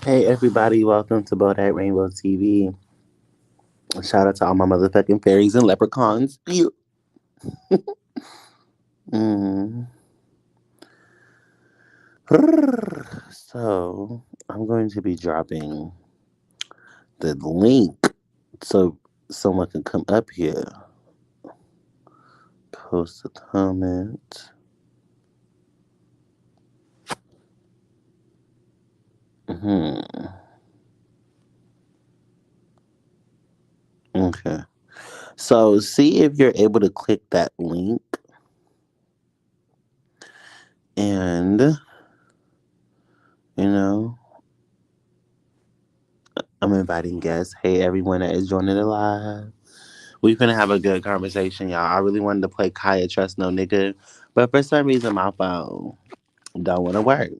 Hey everybody, welcome to Bodak Rainbow TV. Shout out to all my motherfucking fairies and leprechauns. You. Mm. So I'm going to be dropping the link so someone can come up here, post a comment. Hmm. Okay. So see if you're able to click that link, and you know I'm inviting guests. Hey everyone that is joining the live. We finna have a good conversation, y'all. I really wanted to play Kaya Trust No Nigga, but for some reason my phone don't want to work.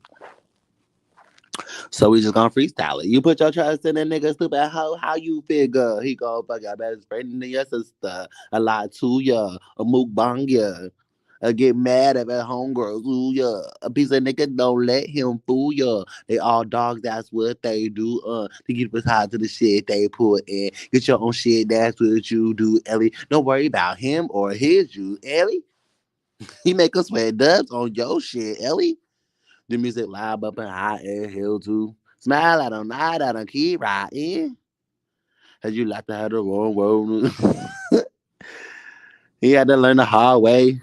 So we just gonna freestyle it. You put your trust in a nigga, stupid hoe. How you figure he gonna fuck your best friend and your sister? A lot to ya, a mukbang ya. Get mad at that homegirls, ooh yeah. A piece of nigga don't let him fool ya. They all dogs, that's what they do. To get beside to the shit they put in. Get your own shit, that's what you do, Ellie. Don't worry about him or his you, Ellie. He make us sweat dubs on your shit, Ellie. The music loud up and high air hill too. Smile at him, night at him, keep riding. As you like to have the wrong world. He had to learn the hard way.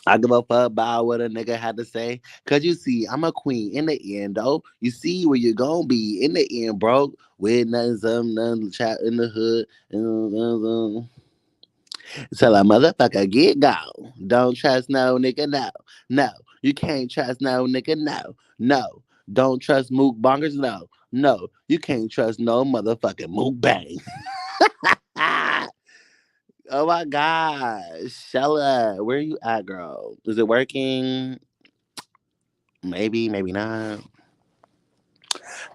I give a fuck about what a nigga had to say. Cause you see, I'm a queen in the end, though. You see where you gonna be in the end, bro. With nothing, some, nothing, chat in the hood. Tell a motherfucker, get gone. Don't trust no nigga, no. No. You can't trust no nigga, no. No. Don't trust mook bongers, no. No. You can't trust no motherfucking mook bang. Oh my gosh. Shella, where you at, girl? Is it working? Maybe, maybe not.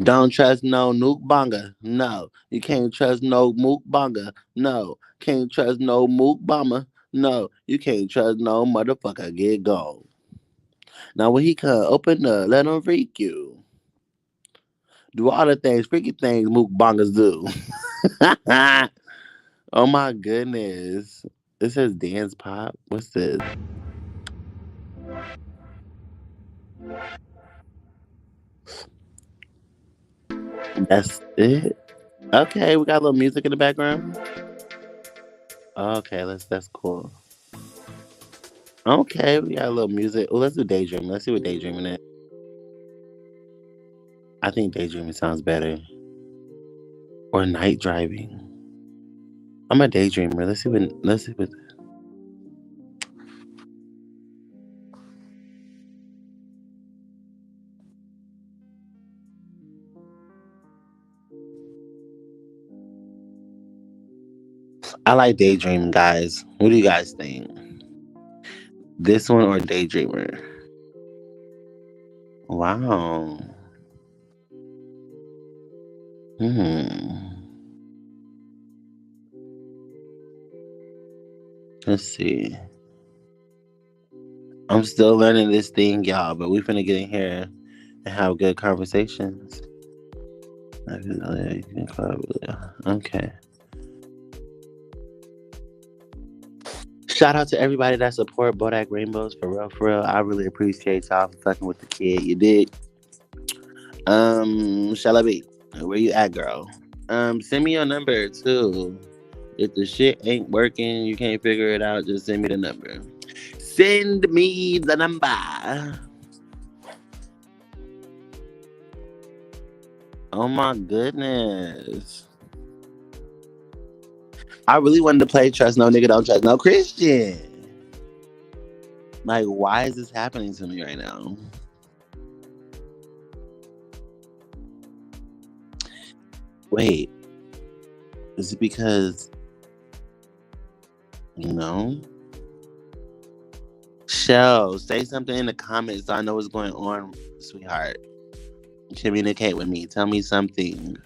Don't trust no nuke bonga. No. You can't trust no mook bonga. No. Can't trust no mook bomber. No. You can't trust no motherfucker. Get gone. Now when he come, open up, let him freak you. Do all the things, freaky things mook bongas do. Oh my goodness. This says dance pop. What's this? That's it. Okay, we got a little music in the background. Okay, that's cool. Okay, we got a little music. Oh, let's do daydreaming. Let's see what daydreaming is. I think daydreaming sounds better. Or night driving. I'm a daydreamer. Let's see what I like daydreaming, guys. What do you guys think? This one or daydreamer? Wow. Hmm. Let's see. I'm still learning this thing, y'all, but we finna get in here and have good conversations. Okay. Shout out to everybody that support Bodak Rainbows for real, for real. I really appreciate y'all for fucking with the kid. You did. Shall I be? Where you at, girl? Send me your number too. If the shit ain't working, you can't figure it out, just send me the number. Send me the number. Oh my goodness. I really wanted to play Trust No Nigga Don't Trust No Christian. Like, why is this happening to me right now? Wait, is it because, you know? Shell, say something in the comments so I know what's going on, sweetheart. Communicate with me. Tell me something.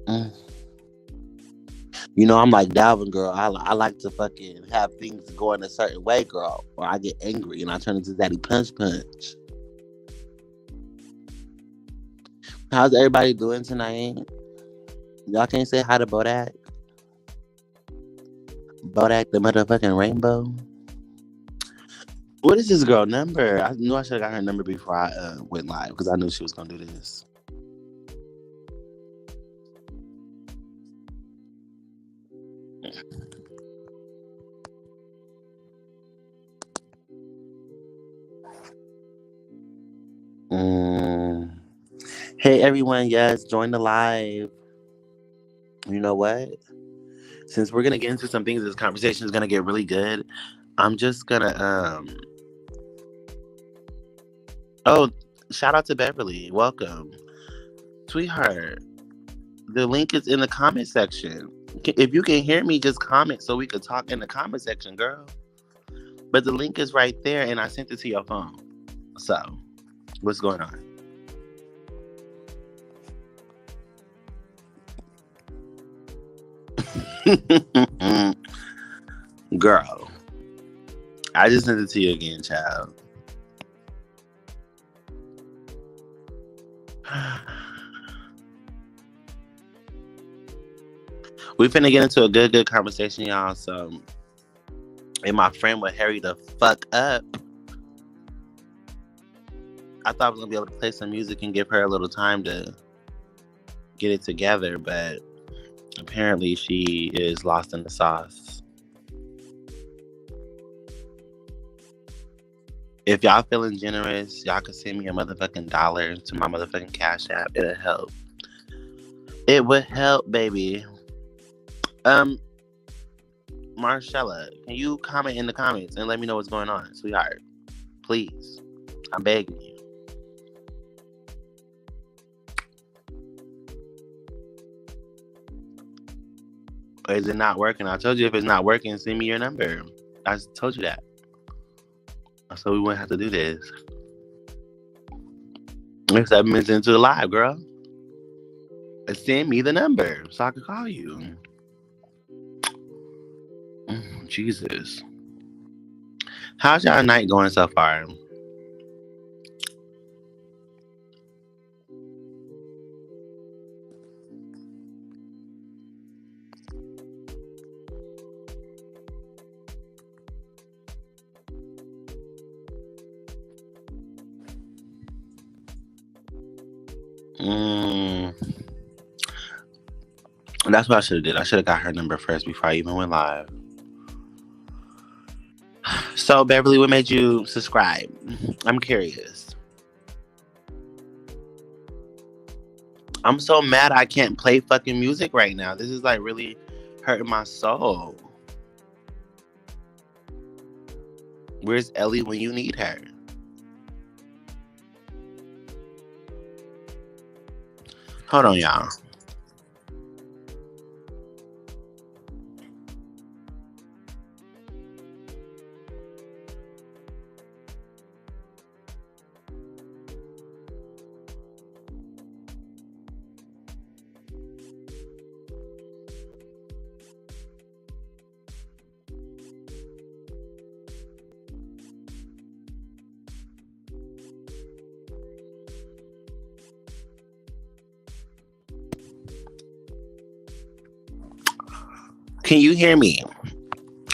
Mm. You know, I'm like Dalvin, girl. I like to fucking have things go in a certain way, girl. Or I get angry and I turn into Daddy Punch Punch. How's everybody doing tonight? Y'all can't say hi to Bodak? Bodak the motherfucking rainbow? What is this girl number? I knew I should have got her number before I went live because I knew she was gonna do this. Mm. Hey everyone, yes, join the live. You know what? Since we're gonna get into some things, this conversation is gonna get really good. I'm just gonna Oh, shout out to Beverly. Welcome, sweetheart. The link is in the comment section. If you can hear me, just comment so we could talk in the comment section, girl. But the link is right there, and I sent it to your phone. So, what's going on? Girl, I just sent it to you again, child. We finna get into a good conversation, y'all. So, and my friend would hurry the fuck up. I thought I was gonna be able to play some music and give her a little time to get it together, but apparently she is lost in the sauce. If y'all feeling generous, y'all can send me a motherfucking dollar to my motherfucking Cash App. It'll help. It would help, baby. Marcella, can you comment in the comments and let me know what's going on, sweetheart? Please. I'm begging you. Or is it not working? I told you if it's not working, send me your number. I just told you that. So we wouldn't have to do this. We're 7 minutes into the live, girl. Send me the number so I can call you. Jesus. How's y'all night going so far? That's what I should have did. I should have got her number first before I even went live. So, Beverly, what made you subscribe? I'm curious. I'm so mad I can't play fucking music right now. This is like really hurting my soul. Where's Ellie when you need her? Hold on, y'all. Can you hear me?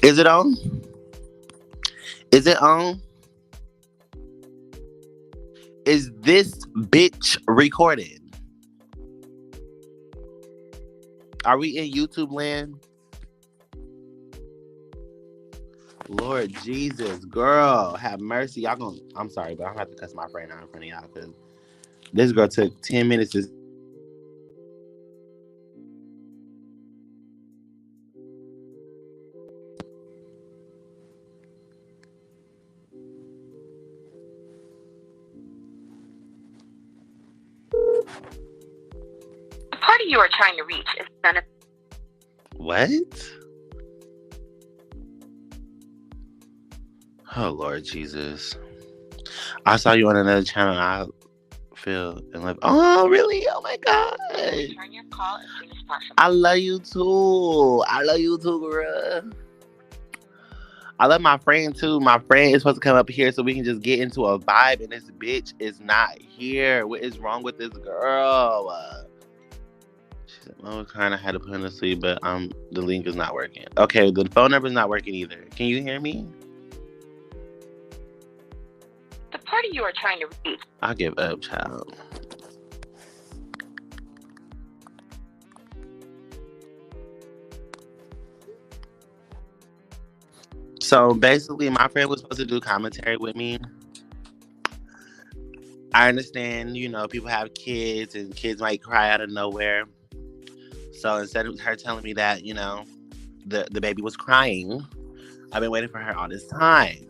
Is it on? Is it on? Is this bitch recorded? Are we in YouTube land? Lord Jesus, girl, have mercy. Y'all gonna, I'm sorry, but I'm gonna have to cuss my friend out in front of y'all because this girl took 10 minutes to. The party you are trying to reach is none of. What? Oh, Lord Jesus. I saw you on another channel. I feel in love. Oh, really? Oh, my God. Return your call as soon as possible. I love you, too. I love you, too, girl. I love my friend too. My friend is supposed to come up here so we can just get into a vibe, and this bitch is not here. What is wrong with this girl? She said, "Oh, kind of had to put her to sleep, but the link is not working." Okay, the phone number is not working either. Can you hear me? The party you are trying to reach. I give up, child. So basically, my friend was supposed to do commentary with me. I understand, people have kids and kids might cry out of nowhere. So instead of her telling me that, the baby was crying, I've been waiting for her all this time.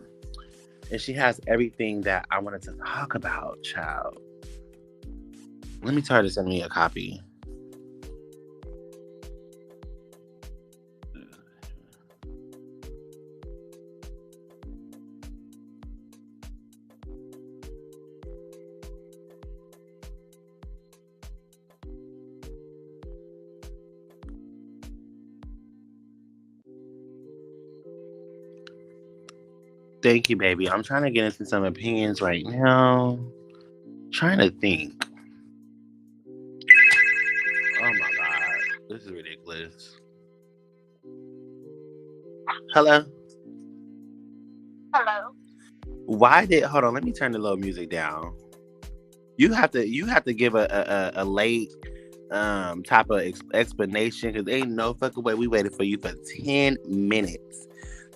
And she has everything that I wanted to talk about, child. Let me tell her to send me a copy. Thank you, baby. I'm trying to get into some opinions right now. Trying to think. Oh my God. This is ridiculous. Hello? Hello. Hold on, let me turn the low music down. You have to give a late type of explanation because ain't no fucking way we waited for you for 10 minutes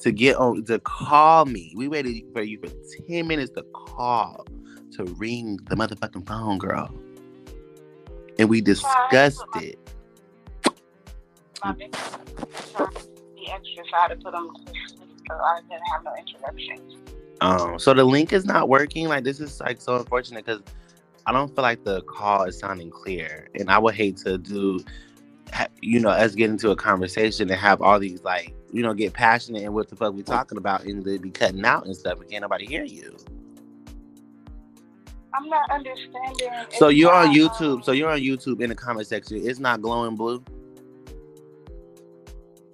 to get on to call me. We waited for you for 10 minutes to call to ring the motherfucking phone, girl. And we discussed it. My big trying to be extra so I had to put them to sleep so I didn't have no interruptions. So the link is not working. Like this is like so unfortunate because I don't feel like the call is sounding clear, and I would hate to us get into a conversation and have all these like get passionate and what the fuck we talking about and they be cutting out and stuff and can't nobody hear you. I'm not understanding. So you're on YouTube. So you're on YouTube in the comment section. It's not glowing blue.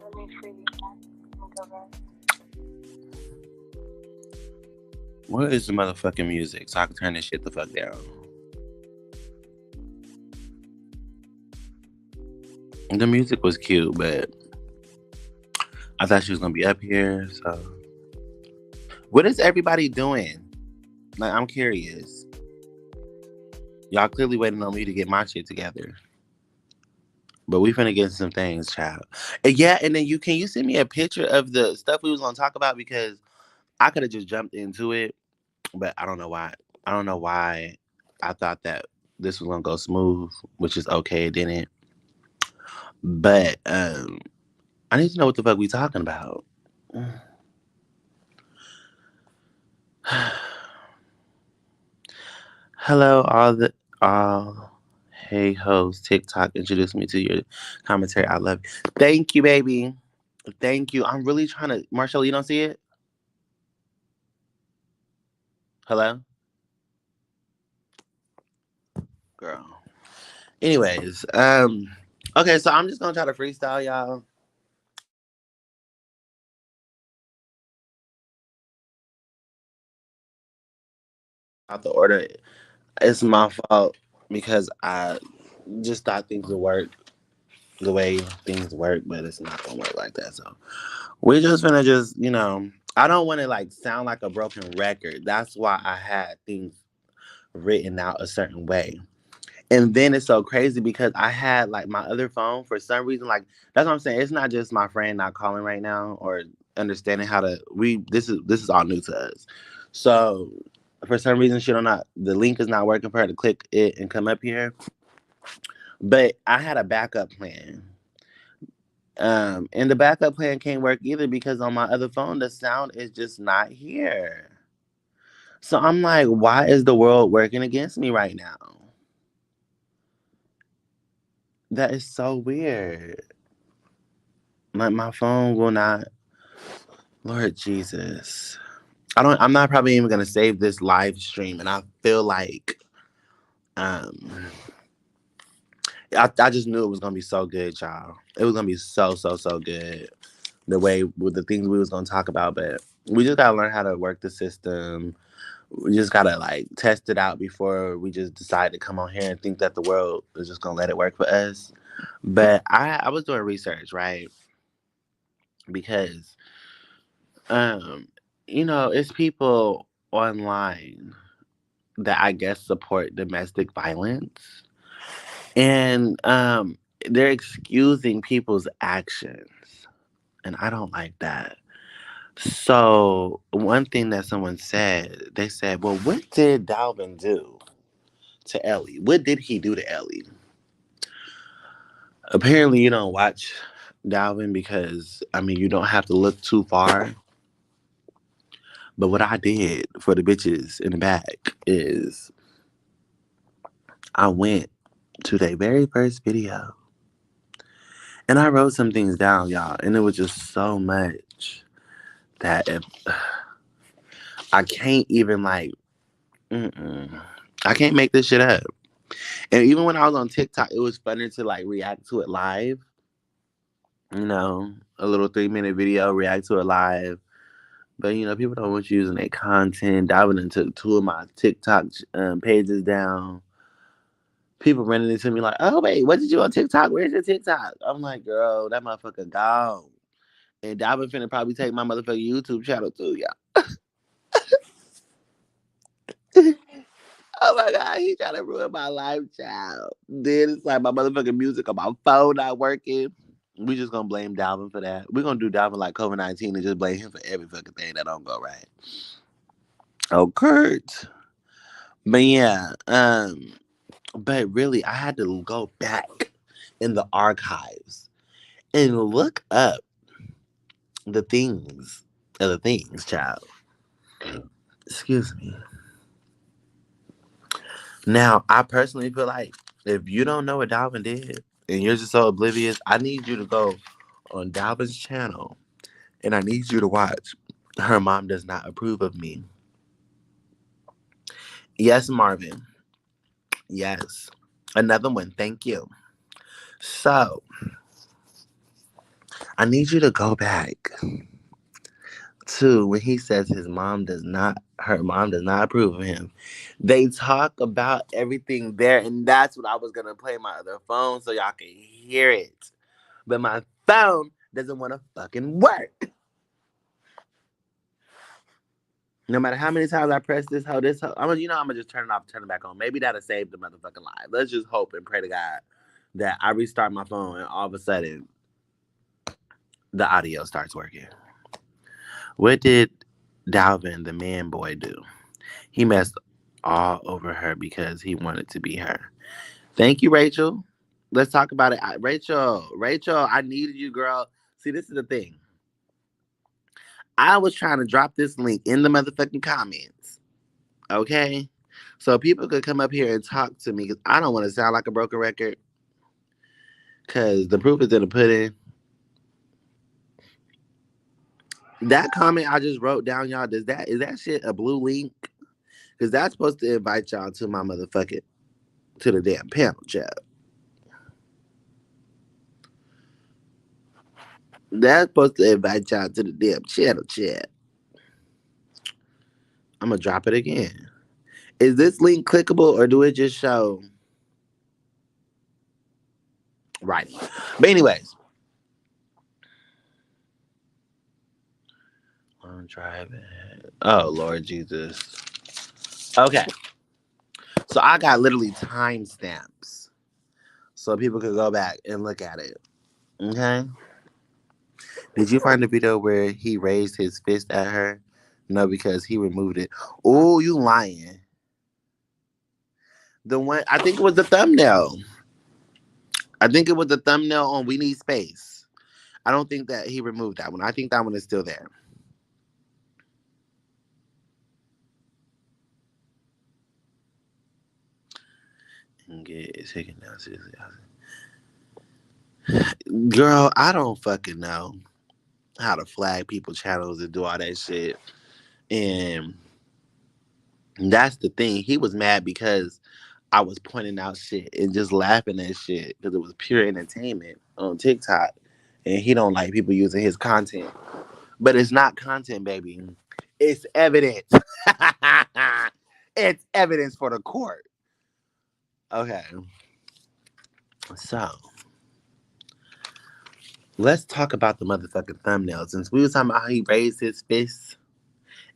Let me see. Go back. Where is the motherfucking music so I can turn this shit the fuck down? The music was cute, but I thought she was gonna be up here. So, what is everybody doing? Like, I'm curious. Y'all clearly waiting on me to get my shit together, but we finna get into some things, child. And yeah, and then can you send me a picture of the stuff we was gonna talk about because I could have just jumped into it, but I don't know why. I don't know why I thought that this was gonna go smooth, which is okay. It didn't. But I need to know what the fuck we talking about. Hello, all. Hey, host, TikTok introduced me to your commentary. I love you. Thank you, baby. Thank you. I'm really trying to. Marshall, you don't see it? Hello, girl. Anyways, okay, so I'm just gonna try to freestyle, y'all. Out the order. It's my fault because I just thought things would work the way things work, but it's not gonna work like that. So we're just gonna I don't want to like sound like a broken record. That's why I had things written out a certain way. And then it's so crazy because I had like my other phone for some reason. Like that's what I'm saying. It's not just my friend not calling right now or understanding how to. This is all new to us. So for some reason, she don't not the link is not working for her to click it and come up here. But I had a backup plan. And the backup plan can't work either because on my other phone the sound is just not here. So I'm like, why is the world working against me right now? That is so weird. My phone will not. Lord Jesus. I'm not probably even gonna save this live stream and I feel like um I just knew it was gonna be so good, y'all. It was gonna be so good. The way with the things we was gonna talk about, but We just gotta learn how to work the system. We just gotta like test it out before we just decide to come on here and think that the world is just gonna let it work for us. But I was doing research, right? Because um, it's people online that I guess support domestic violence. And they're excusing people's actions. And I don't like that. So one thing that someone said, they said, well, what did Dalvin do to Ellie? What did he do to Ellie? Apparently you don't watch Dalvin because you don't have to look too far. But what I did for the bitches in the back is I went to their very first video and I wrote some things down, y'all, and it was just so much that if, I can't even like, I can't make this shit up. And even when I was on TikTok, it was funny to like react to it live. A little 3 minute video, react to it live. But people don't want you using their content. I went and took two of my TikTok pages down. People running into me like, "Oh wait, what did you do on TikTok? Where's your TikTok?" I'm like, "Girl, that motherfucker gone." And Dalvin finna probably take my motherfucking YouTube channel too, y'all. Oh my god, he trying to ruin my life, child. Then it's like my motherfucking music on my phone not working. We just gonna blame Dalvin for that. We're gonna do Dalvin like COVID-19 and just blame him for every fucking thing that don't go right. Oh, Kurt. But yeah, but really, I had to go back in the archives and look up the things, child. Excuse me. Now, I personally feel like if you don't know what Dalvin did and you're just so oblivious, I need you to go on Dalvin's channel and I need you to watch Her Mom Does Not Approve of Me. Yes, Marvin. Yes. Another one. Thank you. So, I need you to go back to when he says her mom does not approve of him. They talk about everything there, and that's what I was gonna play my other phone so y'all can hear it. But my phone doesn't want to fucking work. No matter how many times I press this hoe, I'm gonna just turn it off, turn it back on. Maybe that'll save the motherfucking live. Let's just hope and pray to God that I restart my phone and all of a sudden the audio starts working. What did Dalvin, the man boy, do? He messed all over her because he wanted to be her. Thank you, Rachel. Let's talk about it. Rachel, I needed you, girl. See, this is the thing. I was trying to drop this link in the motherfucking comments, okay? So people could come up here and talk to me because I don't want to sound like a broken record. Because the proof is in the pudding. That comment I just wrote down, y'all. Is that shit a blue link? Because that's supposed to invite y'all to my motherfucking to the damn panel chat. That's supposed to invite y'all to the damn channel chat. I'm gonna drop it again. Is this link clickable or do it just show right? But anyways, I'm driving. Oh Lord Jesus. Okay, so I got literally timestamps so people could go back and look at it. Okay. Did you find the video where he raised his fist at her? No, because he removed it. Oh, you lying. The one I think it was the thumbnail. I think it was the thumbnail on We Need Space. I don't think that he removed that one. I think that one is still there. And get it's taken down seriously. Girl, I don't fucking know how to flag people channels and do all that shit. And that's the thing. He was mad because I was pointing out shit and just laughing at shit because it was pure entertainment on TikTok. And he don't like people using his content But it's not content, baby. It's evidence. It's evidence for the court. Okay, so let's talk about the motherfucking thumbnail. Since we was talking about how he raised his fist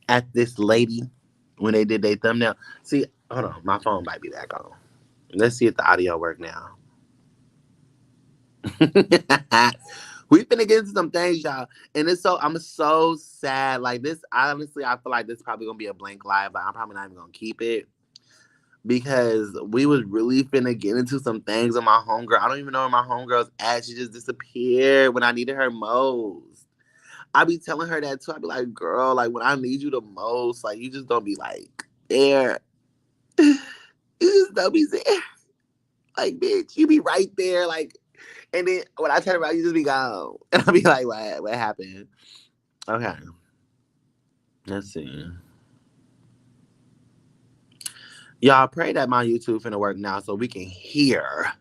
at this lady when they did their thumbnail. See, hold on, my phone might be back on. Let's see if the audio work now. We finna get into some things, y'all. And I'm so sad. Like this, honestly, I feel like this is probably gonna be a blank live, but I'm probably not even gonna keep it. Because we was really finna get into some things with my homegirl. I don't even know where my homegirl's at. She just disappeared when I needed her most. I be telling her that too. I be like, girl, like when I need you the most, like you just don't be like there. You just don't be there. Like, bitch, you be right there, like, and then when I turn around, you just be gone. And I be like, what happened? Okay. Let's see. Y'all pray that my YouTube finna work now so we can hear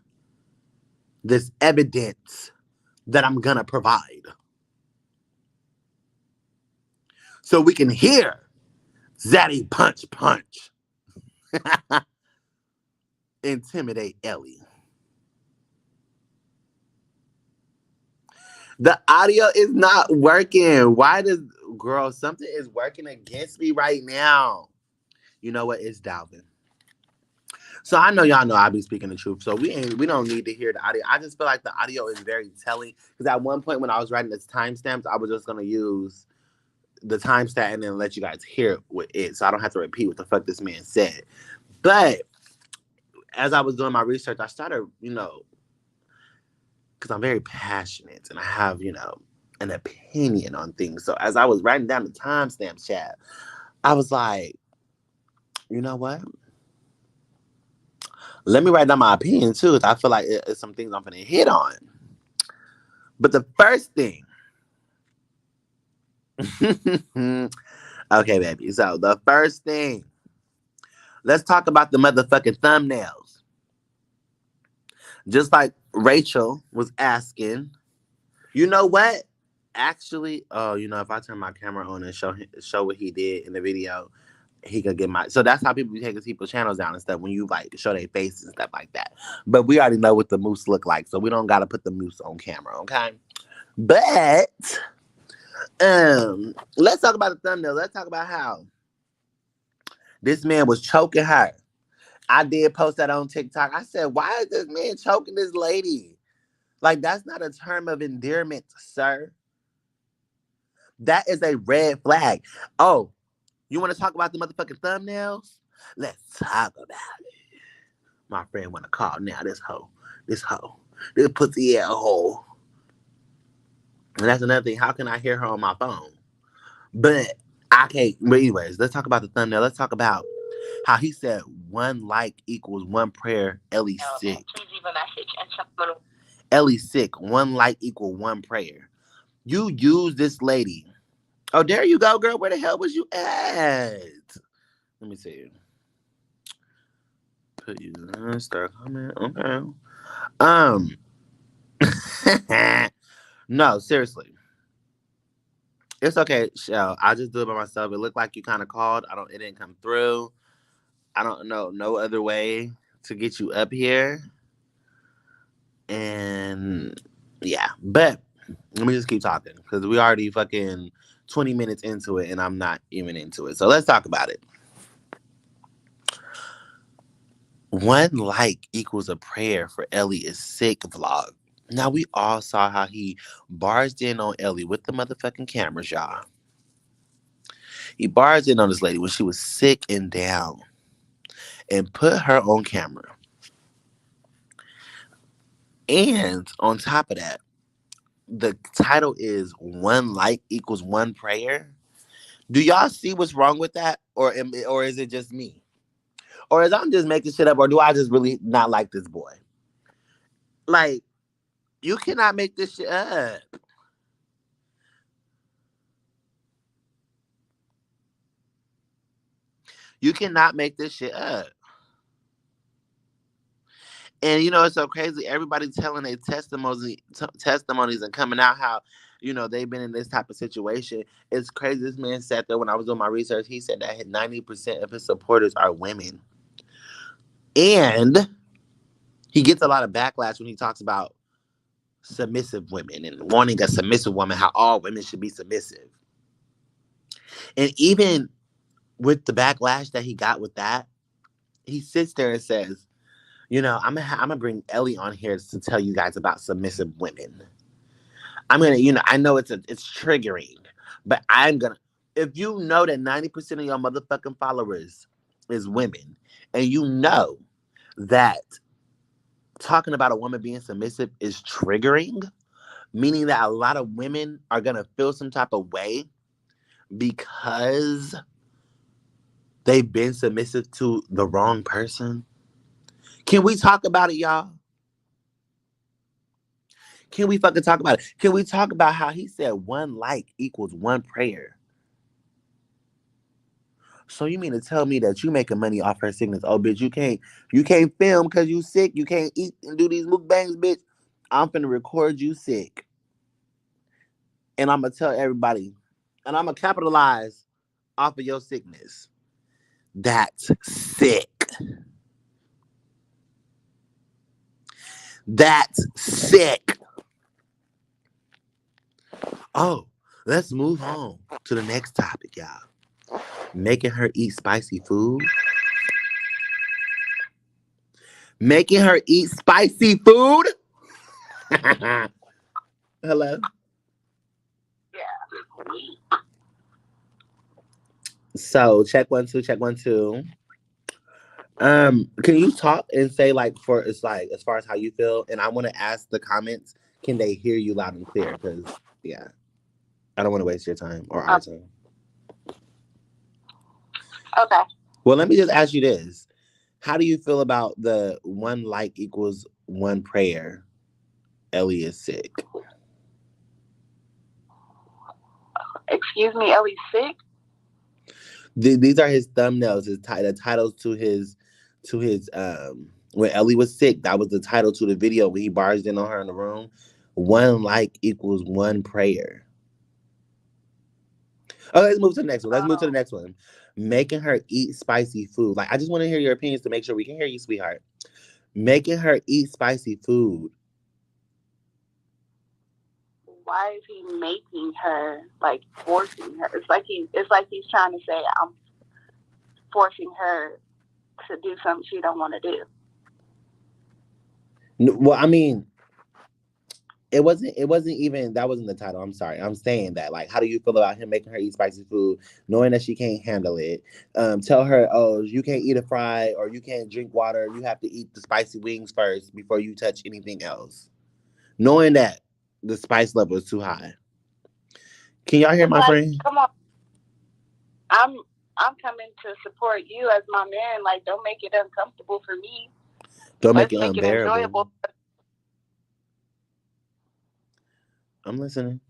this evidence that I'm gonna provide. So we can hear Zaddy punch. Intimidate Ellie. The audio is not working. Why does girl something is working against me right now? You know what? It's Dalvin. So I know y'all know I be speaking the truth. So we don't need to hear the audio. I just feel like the audio is very telling. Because at one point when I was writing this timestamps, I was just gonna use the timestamp and then let you guys hear with it, so I don't have to repeat what the fuck this man said. But as I was doing my research, I started, because I'm very passionate and I have, an opinion on things. So as I was writing down the timestamp chat, I was like, you know what? Let me write down my opinion too, because I feel like it's some things I'm gonna hit on. But the first thing, okay, baby. So the first thing, let's talk about the motherfucking thumbnails. Just like Rachel was asking, you know what? Actually, oh, if I turn my camera on and show what he did in the video, he could get my. So that's how people be taking people's channels down and stuff when you like show their faces and stuff like that. But we already know what the moose look like, so we don't gotta put the moose on camera, okay? But let's talk about the thumbnail. Let's talk about how this man was choking her. I did post that on TikTok. I said, why is this man choking this lady? Like, that's not a term of endearment, sir. That is a red flag. Oh, you want to talk about the motherfucking thumbnails? Let's talk about it. My friend want to call now. This hoe. This pussy ass hoe. And that's another thing. How can I hear her on my phone? But I can't. But anyways, let's talk about the thumbnail. Let's talk about how he said one like equals one prayer. Ellie's sick. Ellie's sick. One like equal one prayer. You use this lady. Oh, there you go, girl. Where the hell was you at? Let me see. Put you start comment. Okay. No, seriously. It's okay, Shell. I just do it by myself. It looked like you kind of called. It didn't come through. I don't know no other way to get you up here. And yeah, but let me just keep talking because we already fucking 20 minutes into it and I'm not even into it. So let's talk about it. One like equals a prayer for Ellie is sick vlog. Now we all saw how he barged in on Ellie with the motherfucking cameras, y'all. He barged in on this lady when she was sick and down and put her on camera. And on top of that, the title is one like equals one prayer. Do y'all see what's wrong with that? Or is it just me? Or is I'm just making shit up? Or do I just really not like this boy? Like, you cannot make this shit up. You cannot make this shit up. And it's so crazy. Everybody telling their testimonies and coming out how, they've been in this type of situation. It's crazy. This man sat there when I was doing my research. He said that 90% of his supporters are women. And he gets a lot of backlash when he talks about submissive women and wanting a submissive woman, how all women should be submissive. And even with the backlash that he got with that, he sits there and says, I'm gonna bring Ellie on here to tell you guys about submissive women. I'm gonna, I know it's triggering, but I'm gonna. If you know that 90% of your motherfucking followers is women, and you know that talking about a woman being submissive is triggering, meaning that a lot of women are gonna feel some type of way because they've been submissive to the wrong person. Can we talk about it, y'all? Can we fucking talk about it? Can we talk about how he said one like equals one prayer? So you mean to tell me that you making money off her sickness? Oh, bitch, you can't film because you sick. You can't eat and do these mukbangs, bitch. I'm finna record you sick, and I'm gonna tell everybody, and I'm gonna capitalize off of your sickness. That's sick. That's sick. Oh, let's move on to the next topic, y'all. Making her eat spicy food. Making her eat spicy food. Hello. Yeah. So check one two, check one two. Can you talk and say like for it's like as far as how you feel? And I want to ask the comments, can they hear you loud and clear? Because yeah, I don't want to waste your time or our time. Okay. Well, let me just ask you this: how do you feel about the one like equals one prayer? Ellie is sick. Excuse me, Ellie's sick. These are his thumbnails. The titles to his when Ellie was sick. That was the title to the video when he barged in on her in the room. One like equals one prayer. Oh, let's move to the next one. Let's move to the next one. Making her eat spicy food. Like I just want to hear your opinions to make sure we can hear you, sweetheart. Making her eat spicy food. Why is he making her, like, forcing her? It's like he's trying to say I'm forcing her to do something she don't want to do. Well, I mean, it wasn't even that wasn't the title. I'm sorry. I'm saying that. Like, how do you feel about him making her eat spicy food, knowing that she can't handle it? Tell her, oh, you can't eat a fry or you can't drink water. You have to eat the spicy wings first before you touch anything else. Knowing that the spice level is too high. Can y'all hear It's my like, friend? come on, I'm I'm coming to support you as my man. Like, don't make it uncomfortable for me. Don't make Let's it make it unbearable. enjoyable. I'm listening.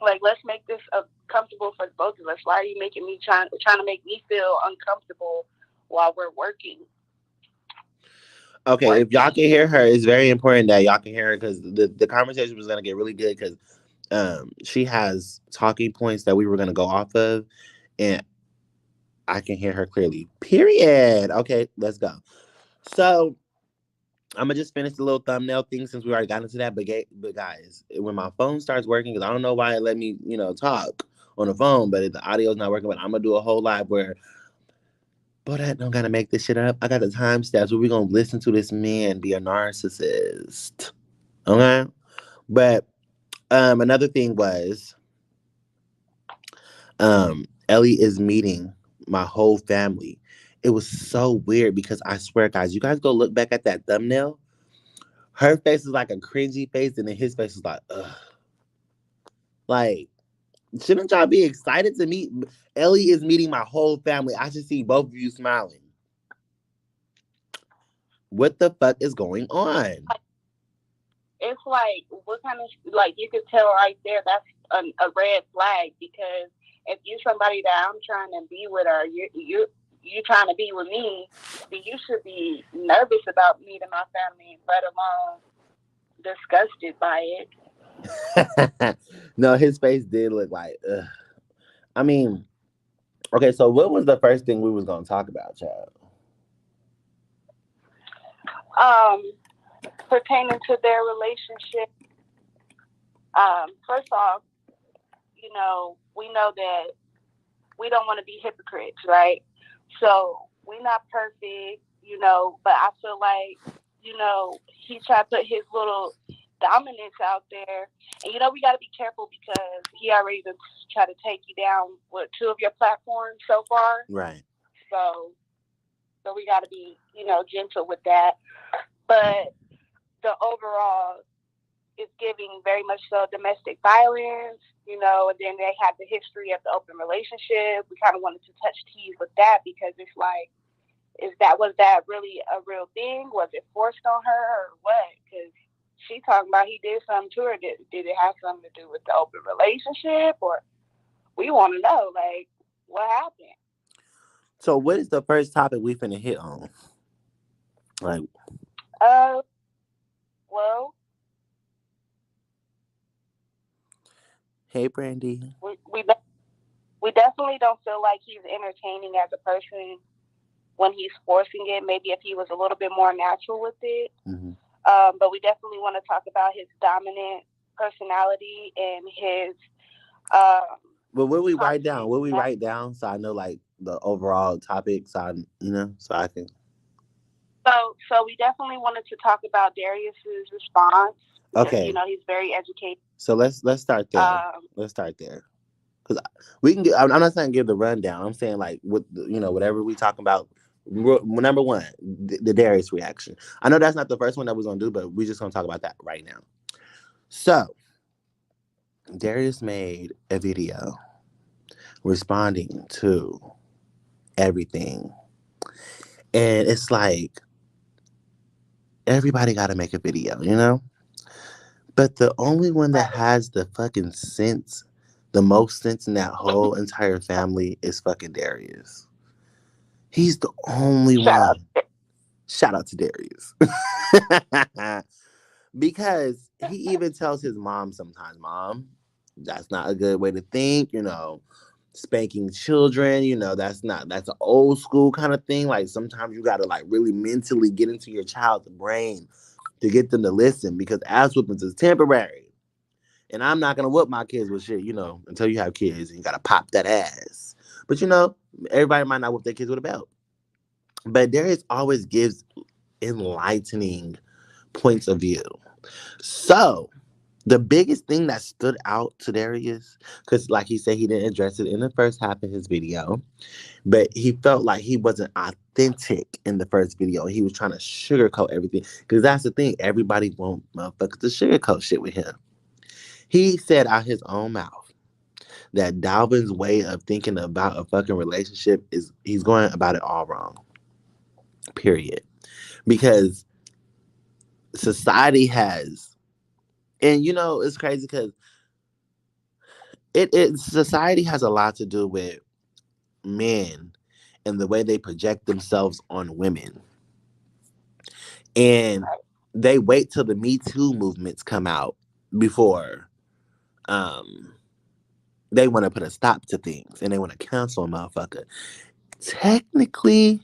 Like, let's make this comfortable for both of us. Why are you making me trying to make me feel uncomfortable while we're working? Okay, if y'all Working. can hear her, it's very important that y'all can hear her because the conversation was gonna get really good because she has talking points that we were gonna go off of, and I can hear her clearly. Period. Okay, let's go. So I'm gonna just finish the little thumbnail thing since we already got into that. But guys, when my phone starts working, because I don't know why it let me, talk on the phone, but the audio's not working. But I'm gonna do a whole live where, but I don't gotta make this shit up. I got the time steps where we're gonna listen to this man be a narcissist. Okay, but another thing was Ellie is meeting my whole family. It was so weird because I swear, guys, you guys go look back at that thumbnail. Her face is like a cringy face, and then his face is like, ugh. Like, shouldn't y'all be excited to meet? Ellie is meeting my whole family. I should see both of you smiling. What the fuck is going on? It's like, what kind of, like, you could tell right there that's a red flag, because if you're somebody that I'm trying to be with, or you trying to be with me, then you should be nervous about meeting my family, let alone disgusted by it. No, his face did look like. Ugh. I mean, okay. So, what was the first thing we was gonna talk about, child? Um, Pertaining to their relationship, first off, we know that we don't want to be hypocrites, right? So we're not perfect, but I feel like, he tried to put his little dominance out there. And, we got to be careful because he already been try to take you down with two of your platforms so far. Right. So we got to be, gentle with that. But the overall is giving very much so domestic violence, and then they have the history of the open relationship. We kind of wanted to touch tease with that because it's like, was that really a real thing? Was it forced on her or what? Because she talking about he did something to her. Did it have something to do with the open relationship? Or we want to know, like, what happened? So, what is the first topic we finna hit on? Like, Uh, well, hey, Brandy. we definitely don't feel like he's entertaining as a person when he's forcing it. Maybe if he was a little bit more natural with it. Mm-hmm. But we definitely want to talk about his dominant personality and his. But what we write toxic down? What we write down so I know like the overall topic, so so I can. So we definitely wanted to talk about Darius's response because Okay. he's very educated. So let's start there. Let's start there because we can get. I'm not saying give the rundown. I'm saying like with whatever we talking about. Number one, the Darius reaction. I know that's not the first one that we're gonna do, but we're just gonna talk about that right now. So Darius made a video responding to everything, and it's like everybody got to make a video, But the only one that has the fucking sense, the most sense in that whole entire family is fucking Darius. He's the only one. Shout out to Darius. Because he even tells his mom sometimes, Mom, that's not a good way to think, spanking children, that's an old school kind of thing. Like sometimes you gotta like really mentally get into your child's brain to get them to listen because ass whoopings is temporary. And I'm not gonna whoop my kids with shit, until you have kids and you gotta pop that ass. But everybody might not whoop their kids with a belt. But Darius always gives enlightening points of view. So the biggest thing that stood out to Darius, because like he said, he didn't address it in the first half of his video, but he felt like he wasn't authentic in the first video. He was trying to sugarcoat everything. Because that's the thing. Everybody wants motherfuckers to sugarcoat shit with him. He said out his own mouth that Dalvin's way of thinking about a fucking relationship is he's going about it all wrong. Period. Because society has, and it's crazy because it society has a lot to do with men and the way they project themselves on women. And they wait till the Me Too movements come out before they want to put a stop to things and they want to cancel a motherfucker. Technically,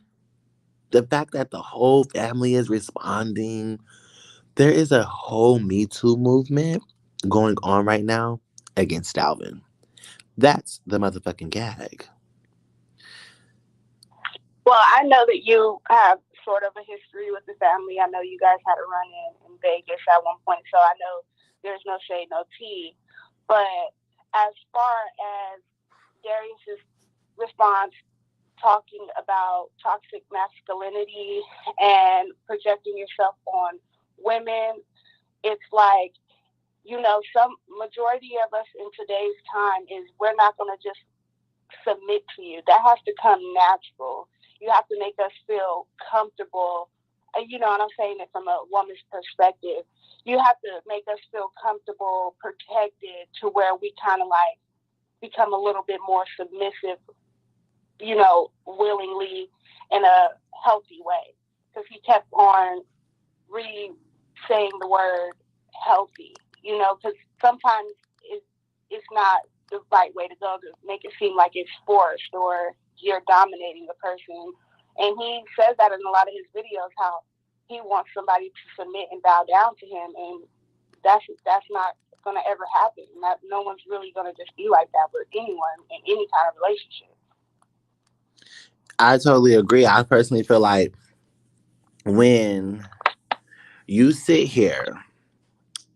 the fact that the whole family is responding, there is a whole Me Too movement going on right now against Dalvin. That's the motherfucking gag. Well, I know that you have sort of a history with the family. I know you guys had a run in Vegas at one point, so I know there's no shade, no tea. But as far as Darius's response talking about toxic masculinity and projecting yourself on women, it's like, some majority of us in today's time is we're not going to just submit to you. That has to come natural. You have to make us feel comfortable. And I'm saying it from a woman's perspective. You have to make us feel comfortable, protected, to where we kind of like become a little bit more submissive, willingly in a healthy way. Because he kept on saying the word healthy, because sometimes it's not the right way to go to make it seem like it's forced or you're dominating the person. And he says that in a lot of his videos, how he wants somebody to submit and bow down to him, and that's not going to ever happen. No one's really going to just be like that with anyone in any kind of relationship. I totally agree. I personally feel like when you sit here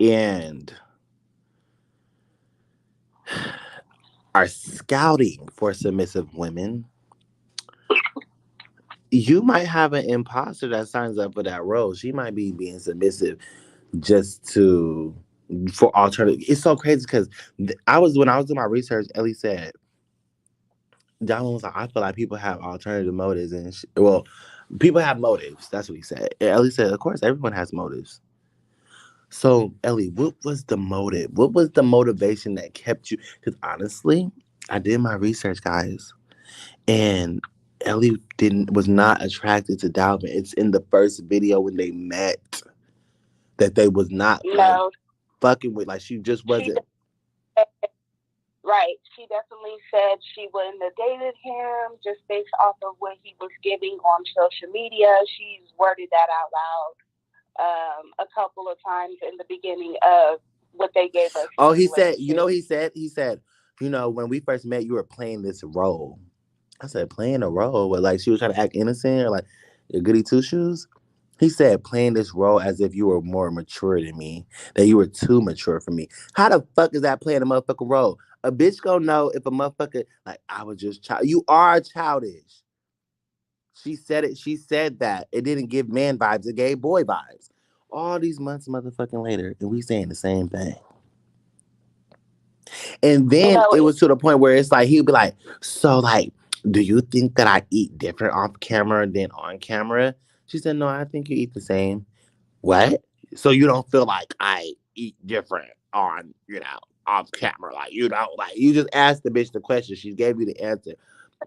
and are scouting for submissive women, you might have an imposter that signs up for that role. She might be being submissive just to for alternative. It's so crazy because I was when I was doing my research. Ellie said, John was like, I feel like people have alternative motives, and well, people have motives. That's what he said. And Ellie said, of course, everyone has motives. So, Ellie, what was the motive? What was the motivation that kept you? Because honestly, I did my research, guys, and Ellie didn't was not attracted to Dalvin. It's in the first video when they met that they was not like No, fucking with. Like she just she wasn't. right. She definitely said she wouldn't have dated him just based off of what he was giving on social media. She's worded that out loud a couple of times in the beginning of what they gave us Oh, he in said. You know, Livestream. he said. When we first met, you were playing this role. I said, playing a role, but like she was trying to act innocent or like a goody two shoes. He said, playing this role as if you were more mature than me, that you were too mature for me. How the fuck is that playing a motherfucking role? A bitch gonna know if a motherfucker, like, I was just child. You are childish. She said it. She said that. It didn't give man vibes. It gave boy vibes. All these months motherfucking later, and we saying the same thing. And then it was It's to the point where it's like he'd be like, "So, like, do you think that I eat different off camera than on camera?" She said, "No, I think you eat the same." What? So you don't feel like I eat different on, off camera? Like you don't like you just asked the bitch the question. She gave you the answer.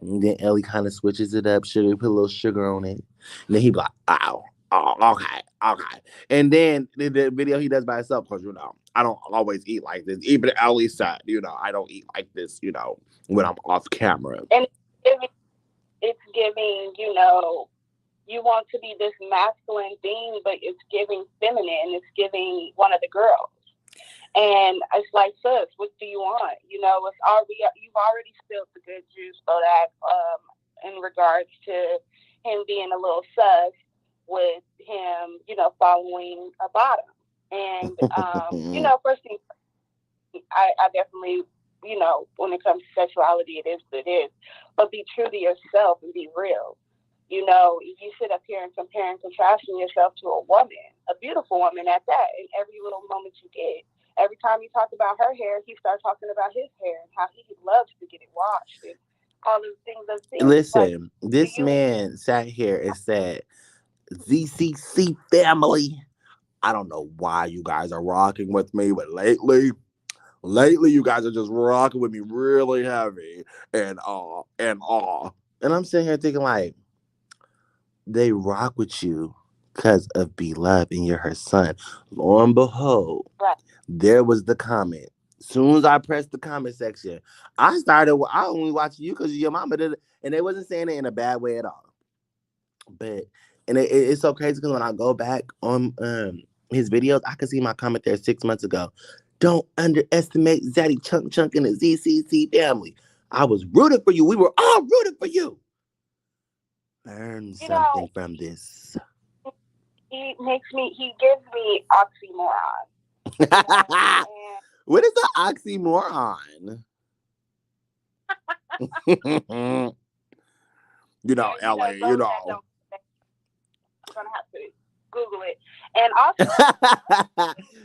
And then Ellie kind of switches it up, sugar, put a little sugar on it. And then he be like, oh, okay, okay. And then the video he does by himself, because, I don't always eat like this. Even Ellie said, I don't eat like this, when I'm off camera. and it's giving, you want to be this masculine thing, but it's giving feminine. It's giving one of the girls. And it's like, sis, what do you want? It's already you've already spilled the good juice for that in regards to him being a little sus with him, following a bottom. And first thing, I definitely, when it comes to sexuality, it is what it is. But be true to yourself and be real. If you sit up here and compare and contrasting yourself to a woman, a beautiful woman at that, in every little moment you get. Every time you talk about her hair, he starts talking about his hair and how he loves to get it washed and all those things. Those things. It's like, Listen, do this you? man sat here and said, ZCC family. I don't know why you guys are rocking with me, but lately you guys are just rocking with me really heavy and I'm sitting here thinking like they rock with you because of Beloved and you're her son. Lo and behold, Right. there was the comment. Soon as I pressed the comment section, I only watched you because your mama did it, and they wasn't saying it in a bad way at all. But and it's so crazy because when I go back on his videos, I can see my comment there 6 months ago. Don't underestimate Zaddy Chunk Chunk and the ZCC family. I was rooting for you. We were all rooting for you. Learn You know, something from this. he gives me oxymoron. And What is the oxymoron? and Ellie, those that don't, I'm gonna have to Google it. And also,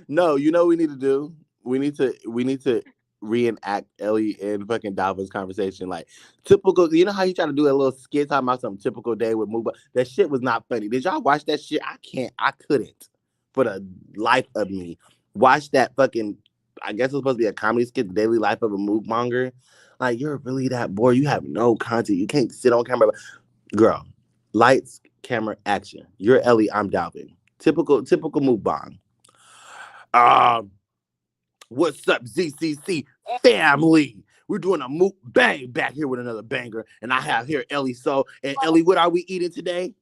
No, what we need to do? We need to reenact Ellie and fucking Dalvin's conversation. Like typical, how you try to do a little skit talking about some typical day with Muba? That shit was not funny. Did y'all watch that shit? I couldn't for the life of me watch that fucking. I guess it's supposed to be a comedy skit, the daily life of a mookmonger. Like you're really that bored. You have no content. You can't sit on camera. Girl, lights, camera, action. You're Ellie. I'm Dalvin. Typical mukbang. Um, what's up, ZCC family? We're doing a moot bang back here with another banger, and I have here Ellie. So, and Ellie, what are we eating today?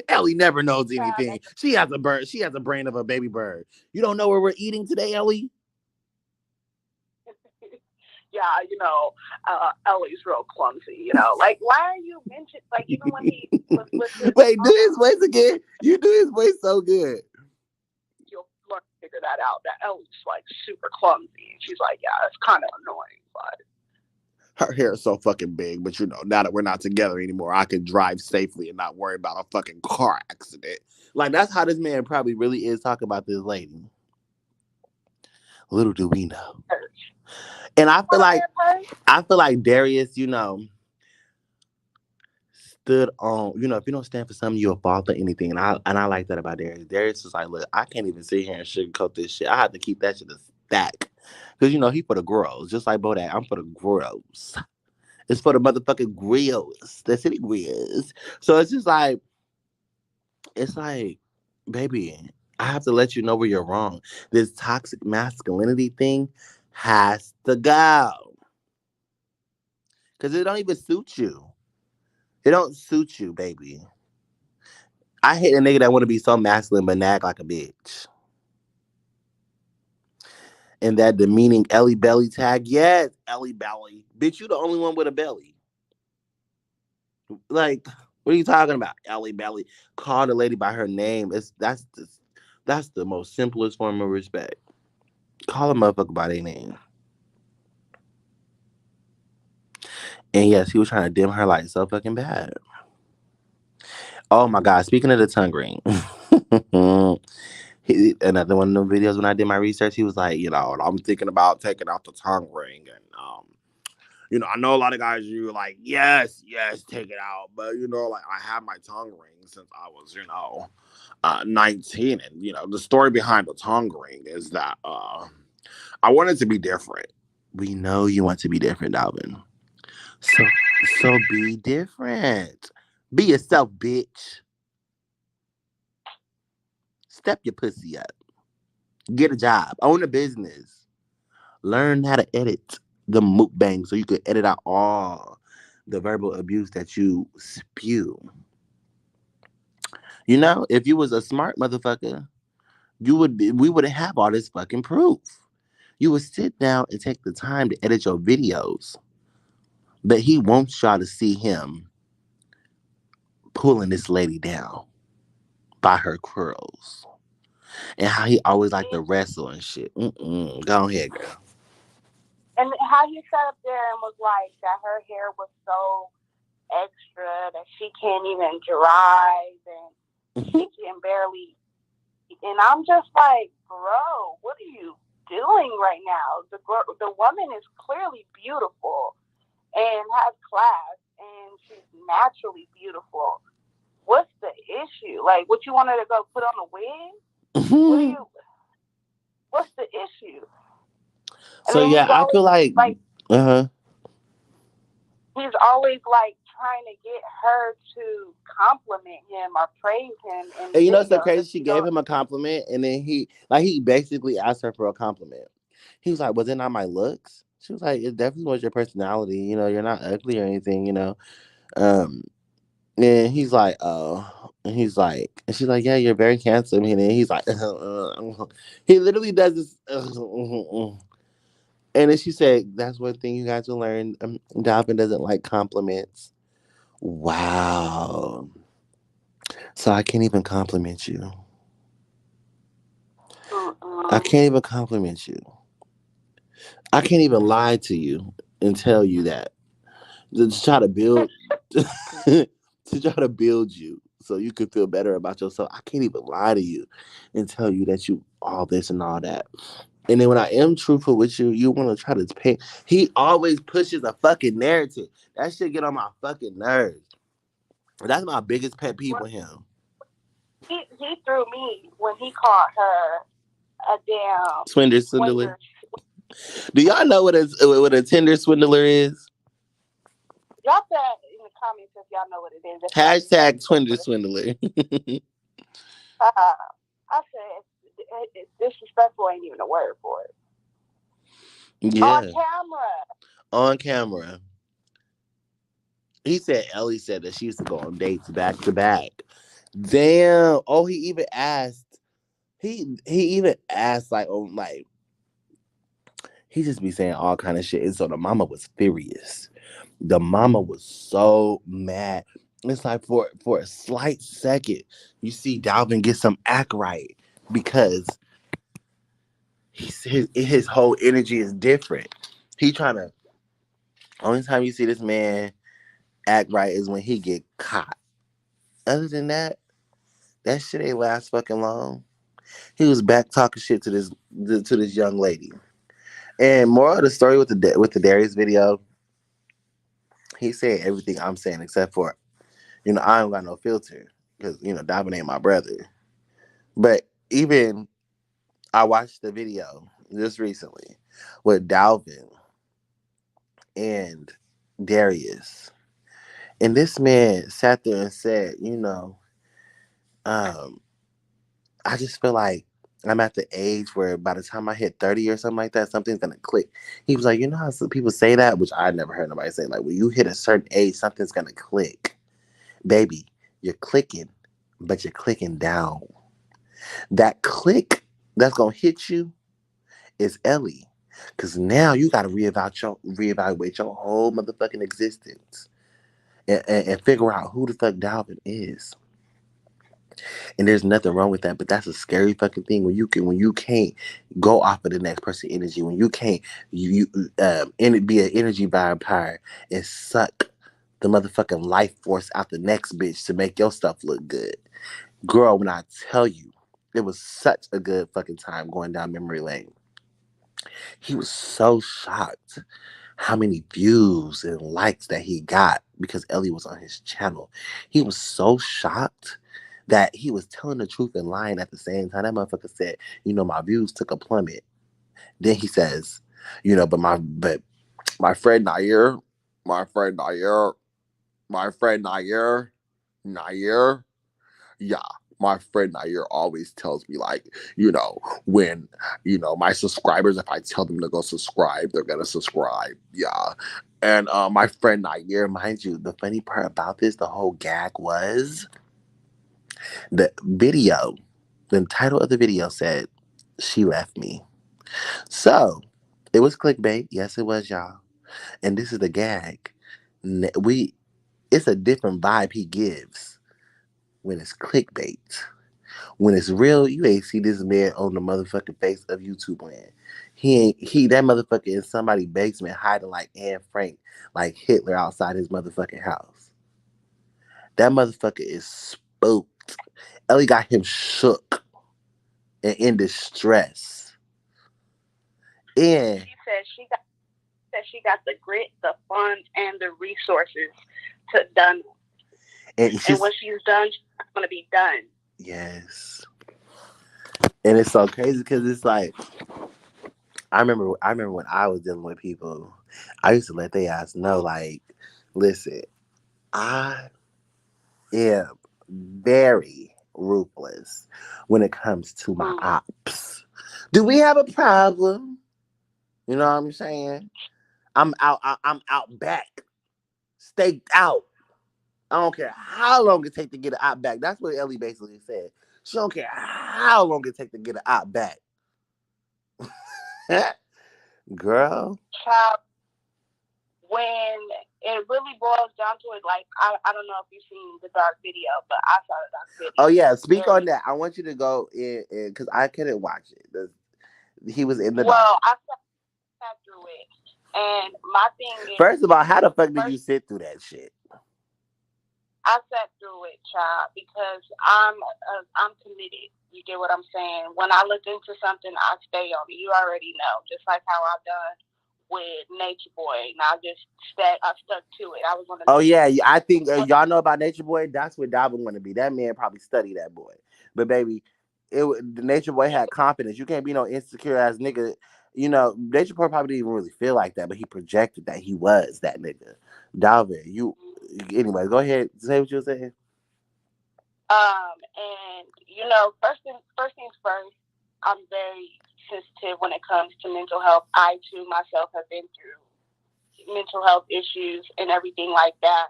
Ellie never knows anything. She has a bird. She has a brain of a baby bird. You don't know what we're eating today, Ellie? Yeah, Ellie's real clumsy. Like why are you mentioning? Like even when he was with his Wait, do his voice again. You do his voice so good. you'll learn to figure that out. That Ellie's like super clumsy, and she's like, yeah, it's kind of annoying, but Her hair is so fucking big, but now that we're not together anymore, I can drive safely and not worry about a fucking car accident. Like that's how this man probably really is talking about this lady. Little do we know. And I feel like Darius, stood on, if you don't stand for something, you'll fall for anything. And I like that about Darius. Darius is like, look, I can't even sit here and sugarcoat this shit. I have to keep that shit a stack. Because he for the girls. Just like Bodak, I'm for the girls. It's for the motherfucking grills. The city grills. So it's like, baby, I have to let you know where you're wrong. This toxic masculinity thing has to go. Cause it don't even suit you. It don't suit you, baby. I hate a nigga that want to be so masculine but nag like a bitch. And that demeaning Ellie Belly tag, yes, Ellie Belly. Bitch, you the only one with a belly. Like, what are you talking about? Ellie Belly. Call the lady by her name. That's the most simplest form of respect. Call a motherfucker by their name. And yes, he was trying to dim her light so fucking bad. Oh my god, speaking of the tongue ring. Another one of the videos when I did my research, he was like, I'm thinking about taking out the tongue ring. And I know a lot of guys, you like, yes, yes, take it out. But like I had my tongue ring since I was, 19. And the story behind the tongue ring is that I wanted to be different. We know you want to be different, Dalvin. So be different. Be yourself, bitch. Step your pussy up. Get a job. Own a business. Learn how to edit the mukbang so you can edit out all the verbal abuse that you spew. If you was a smart motherfucker, we wouldn't have all this fucking proof. You would sit down and take the time to edit your videos. But he wants y'all to see him pulling this lady down by her curls. And how he always like to wrestle and shit. Go ahead, girl. and how he sat up there and was like that her hair was so extra that she can't even drive and she can barely. And I'm just like, bro, what are you doing right now? The woman is clearly beautiful and has class, and she's naturally beautiful. What's the issue? Like, what you want her to go put on a wig? What's the issue? So yeah, I feel like uh-huh. He's always like trying to get her to compliment him or praise him in And it's so videos. crazy. She gave him a compliment, and then he basically asked her for a compliment. He was like, "Was it not my looks?" She was like, "It definitely was your personality. You're not ugly or anything. Um, and he's like, "Oh," and and she's like, "Yeah, you're very handsome." And then he's like, he literally does this. And then she said, "That's one thing you guys will learn. Dolphin doesn't like compliments." Wow. So I can't even compliment you. I can't even compliment you. I can't even lie to you and tell you that. To try to build to try to build you so you can feel better about yourself. I can't even lie to you and tell you that you all this and all that. And then when I am truthful with you, you want to try to pay. He always pushes a fucking narrative. That shit get on my fucking nerves. That's my biggest pet peeve with him. He threw me when he called her a damn Swindler. Do y'all know what a Tinder swindler is? Drop that in the comments if y'all know what it is. Hashtag Tinder swindler. I said disrespectful ain't even a word for it. On Yeah, camera. on camera. He said Ellie said that she used to go on dates back to back. Damn. Oh, he even asked. He even asked like, oh, like he just be saying all kind of shit. And so the mama was furious. The mama was so mad. It's like for a slight second, you see Dalvin get some act right because his whole energy is different. He trying to. Only time you see this man act right is when he get caught. Other than that, that shit ain't last fucking long. He was back talking shit to this young lady. And more of the story with the Darius video, he said everything I'm saying except for, I don't got no filter because Dalvin ain't my brother. But even I watched the video just recently with Dalvin and Darius, and this man sat there and said, um, I just feel like I'm at the age where by the time I hit 30 or something like that, something's gonna click. He was like, how some people say that, which I never heard nobody say. Like, when you hit a certain age, something's gonna click. Baby, you're clicking, but you're clicking down. That click that's gonna hit you is Ellie. Cause now you gotta reevaluate your whole motherfucking existence and figure out who the fuck Dalvin is. And there's nothing wrong with that, but that's a scary fucking thing when you can't go off of the next person's energy, when you can't be an energy vampire and suck the motherfucking life force out the next bitch to make your stuff look good. Girl, when I tell you, it was such a good fucking time going down memory lane. He was so shocked how many views and likes that he got because Ellie was on his channel. He was so shocked that he was telling the truth and lying at the same time. That motherfucker said, my views took a plummet. Then he says, but my friend Nair, my friend Nair, my friend Nair, yeah, my friend Nair always tells me like, when my subscribers, if I tell them to go subscribe, they're gonna subscribe. Yeah. And my friend Nair, mind you, the funny part about this, the whole gag was the video, the title of the video said, "She left me." So it was clickbait. Yes, it was, y'all. And this is the gag. We It's a different vibe he gives when it's clickbait. When it's real, you ain't see this man on the motherfucking face of YouTube land. That motherfucker in somebody's basement hiding like Anne Frank, like Hitler outside his motherfucking house. That motherfucker is spooked. Ellie got him shook and in distress. And She said she got the grit, the funds, and the resources to done. And when she's done, she's gonna be done. Yes. And it's so crazy because it's like I remember when I was dealing with people, I used to let their ass know, like, listen, I am very ruthless when it comes to my ops. Do we have a problem? You know what I'm saying? I'm out back, staked out. I don't care how long it take to get an op back. That's what Ellie basically said. She don't care how long it take to get an op back. Girl. Child, when it really boils down to it, like I don't know if you've seen the dark video, but I saw the dark video. Oh yeah, speak on that. I want you to go in because I couldn't watch it. He was in the dark. Well, I sat through it, and my thing is, first of all, how the fuck did you sit through that shit? I sat through it, child, because I'm committed. You get what I'm saying? When I look into something, I stay on it. You already know, just like how I've done with Nature Boy, and I stuck to it. I was on the. Oh yeah, I think y'all know about Nature Boy. That's what Dalvin want to be. That man probably studied that boy. But baby, the Nature Boy had confidence. You can't be no insecure ass nigga. Nature Boy probably didn't even really feel like that, but he projected that he was that nigga. Dalvin, anyway, go ahead. Say what you were saying. And first things first. I'm very sensitive when it comes to mental health. I too myself have been through mental health issues and everything like that.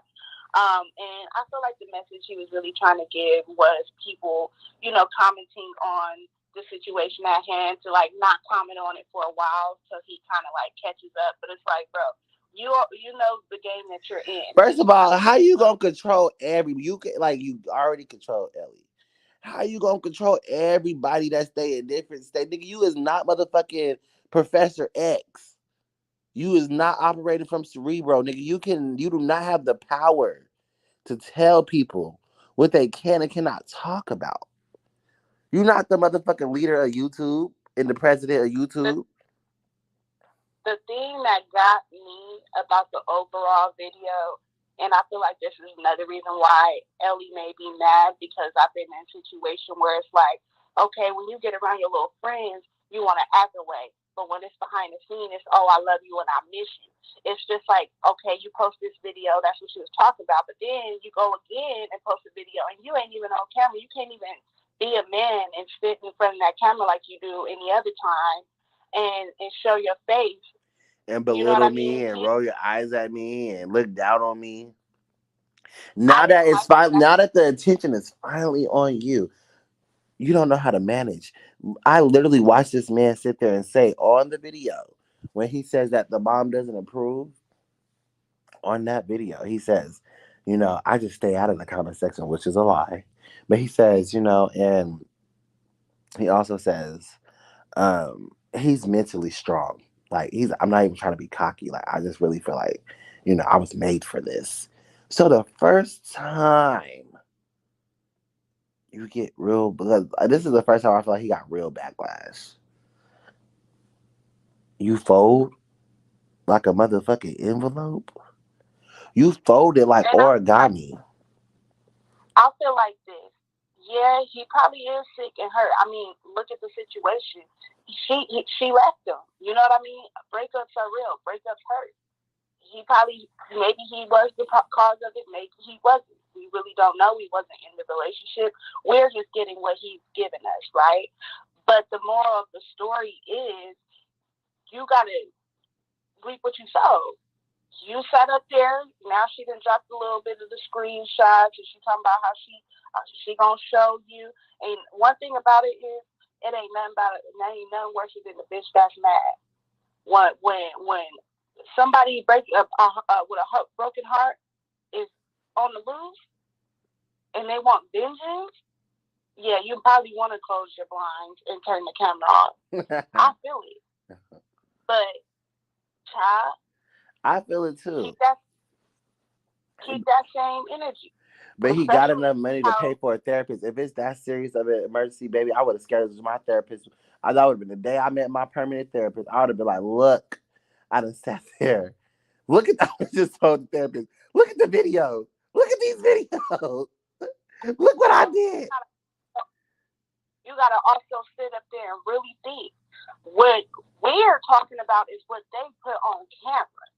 And I feel like the message he was really trying to give was people, commenting on the situation at hand to like not comment on it for a while so he kind of like catches up. But it's like, bro, you know the game that you're in. First of all, how you gonna control you can like you already control Ellie. How you gonna control everybody that stay in different states? Nigga, you is not motherfucking Professor X. You is not operating from Cerebro, nigga. You do not have the power to tell people what they can and cannot talk about. You're not the motherfucking leader of YouTube and the president of YouTube. The thing that got me about the overall video, and I feel like this is another reason why Ellie may be mad, because I've been in a situation where it's like, okay, when you get around your little friends, you want to act away. But when it's behind the scene, it's, oh, I love you and I miss you. It's just like, okay, you post this video, that's what she was talking about. But then you go again and post a video and you ain't even on camera. You can't even be a man and sit in front of that camera like you do any other time and show your face. And You know what belittle I mean? me and roll your eyes at me and look down on me. I Now that didn't it's like it. fine, now that the attention is finally on you, you don't know how to manage. I literally watched this man sit there and say on the video when he says that the mom doesn't approve. On that video, he says, I just stay out of the comment section, which is a lie. But he says, and he also says, he's mentally strong. Like I'm not even trying to be cocky. Like I just really feel like, I was made for this. So the first time you get real, because this is the first time I feel like he got real backlash. You fold like a motherfucking envelope. You fold it like And origami. I feel like this. Yeah, he probably is sick and hurt. I mean, look at the situation. She left him. You know what I mean? Breakups are real. Breakups hurt. He probably, maybe he was the cause of it. Maybe he wasn't. We really don't know. He wasn't in the relationship. We're just getting what he's given us, right? But the moral of the story is you got to reap what you sow. You sat up there. Now she done dropped a little bit of the screenshots, and she talking about how she gonna show you. And one thing about it is, it ain't nothing about it. It ain't nothing worse than the bitch that's mad. When somebody break up with a broken heart is on the loose and they want vengeance, yeah, you probably want to close your blinds and turn the camera off. I feel it, but child, I feel it too. Keep that same energy. But he got enough money to pay for a therapist. If it's that serious of an emergency, baby, I would have scared my therapist. That would have been the day I met my permanent therapist. I would have been like, look, I done sat there. Look at, I just told the therapist, look at the video. Look at these videos. Look what I did. You got to also sit up there and really think. What we're talking about is what they put on camera.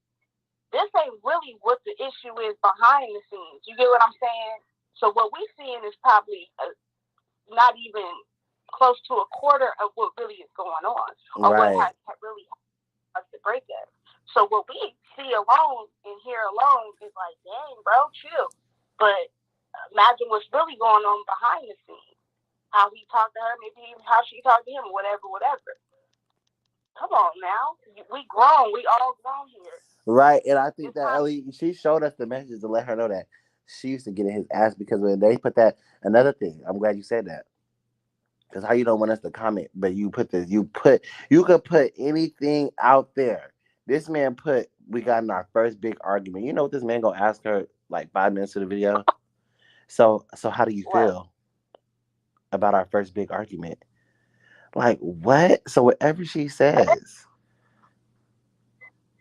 This ain't really what the issue is behind the scenes. You get what I'm saying? So what we're seeing is probably not even close to a quarter of what really is going on, or right. what has really happened to break up. So what we see alone and hear alone is like, dang, bro, chill. But imagine what's really going on behind the scenes. How he talked to her, maybe even how she talked to him, whatever. Come on now. We grown. We all grown here. Right, and I think that Ellie, she showed us the message to let her know that she used to get in his ass, because when they put that, another thing, I'm glad you said that, because how you don't want us to comment, but you put this, you could put anything out there. This man we got in our first big argument. You know what this man gonna ask her like 5 minutes of the video? So how do you feel about our first big argument? Like what? So whatever she says.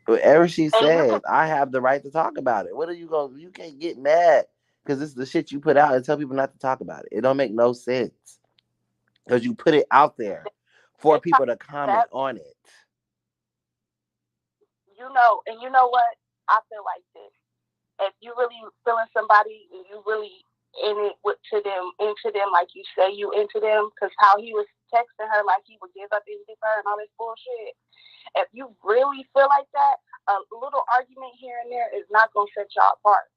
Whatever she says, I have the right to talk about it. What are you going? You can't get mad because this is the shit you put out and tell people not to talk about it. It don't make no sense because you put it out there for people to comment on it. And you know what? I feel like this. If you really feeling somebody and you really into them like you say you into them, because how he was texting her like he would give up anything for her and all this bullshit. If you really feel like that, a little argument here and there is not gonna set y'all apart.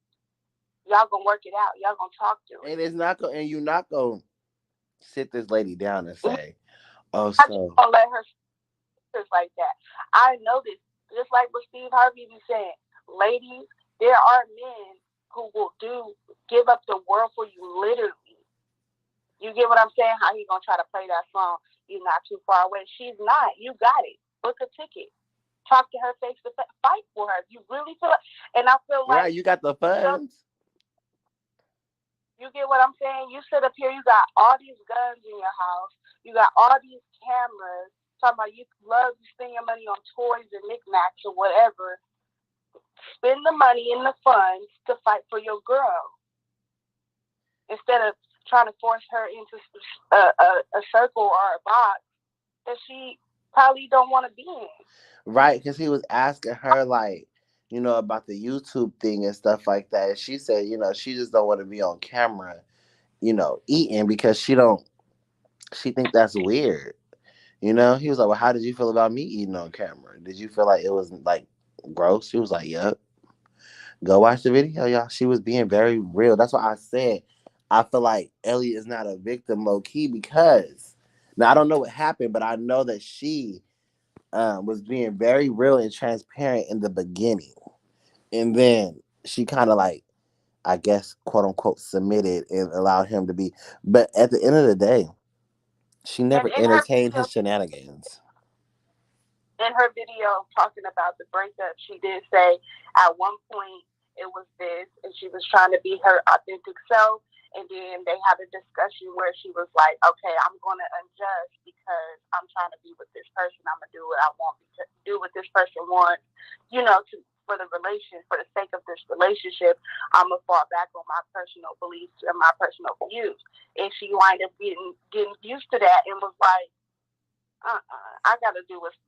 Y'all gonna work it out. Y'all gonna talk through And it. it's not going, and you're not going to sit this lady down and You're say, "Oh, not just so gonna let her sisters like that. I know this. Just like what Steve Harvey be saying, ladies, there are men who will give up the world for you, literally. You get what I'm saying? How he gonna try to play that song? You're not too far away. She's not. You got it. Book a ticket. Talk to her face to face. Fight for her. If you really feel it. And I feel right, like you got the some, funds." you get what I'm saying? You sit up here, you got all these guns in your house, you got all these cameras, talking about you love to spend your money on toys and knickknacks or whatever. Spend the money and the funds to fight for your girl instead of trying to force her into a circle or a box that she probably don't want to be in. Right, because he was asking her like, about the YouTube thing and stuff like that. And she said, she just don't want to be on camera, eating because she think that's weird. He was like, "Well, how did you feel about me eating on camera? Did you feel like it was like gross?" She was like, "Yep." Go watch the video, y'all. She was being very real. That's why I said I feel like Ellie is not a victim, low key, because now I don't know what happened, but I know that she was being very real and transparent in the beginning, and then she kind of like, I guess, quote unquote, submitted and allowed him to be. But at the end of the day, she And never in her entertained video, his shenanigans. talking about the breakup, she did say at one point it was this, and she was trying to be her authentic self. And then they had a discussion where she was like, "Okay, I'm going to adjust because I'm trying to be with this person. I'm gonna do what I want to do what this person wants, for the for the sake of this relationship. I'm gonna fall back on my personal beliefs and my personal views." And she wound up getting used to that and was like, I gotta do what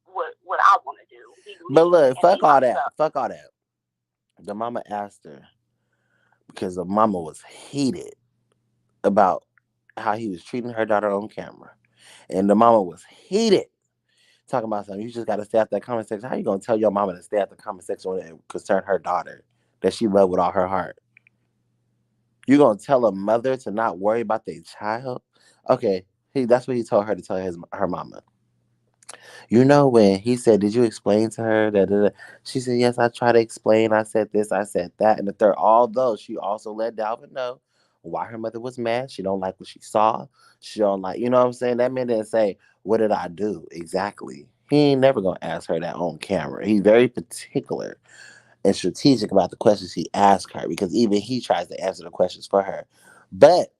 I want to do, be But me look, and be fuck all that. myself. Fuck all that. The mama asked her because the mama was heated about how he was treating her daughter on camera. And the mama was heated talking about something. You just got to stay at that comment section. How you going to tell your mama to stay at the comment section when it concern her daughter that she loved with all her heart? You going to tell a mother to not worry about their child? Okay, that's what he told her to tell her mama. When he said, "Did you explain to her that?" She said, "Yes, I tried to explain. I said this, I said that." And the third, although she also let Dalvin know why her mother was mad. She don't like what she saw. She don't like, you know what I'm saying? That man didn't say, "What did I do?" Exactly. He ain't never gonna ask her that on camera. He's very particular and strategic about the questions he asks her because even he tries to answer the questions for her. But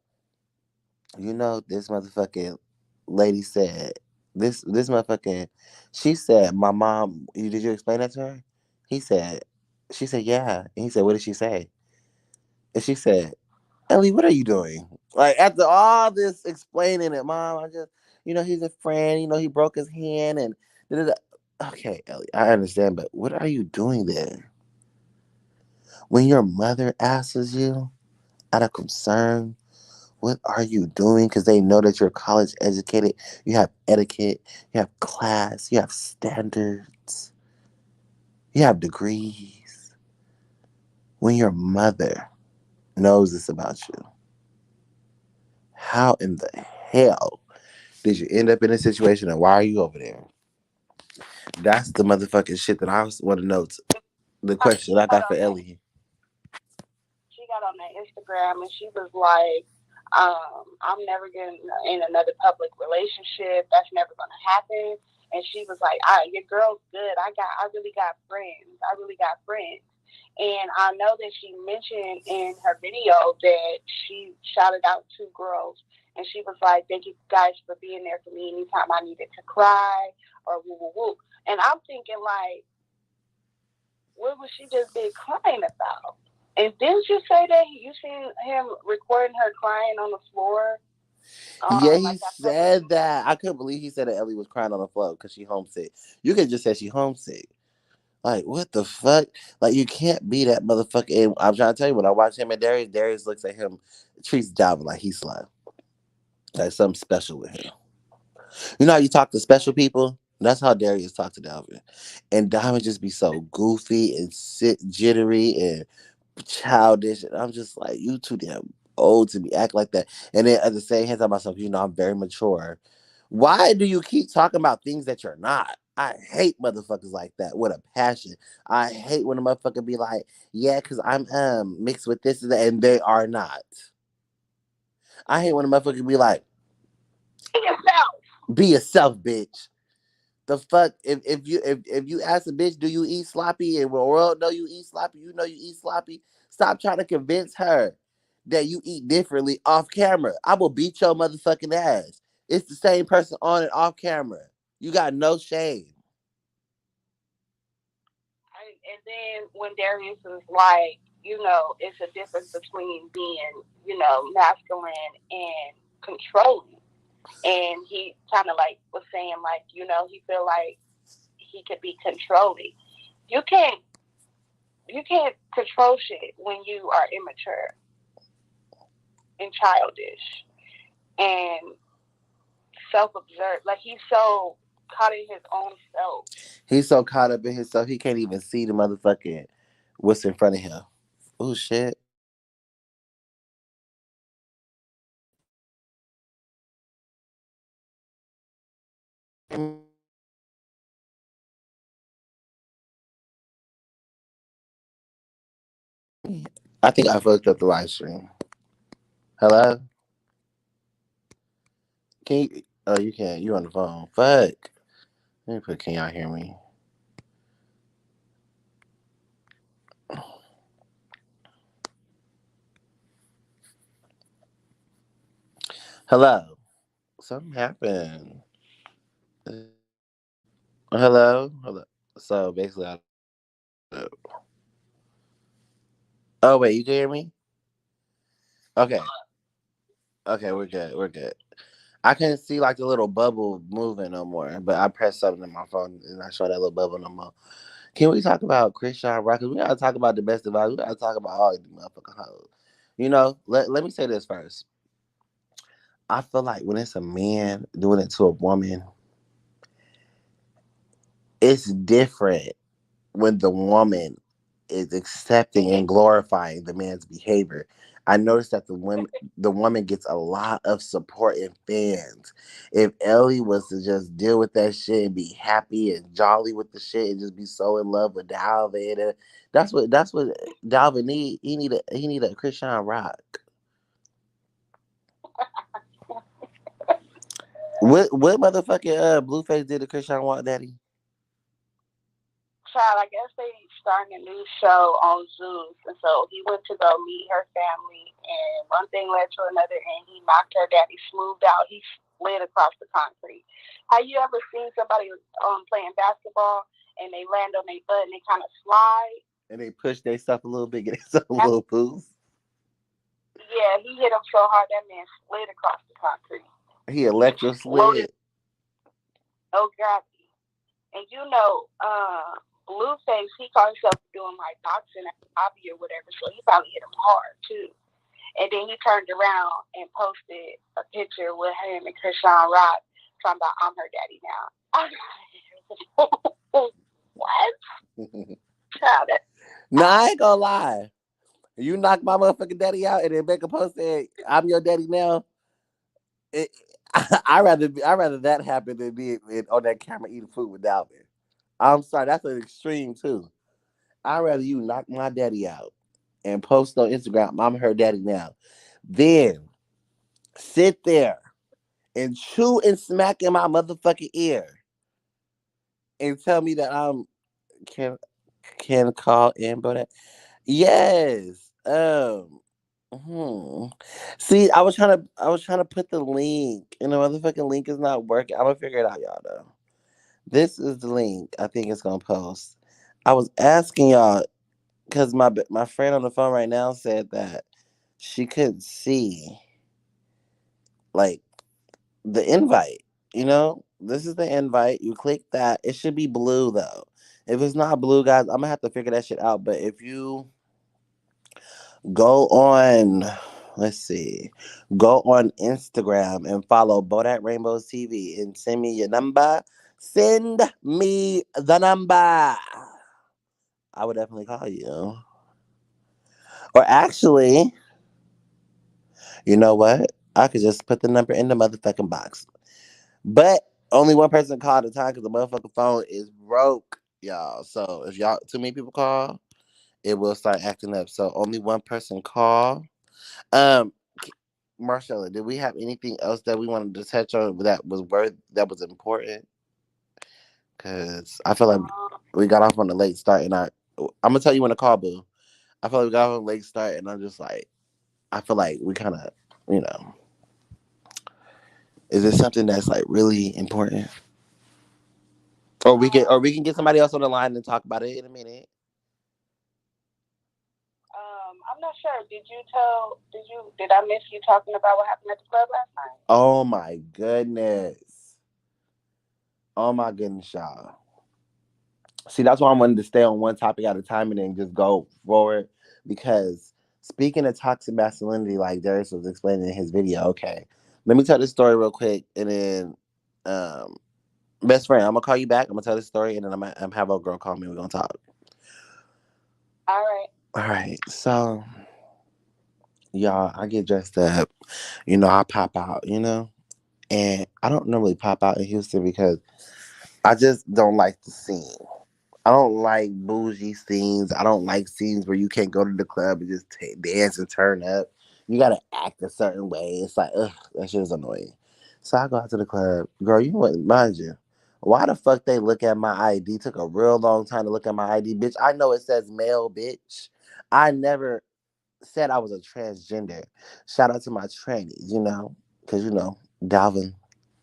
this motherfucking lady said this motherfucking she said, "My mom, did you explain that to her?" He said, she said, "Yeah." And he said, "What did she say?" And she said, "Ellie, what are you doing?" Like after all this explaining it, "Mom, I just he's a friend, he broke his hand and da-da-da." Okay, Ellie, I understand, but what are you doing there? When your mother asks you out of concern, what are you doing? Because they know that you're college educated. You have etiquette. You have class. You have standards. You have degrees. When your mother knows this about you, how in the hell did you end up in a situation and why are you over there? That's the motherfucking shit that I want to know. The question I Got got for on that. Ellie. She got on that Instagram and she was like, "I'm never getting in another public relationship. That's never gonna happen." And she was like, "Your girl's good. I really got friends. I really got friends." And I know that she mentioned in her video that she shouted out two girls, and she was like, "Thank you guys for being there for me anytime I needed to cry or woo woo woo." And I'm thinking like, what was she just been crying about? And didn't you say that you seen him recording her crying on the floor, Yeah, he like that public? said that. I couldn't believe he said that Ellie was crying on the floor because she homesick. You could just say she homesick. Like, what the fuck? Like, you can't be that motherfucker. And I'm trying to tell you, when I watch him and Darius looks at him, treats Dalvin like he's slime. Like, something special with him. You know how you talk to special people? That's how Darius talked to Dalvin. And Diamond just be so goofy and jittery and childish. And I'm just like, you too damn old to be act like that. And then at the same hand, I tell myself, I'm very mature. Why do you keep talking about things that you're not? I hate motherfuckers like that with a passion. I hate when a motherfucker be like, yeah, because I'm mixed with this and that, and they are not. I hate when a motherfucker be like, Be yourself. be yourself, bitch. The fuck if you ask a bitch, do you eat sloppy, and the world know you eat sloppy, you eat sloppy. Stop trying to convince her that you eat differently off camera. I will beat your motherfucking ass. It's the same person on and off camera. You got no shame. And then when Darius was like, it's a difference between being, masculine and controlling. And he kind of like was saying like, he feel like he could be controlling. You can't you can't control shit when you are immature and childish and self-absorbed. Like he's so caught in his own self. He's so caught up in himself he can't even see the motherfucking what's in front of him. Oh shit. I think I fucked up the live stream. Hello? Can you oh you can't, you on the phone. Fuck. Let me put can y'all hear me? Hello. Something happened. Hello? Hello. So basically oh wait, you can hear me? Okay. Okay, we're good. We're good. I couldn't see like the little bubble moving no more, but I pressed something in my phone and I saw that little bubble no more. Can we talk about Christian Rock? 'Cause we gotta talk about the best of us. We gotta talk about all the motherfucking hoes. Let me say this first. I feel like when it's a man doing it to a woman, it's different when the woman is accepting and glorifying the man's behavior. I noticed that the woman gets a lot of support and fans. If Ellie was to just deal with that shit and be happy and jolly with the shit and just be so in love with Dalvin, and that's what Dalvin need. He need a Christian Rock. What motherfucking Blueface did to Christian Rock Daddy? Child, I guess they starting a new show on Zeus, and so he went to go meet her family, and one thing led to another, and he knocked her daddy smooth out. He slid across the concrete. Have you ever seen somebody playing basketball and they land on their butt and they kind of slide? And they push their stuff a little bit, get some little boost. Yeah, he hit him so hard that man slid across the concrete. He electro Exploded. slid. No gravity. And Blueface, he called himself doing like boxing at the hobby or whatever, so he probably hit him hard too. And then he turned around and posted a picture with him and Krishan Rock talking about I'm her daddy now. What? Child, No, I ain't gonna lie. You knock my motherfucking daddy out and then make a post saying I'm your daddy now. It, I rather that happen than be on that camera eating food with Dalvin. I'm sorry, that's an extreme too. I'd rather you knock my daddy out and post on Instagram, I'm her daddy now. Then sit there and chew and smack in my motherfucking ear and tell me that I'm can call Amber that. Yes. Hmm. See, I was trying to put the link, and the motherfucking link is not working. I'm gonna figure it out, y'all. Though this is the link. I think it's gonna post. I was asking y'all because my friend on the phone right now said that she couldn't see like the invite. This is the invite. You click that. It should be blue though. If it's not blue, guys, I'm gonna have to figure that shit out. But if you go on Let's see. Go on Instagram and follow Bodak Rainbows TV and send me your number. Send me the number. I would definitely call you. Or actually, you know what? I could just put the number in the motherfucking box. But only one person called at a time because the motherfucking phone is broke, y'all. So if y'all too many people call, it will start acting up. So only one person call. Um, Marcella, did we have anything else that we wanted to touch on that was important? Because I feel like we got off on a late start, and I'm gonna tell you when to call, boo. I feel like we got off on a late start, and I'm just like, I feel like we kind of, you know, is it something that's like really important, or we can get somebody else on the line and talk about it in a minute. I'm not sure. Did I miss you talking about what happened at the club last night? Oh my goodness. Oh my goodness, y'all. See, that's why I wanted to stay on one topic at a time and then just go forward. Because speaking of toxic masculinity, like Darius was explaining in his video, okay, let me tell this story real quick, and then, um, best friend, I'm gonna call you back. I'm gonna tell this story, and then I'm have a girl call me. We're gonna talk. All right. All right, so y'all, I get dressed up. You know, I pop out. You know, and I don't normally pop out in Houston because I just don't like the scene. I don't like bougie scenes. I don't like scenes where you can't go to the club and just dance and turn up. You gotta act a certain way. It's like, ugh, that shit is annoying. So I go out to the club. Girl, you know what? Mind you, why the fuck they look at my ID? Took a real long time to look at my ID, bitch. I know it says male, bitch. I never said I was a transgender. Shout out to my trannies, you know, because, you know, Dalvin,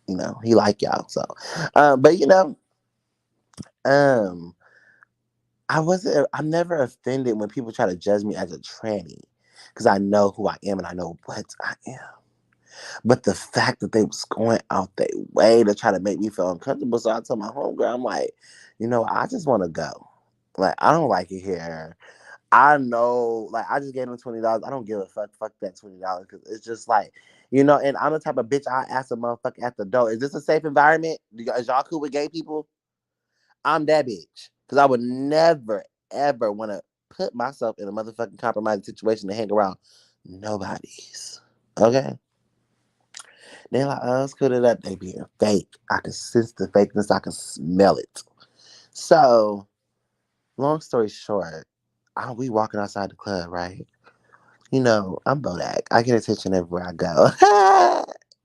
you know, he like y'all. So, but, you know, um, I'm never offended when people try to judge me as a tranny because I know who I am and I know what I am. But the fact that they was going out their way to try to make me feel uncomfortable, so I told my homegirl, I'm like, you know, I just want to go. Like, I don't like it here. I know, like, I just gave them $20. I don't give a fuck. Fuck that $20 because it's just like, you know, and I'm the type of bitch I ask a motherfucker at the door, is this a safe environment? Is y'all cool with gay people? I'm that bitch. Because I would never, ever want to put myself in a motherfucking compromising situation to hang around nobody's. Okay? They're like, oh, it's cool that they being fake. I can sense the fakeness. I can smell it. So, long story short, we walking outside the club, right? You know, I'm Bodak. I get attention everywhere I go.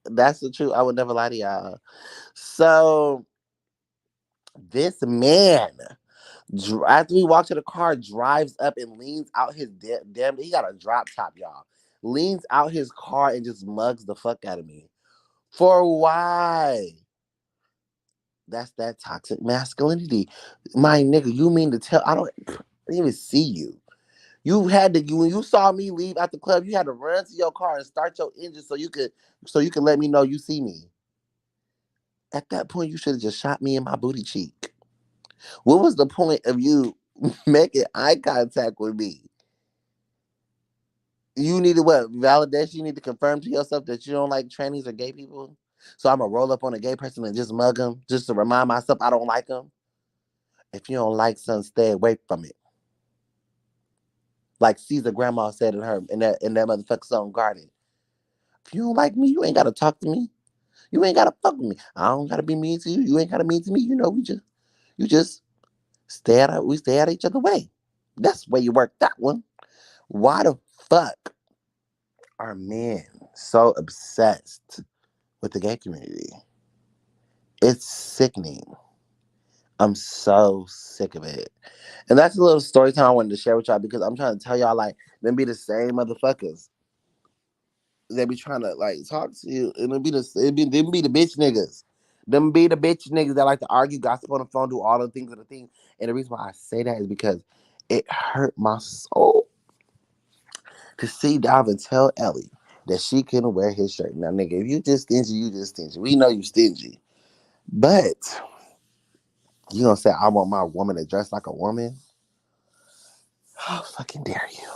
That's the truth. I would never lie to y'all. So, this man after we walk to the car, drives up and leans out his damn. He got a drop top, y'all. Leans out his car and just mugs the fuck out of me. For why? That's that toxic masculinity. My nigga, you mean to tell? I didn't even see you. When you saw me leave at the club, you had to run to your car and start your engine so you could let me know you see me. At that point, you should have just shot me in my booty cheek. What was the point of you making eye contact with me? You needed what? Validation? You need to confirm to yourself that you don't like trannies or gay people? So I'm gonna roll up on a gay person and just mug them just to remind myself I don't like them? If you don't like something, stay away from it. Like Caesar grandma said in that motherfucker song Garden. If you don't like me, you ain't gotta talk to me. You ain't gotta fuck with me. I don't gotta be mean to you. You ain't gotta mean to me. You know, you just stay out of each other way. That's the way you work that one. Why the fuck are men so obsessed with the gay community? It's sickening. I'm so sick of it. And that's a little story time I wanted to share with y'all because I'm trying to tell y'all, like, them be the same motherfuckers. They be trying to, like, talk to you, and them be the bitch niggas. Them be the bitch niggas that like to argue, gossip on the phone, do all the things of the thing. And the reason why I say that is because it hurt my soul to see Dalvin tell Ellie that she couldn't wear his shirt. Now, nigga, if you just stingy, you just stingy. We know you stingy. But you gonna say I want my woman to dress like a woman? How fucking dare you?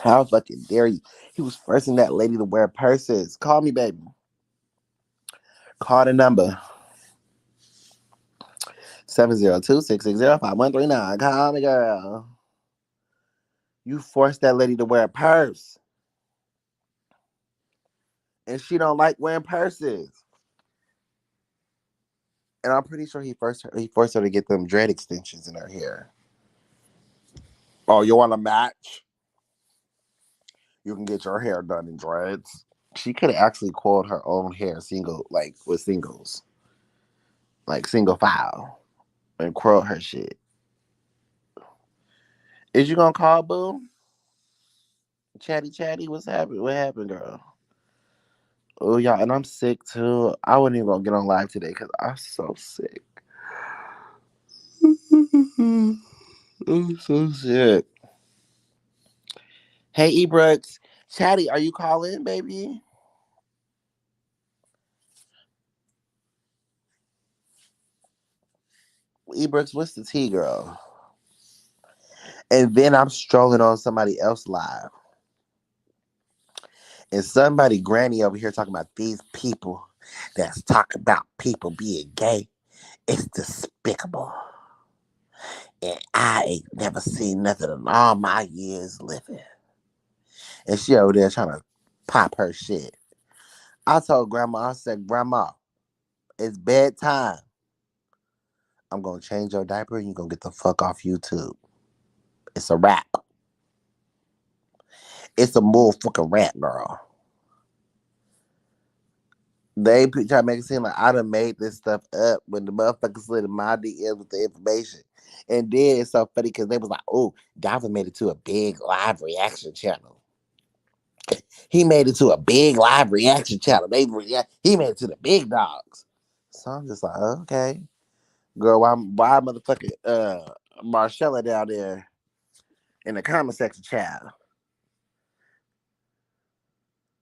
How fucking dare you? He was forcing that lady to wear purses. Call me, baby. Call the number 702-660-5139. Call me, girl. You forced that lady to wear a purse. And she don't like wearing purses. And I'm pretty sure he forced her to get them dread extensions in her hair. Oh, you want a match? You can get your hair done in dreads. She could have actually coiled her own hair single, like with singles, like single file, and curl her shit. Is you gonna call Boo? Chatty Chatty, what's happening? What happened, girl? Oh, y'all, and I'm sick too. I wasn't even gonna get on live today because I'm so sick. I'm so sick. Hey, Ebrooks. Chatty, are you calling, baby? Ebrooks, what's the tea, girl? And then I'm strolling on somebody else live. And somebody granny over here talking about these people that's talking about people being gay. It's despicable. And I ain't never seen nothing in all my years living. And she over there trying to pop her shit. I told grandma, I said, Grandma, it's bedtime. I'm gonna change your diaper and you're gonna get the fuck off YouTube. It's a wrap. It's a motherfucking rap, girl. They try to make it seem like I done made this stuff up when the motherfuckers slid in my DMs with the information. And then it's so funny because they was like, oh, Dalvin made it to a big live reaction channel. He made it to a big live reaction channel. He made it to the big dogs. So I'm just like, okay. Girl, why motherfucking Marcella down there in the comment section, child?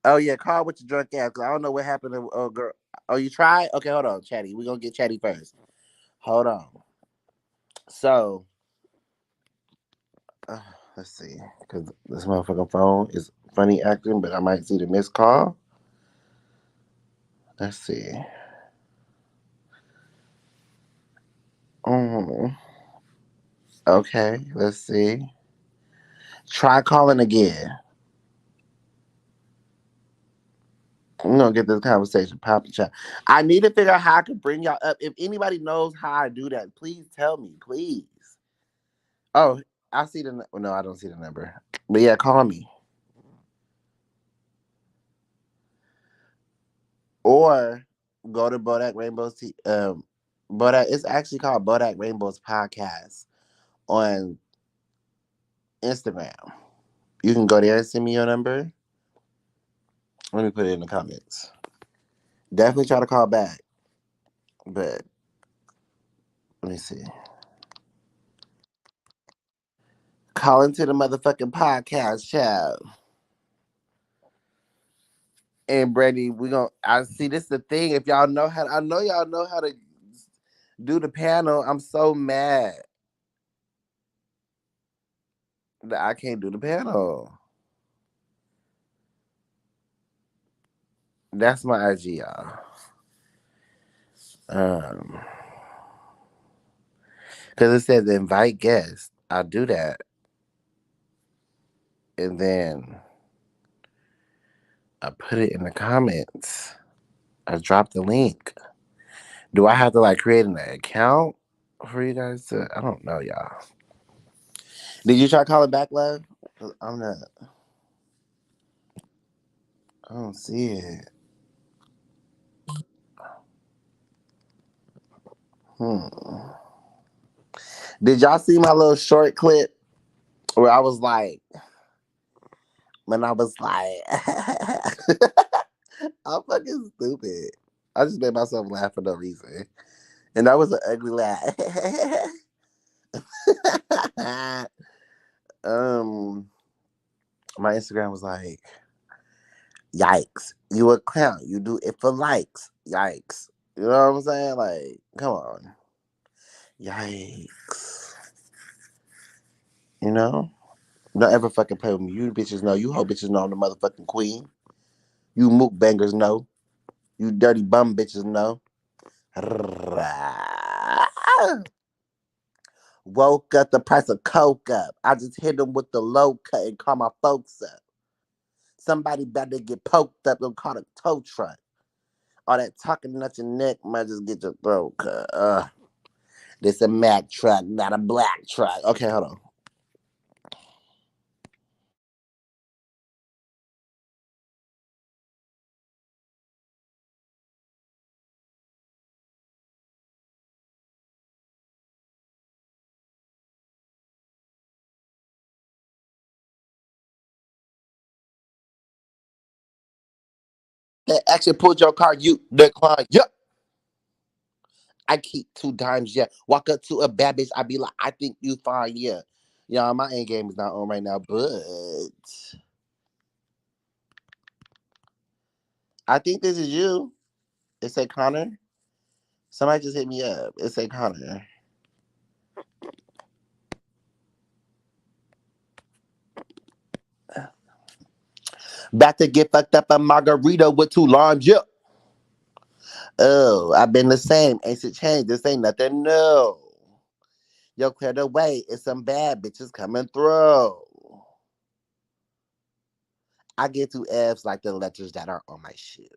Oh yeah, call with your drunk ass. Cause I don't know what happened to girl. Oh, you tried? Okay, hold on, Chatty. We gonna get Chatty first. Hold on. So, uh, let's see, because this motherfucking phone is funny acting, but I might see the missed call. Let's see. Mm, okay, let's see. Try calling again. I'm gonna get this conversation popping. Chat. I need to figure out how I can bring y'all up. If anybody knows how I do that, please tell me, please. Oh, I see the. No, I don't see the number. But yeah, call me. Or go to Bodak Rainbows. Bodak. It's actually called Bodak Rainbows Podcast on Instagram. You can go there and send me your number. Let me put it in the comments. Definitely try to call back, but let me see. Call into the motherfucking podcast, child. And Brandy, we gonna. I see. This is the thing. If y'all know how, I know y'all know how to do the panel. I'm so mad that I can't do the panel. That's my IG, y'all. Um, because it says invite guests. I do that, and then I put it in the comments. I dropped the link. Do I have to like create an account for you guys to? I don't know, y'all. Did you try calling back, love? I'm not. I don't see it. Hmm. Did y'all see my little short clip where I was like, when I was like, I'm fucking stupid. I just made myself laugh for no reason, and that was an ugly laugh. um, my Instagram was like, "Yikes, you a clown? You do it for likes? Yikes!" You know what I'm saying? Like, come on, yikes. You know? Don't ever fucking play with me. You bitches know. You hoe bitches know I'm the motherfucking queen. You mook bangers know. You dirty bum bitches know. Woke up the price of coke up. I just hit them with the low cut and call my folks up. Somebody better get poked up and call a tow truck. All that talking at your neck might just get your throat cut. This a Mack truck, not a black truck. Okay, hold on. They actually pulled your car, you decline. Yup. I keep 2 times, yeah. Walk up to a bad bitch, I be like, I think you fine, yeah. Y'all, my end game is not on right now, but I think this is you. It say Connor. Somebody just hit me up. It say Connor. About to get fucked up a margarita with 2 limes, yeah. Oh, I've been the same. Ain't shit changed. This ain't nothing new. Yo, clear the way. It's some bad bitches coming through. I get 2 F's like the letters that are on my shoe.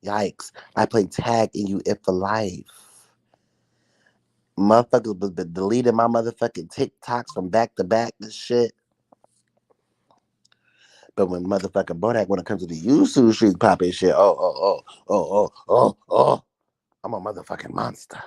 Yikes. I play tag in you if for life. Motherfuckers was been deleting my motherfucking TikToks from back to back and shit. But when motherfucking Bodak, when it comes to the YouTube street popping shit, oh, I'm a motherfucking monster.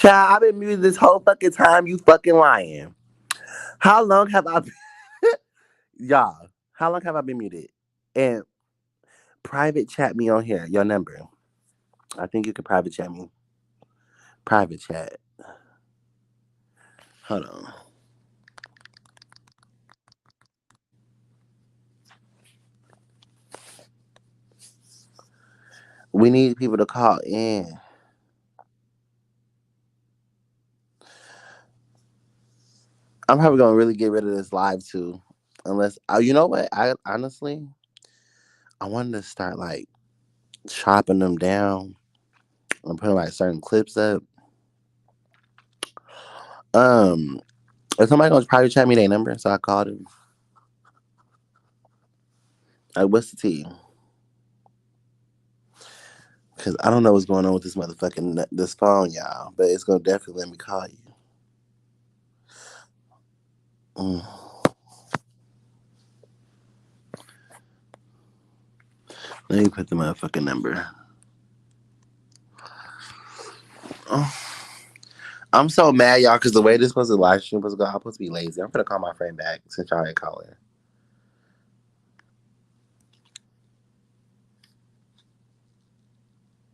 Child, I've been muted this whole fucking time. You fucking lying. How long have I been, y'all? How long have I been muted? And private chat me on here. Your number. I think you can private chat me. Private chat. Hold on. We need people to call in. I'm probably gonna really get rid of this live too, unless. Oh, you know what? I honestly, I wanted to start like chopping them down and putting like certain clips up. Um, if somebody gonna probably chat me their number, so I called him. Like, what's the T? Because I don't know what's going on with this motherfucking this phone, y'all. But it's gonna definitely let me call you. Mm. Let me put the motherfucking number. Oh, I'm so mad, y'all, because the way this supposed to live stream supposed to go, I'm supposed to be lazy. I'm gonna call my friend back since y'all ain't calling.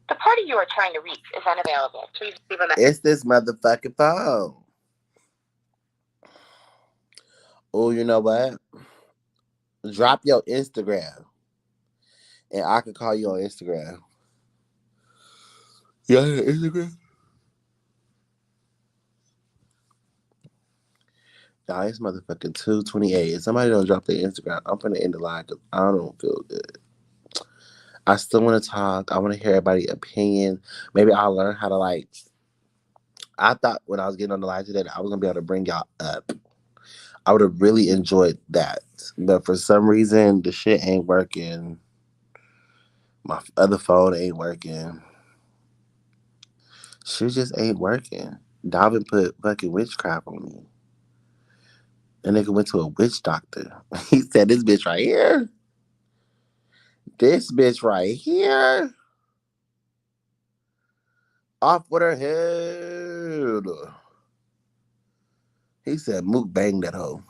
The party you are trying to reach is unavailable. Please leave a message. It's this motherfucking phone. Oh, you know what? Drop your Instagram, and I can call you on Instagram. Yeah, Instagram. Y'all, it's motherfucking 2:28. If somebody don't drop their Instagram, I'm gonna end the line because I don't feel good. I still want to talk. I want to hear everybody's opinion. Maybe I'll learn how to like. I thought when I was getting on the line today that I was gonna be able to bring y'all up. I would have really enjoyed that, but for some reason the shit ain't working. My other phone ain't working. Shit just ain't working. Dalvin put fucking witchcraft on me. And nigga went to a witch doctor. He said, "This bitch right here, this bitch right here, off with her head." He said, "Mook bang that hoe."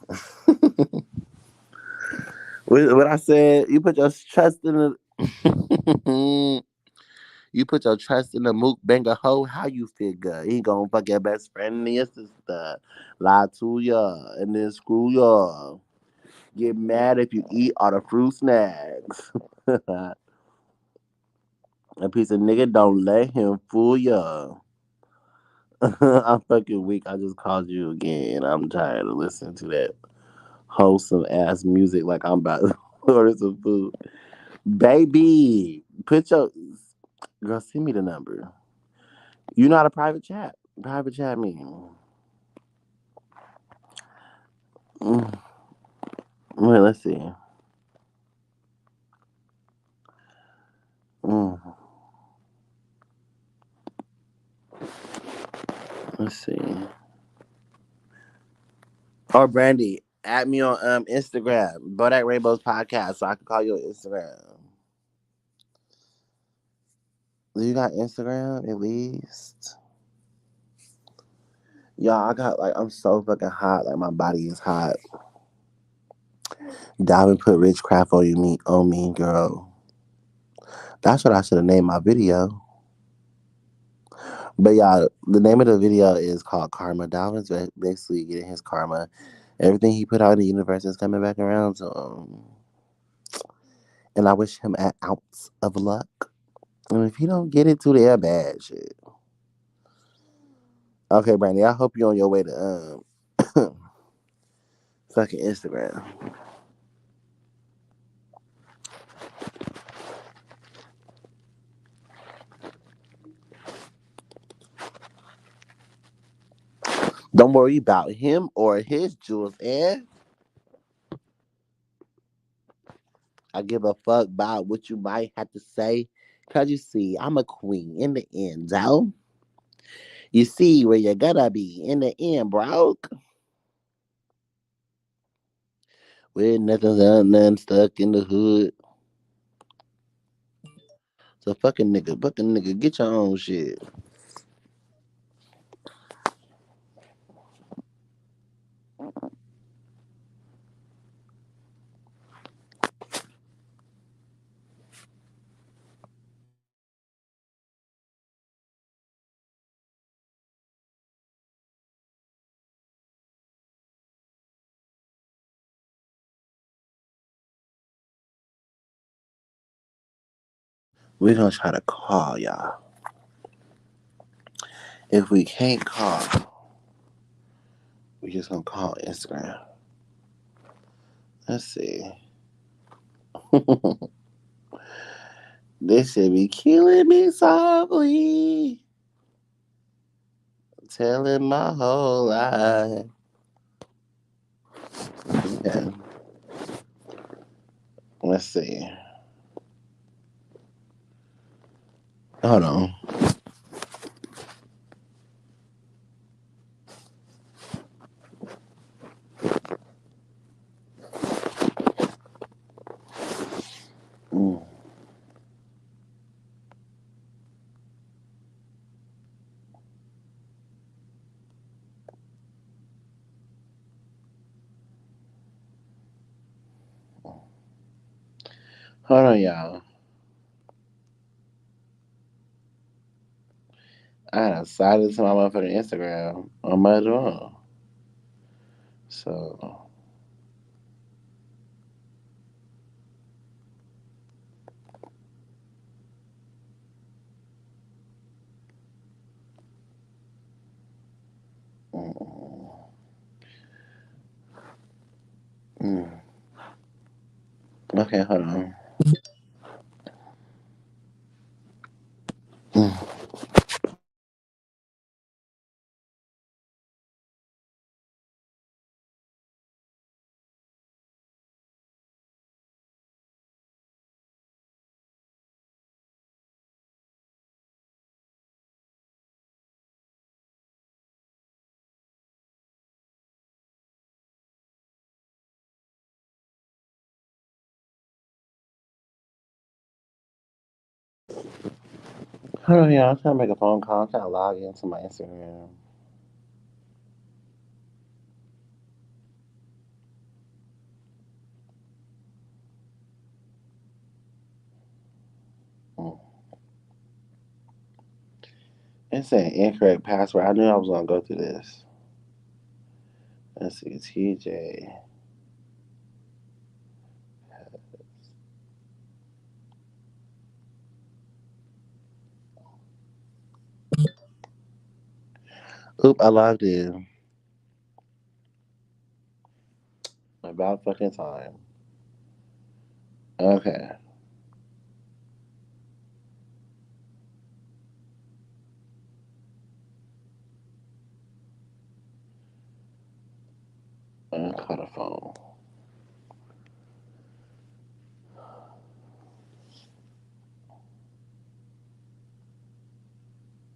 What I said, you put your trust in the, you put your trust in the Mook banger hoe. How you figure he gonna fuck your best friend and your sister, lie to ya, and then screw ya. Get mad if you eat all the fruit snacks. A piece of nigga don't let him fool ya. I'm fucking weak. I just called you again. I'm tired of listening to that wholesome ass music like I'm about to order some food. Baby, put your girl, send me the number. You not a private chat. Private chat me. Mm. Wait, let's see. Mm. Let's see. Or Brandy, add me on Instagram. Bodak Rainbows Podcast so I can call you on Instagram. Do you got Instagram at least? Y'all, I got like I'm so fucking hot. Like my body is hot. Diamond put rich craft on me, girl. That's what I should have named my video. But y'all, the name of the video is called Karma. Dalvin's basically getting his karma. Everything he put out in the universe is coming back around to him. And I wish him an ounce of luck. And if he don't get it, too, they're bad shit. Okay, Brandy, I hope you're on your way to fucking Instagram. Don't worry about him or his jewels, eh? I give a fuck about what you might have to say. Cause you see, I'm a queen in the end, though. You see where you're gonna be in the end, bro. With nothing stuck in the hood. So fucking nigga, get your own shit. We're gonna try to call y'all. If we can't call, we just gonna call Instagram. Let's see. This should be killing me softly, telling my whole life. Okay, let's see. Hold on. Mm. Hold on, y'all. I done signed into my motherfucking Instagram on my own. So, mm, mm. Okay, hold on. Mm. Hold on, y'all. I'm trying to make a phone call. I'm trying to log into my Instagram. Mm. It's an incorrect password. I knew I was gonna go through this. Let's see, TJ. Oop, I logged in. About fucking time. Okay. Call the phone.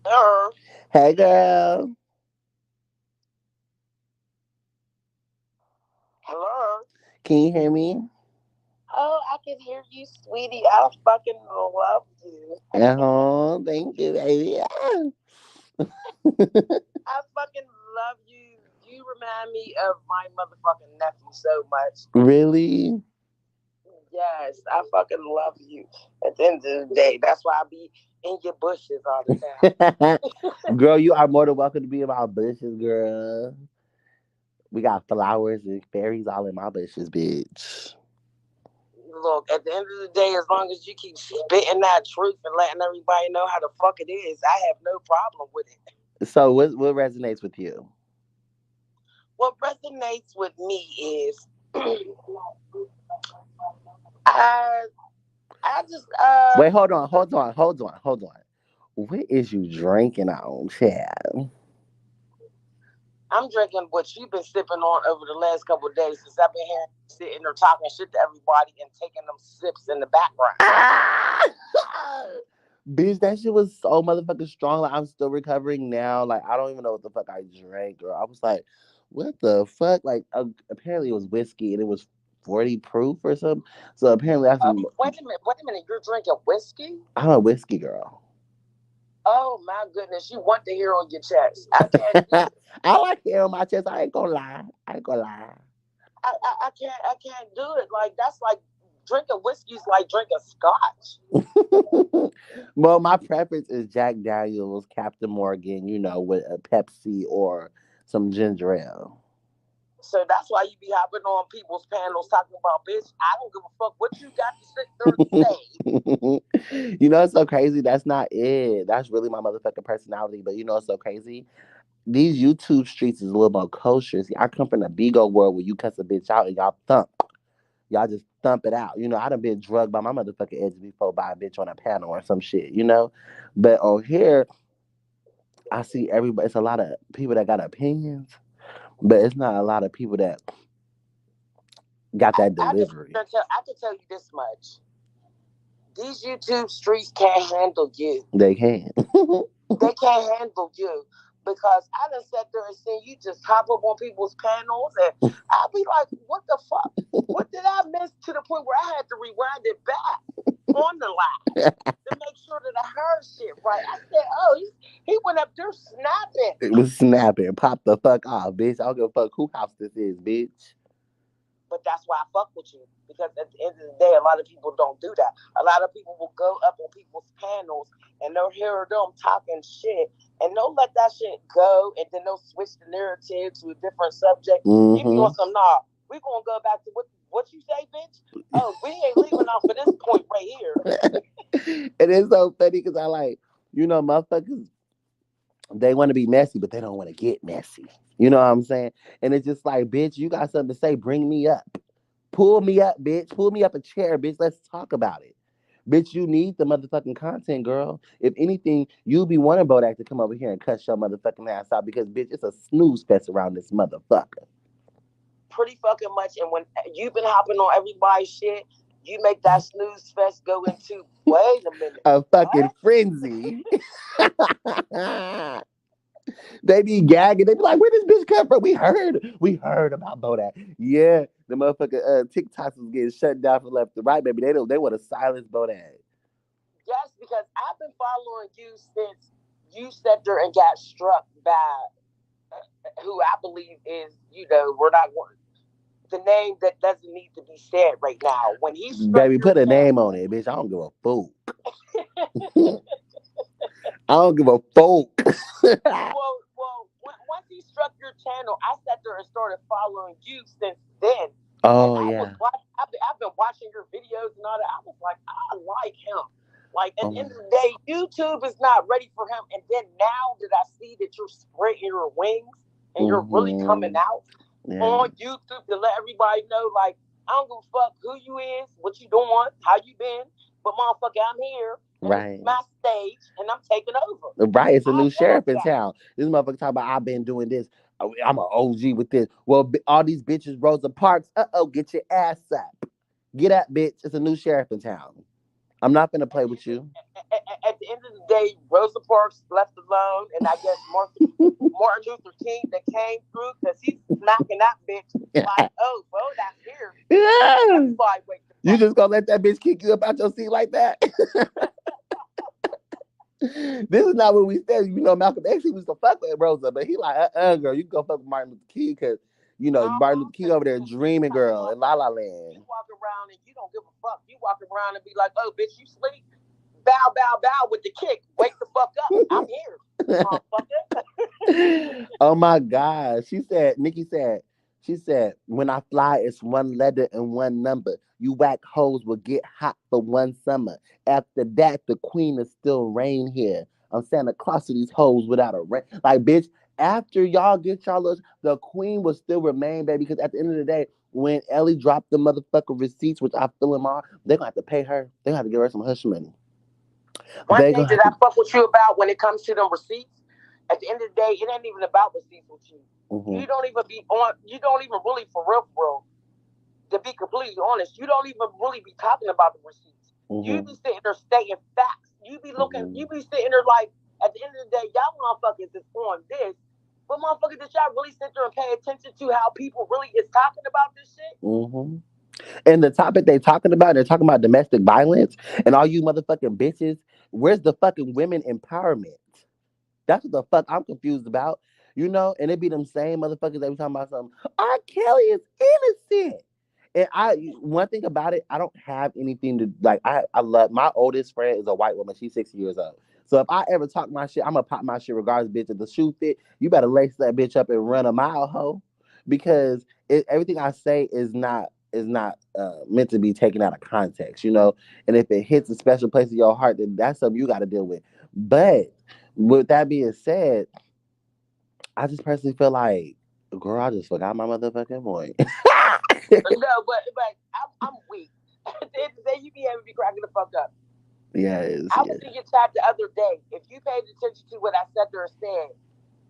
Hello. Hey, girl. Hello. Can you hear me? Oh, I can hear you, sweetie. I fucking love you. Oh, thank you, baby. I fucking love you. You remind me of my motherfucking nephew so much. Really? Yes, I fucking love you. At the end of the day, that's why I be in your bushes all the time. Girl, you are more than welcome to be in my bushes, girl. We got flowers and fairies all in my bushes, bitch. Look, at the end of the day, as long as you keep spitting that truth and letting everybody know how the fuck it is, I have no problem with it. So, what resonates with you? What resonates with me is I I just Wait, hold on. What is you drinking on, Chad? I'm drinking what you've been sipping on over the last couple of days since I've been here sitting there talking shit to everybody and taking them sips in the background. Ah! Bitch, that shit was so motherfucking strong. Like, I'm still recovering now. Like, I don't even know what the fuck I drank, girl. I was like, what the fuck? Like, apparently it was whiskey and it was 40 proof or something. So apparently that's Wait a minute, you're drinking whiskey? I'm a whiskey girl. Oh my goodness, you want the hair on your chest. I can't do it. I like hair on my chest. I ain't gonna lie. I ain't gonna lie. I can't do it. Like that's like drinking whiskey's like drinking scotch. Well, my preference is Jack Daniels, Captain Morgan, with a Pepsi or some ginger ale. So that's why you be hopping on people's panels talking about bitch. I don't give a fuck what you got to sit there and say. You know, it's so crazy. That's not it. That's really my motherfucking personality. But you know, it's so crazy. These YouTube streets is a little more kosher. See, I come from the Bigo world where you cuss a bitch out and y'all thump. Y'all just thump it out. You know, I done been drugged by my motherfucking edge before by a bitch on a panel or some shit, you know? But on here, I see everybody, it's a lot of people that got opinions, but it's not a lot of people that got that delivery. I can tell you this much. These YouTube streets can't handle you. They can. They can't handle you because I done sat there and seen you just hop up on people's panels, and I'll be like, "What the fuck? What did I miss?" To the point where I had to rewind it back on the live to make sure that I heard shit right. I said, "Oh, he went up there snapping." It was snapping. Pop the fuck off, bitch. I don't give a fuck who house this is, bitch. But that's why I fuck with you. Because at the end of the day, a lot of people don't do that. A lot of people will go up on people's panels and they'll hear them talking shit and they'll let that shit go and then they'll switch the narrative to a different subject. You be on some, nah, we gonna go back to what you say, bitch? Oh, we ain't leaving off of this point right here. It is so funny because I like, you know, motherfuckers, they want to be messy, but they don't want to get messy. You know what I'm saying? And it's just like, bitch, you got something to say, bring me up. Pull me up, bitch. Pull me up a chair, bitch. Let's talk about it. Bitch, you need the motherfucking content, girl. If anything, you be wanting Bodak to come over here and cut your motherfucking ass out because, bitch, it's a snooze fest around this motherfucker. Pretty fucking much. And when you've been hopping on everybody's shit, you make that snooze fest go into, wait a minute. A fucking frenzy. They be gagging. They be like, "Where this bitch come from? We heard about Bodak." Yeah, the motherfucking TikToks was getting shut down from left to right, baby. They want to silence Bodak. Yes, because I've been following you since you sat there and got struck by who I believe is, we're not the name that doesn't need to be said right now. When he struck Baby, your put a name channel, on it, bitch. I don't give a fuck. I don't give a fuck. once he struck your channel, I sat there and started following you since then. Oh And yeah. I've been watching your videos and all that. I was like, I like him. Like at the end of the day, YouTube is not ready for him. And then now that I see that you're spreading your wings and you're really coming out on YouTube to let everybody know, like, I don't give a fuck who you is, what you doing, how you been, but motherfucker, I'm here. Right. My stage, and I'm taking over. Right. It's a new sheriff in town. This motherfucker talking about I've been doing this. I'm an OG with this. Well, all these bitches, Rosa Parks. Get your ass up. Get up, bitch. It's a new sheriff in town. I'm not gonna play with you. At the end of the day, Rosa Parks left alone, and I guess Martin Luther King that came through because he's knocking that bitch like, oh, bro, that's here. Yeah. You just gonna let that bitch kick you up out your seat like that? This is not what we said. You know, Malcolm X, he was to fuck with Rosa, but he like, girl, you can go fuck with Martin Luther King because, you know, Martin Luther King over there dreaming, girl, in La La Land. You walk around and you don't give a fuck. You walk around and be like, oh, bitch, you sleep? Bow, bow, bow with the kick. Wake the fuck up. I'm here, motherfucker. Oh my God. She said, when I fly, it's one letter and one number. You whack hoes will get hot for one summer. After that, the queen is still reign here. I'm Santa Claus to these hoes without a ring. Like, bitch, after y'all get y'all, the queen will still remain, baby, because at the end of the day, when Ellie dropped the motherfucking receipts, which I feel them all, they're going to have to pay her. They're going to have to give her some hush money. One thing that I fuck with you about when it comes to them receipts, at the end of the day, it ain't even about receipts with you. Mm-hmm. You don't even really, for real, to be completely honest, you don't even really be talking about the receipts. Mm-hmm. You be sitting there stating facts. You be looking, you be sitting there like, at the end of the day, y'all motherfuckers is on this. But motherfuckers, did y'all really sit there and pay attention to how people really is talking about this shit? Mm-hmm. And the topic they're talking about domestic violence. And all you motherfucking bitches, where's the fucking women empowerment? That's what the fuck I'm confused about. You know, and it be them same motherfuckers that be talking about something. R. Kelly is innocent. And one thing about it, I don't have anything to like. I love my oldest friend is a white woman. She's 60 years old. So if I ever talk my shit, I'm gonna pop my shit regardless, bitch. If the shoe fit, you better lace that bitch up and run a mile, hoe. Because everything I say is not is not meant to be taken out of context, And if it hits a special place in your heart, then that's something you got to deal with. But with that being said, I just personally feel like, girl, I just forgot my motherfucking point. No, but I'm weak. At the end of the day, you be having me cracking the fuck up. Yes. I was in your chat the other day. If you paid attention to what I said there and said,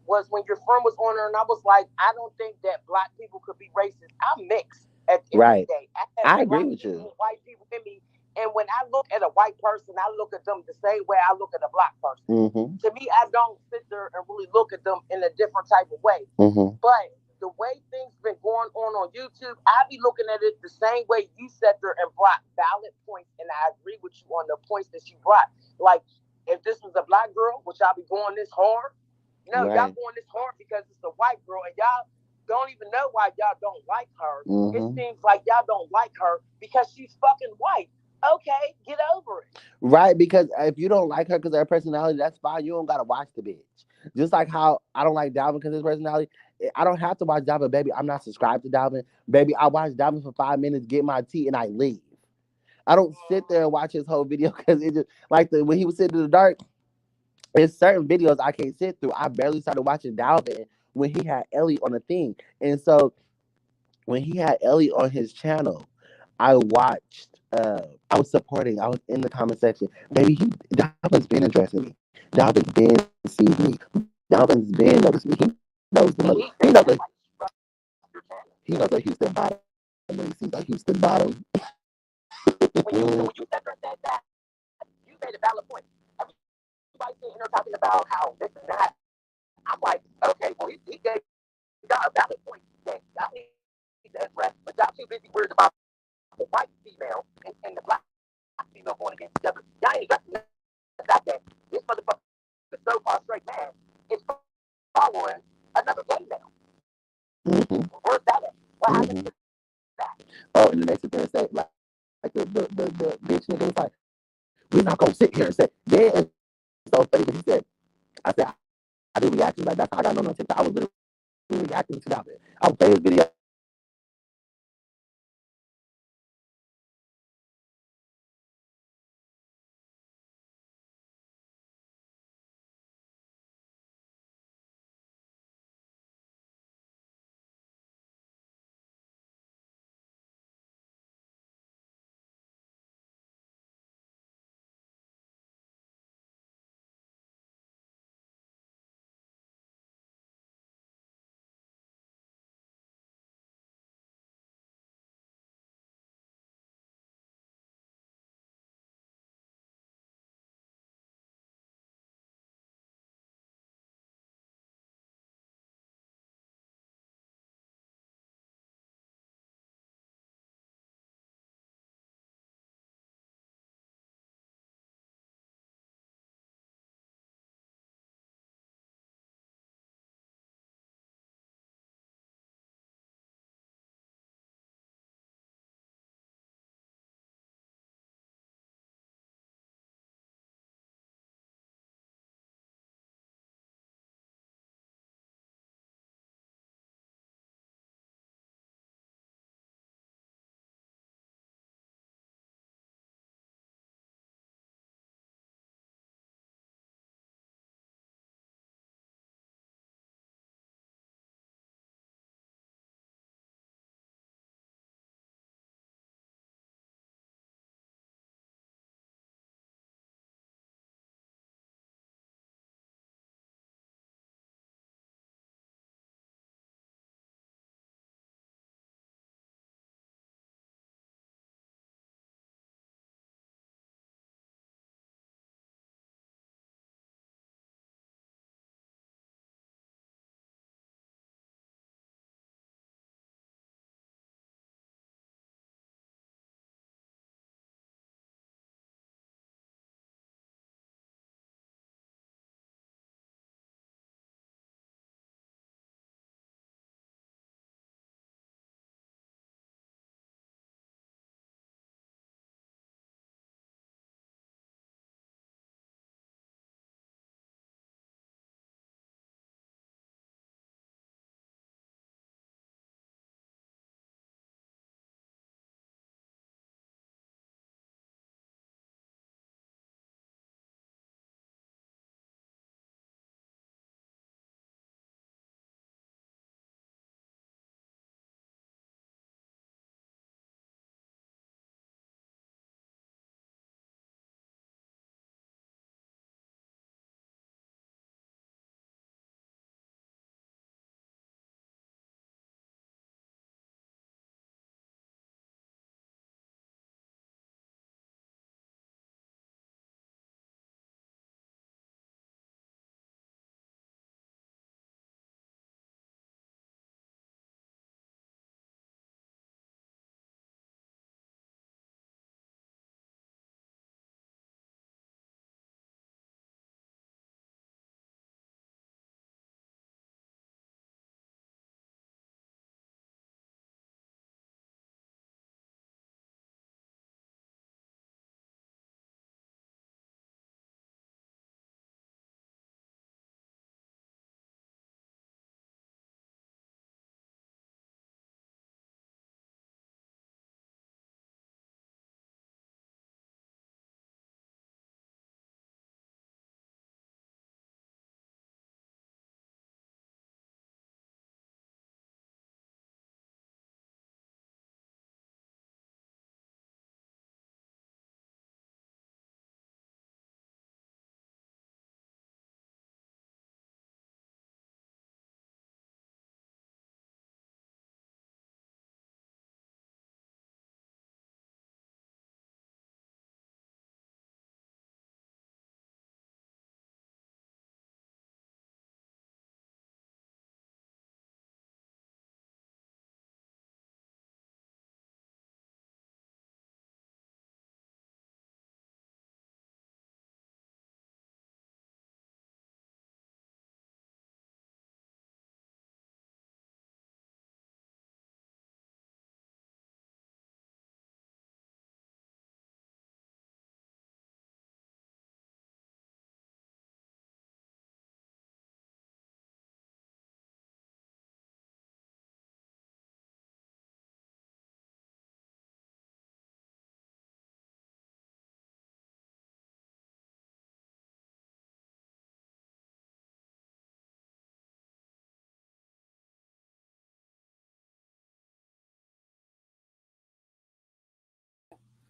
was when your friend was on her, and I was like, I don't think that black people could be racist. I'm mixed at the end of the day. I agree with you. White people in me, and when I look at a white person, I look at them the same way I look at a black person. Mm-hmm. To me, I don't sit there and really look at them in a different type of way. Mm-hmm. But the way things been going on YouTube, I be looking at it the same way you sat there and brought valid points, and I agree with you on the points that you brought. Like, if this was a black girl, which I'll be going this hard. No, y'all going this hard because it's a white girl, and y'all don't even know why y'all don't like her. Mm-hmm. It seems like y'all don't like her because she's fucking white. Okay, get over it. Right, because if you don't like her because of her personality, that's fine. You don't gotta watch the bitch. Just like how I don't like Dalvin because of his personality. I don't have to watch Dalvin, baby. I'm not subscribed to Dalvin. Baby, I watch Dalvin for 5 minutes, get my tea, and I leave. I don't sit there and watch his whole video because it just like when he was sitting in the dark. There's certain videos I can't sit through. I barely started watching Dalvin when he had Ellie on the thing, and so when he had Ellie on his channel, I watched. I was supporting. I was in the comment section. Baby, Dalvin's been addressing me. Dalvin's been seeing me. Dalvin's been noticing me. He knows the mother. He knows the Houston bottom. When he sees a Houston bottom. when you said that, you made a valid point. Everybody sitting here talking about how this and that. I'm like, okay, well, he gave y'all a valid point that y'all need to address, but y'all too busy worried about the white female and the black female going against each other. Y'all ain't addressing the fact that this motherfucker is so far straight man is following another gay male. Mm-hmm. Where's that at? What happened to that? Oh, and the next thing say, like the bitch nigga was like, we're not gonna sit here and say, yeah, it's so funny. But he said, I said, I do reactions like that's how I got on TikTok. I was literally reacting to that. I would play his video.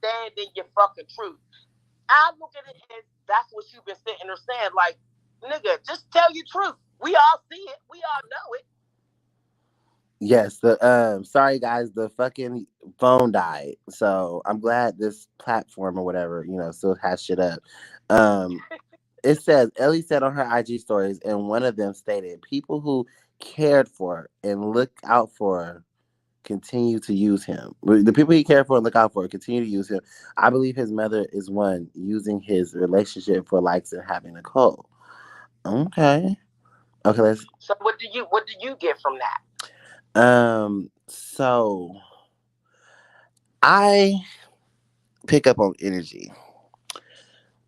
stand in your fucking truth. I look at it as that's what you've been sitting there saying. Like, nigga, just tell your truth. We all see it. We all know it. Yes, sorry guys, the fucking phone died. So I'm glad this platform or whatever, still has shit up. It says Ellie said on her IG stories, and one of them stated, "People who cared for and look out for continue to use him. The people he cared for and look out for continue to use him. I believe his mother is one using his relationship for likes and having a cold." Okay. Okay, let's. So what do you get from that? So I pick up on energy.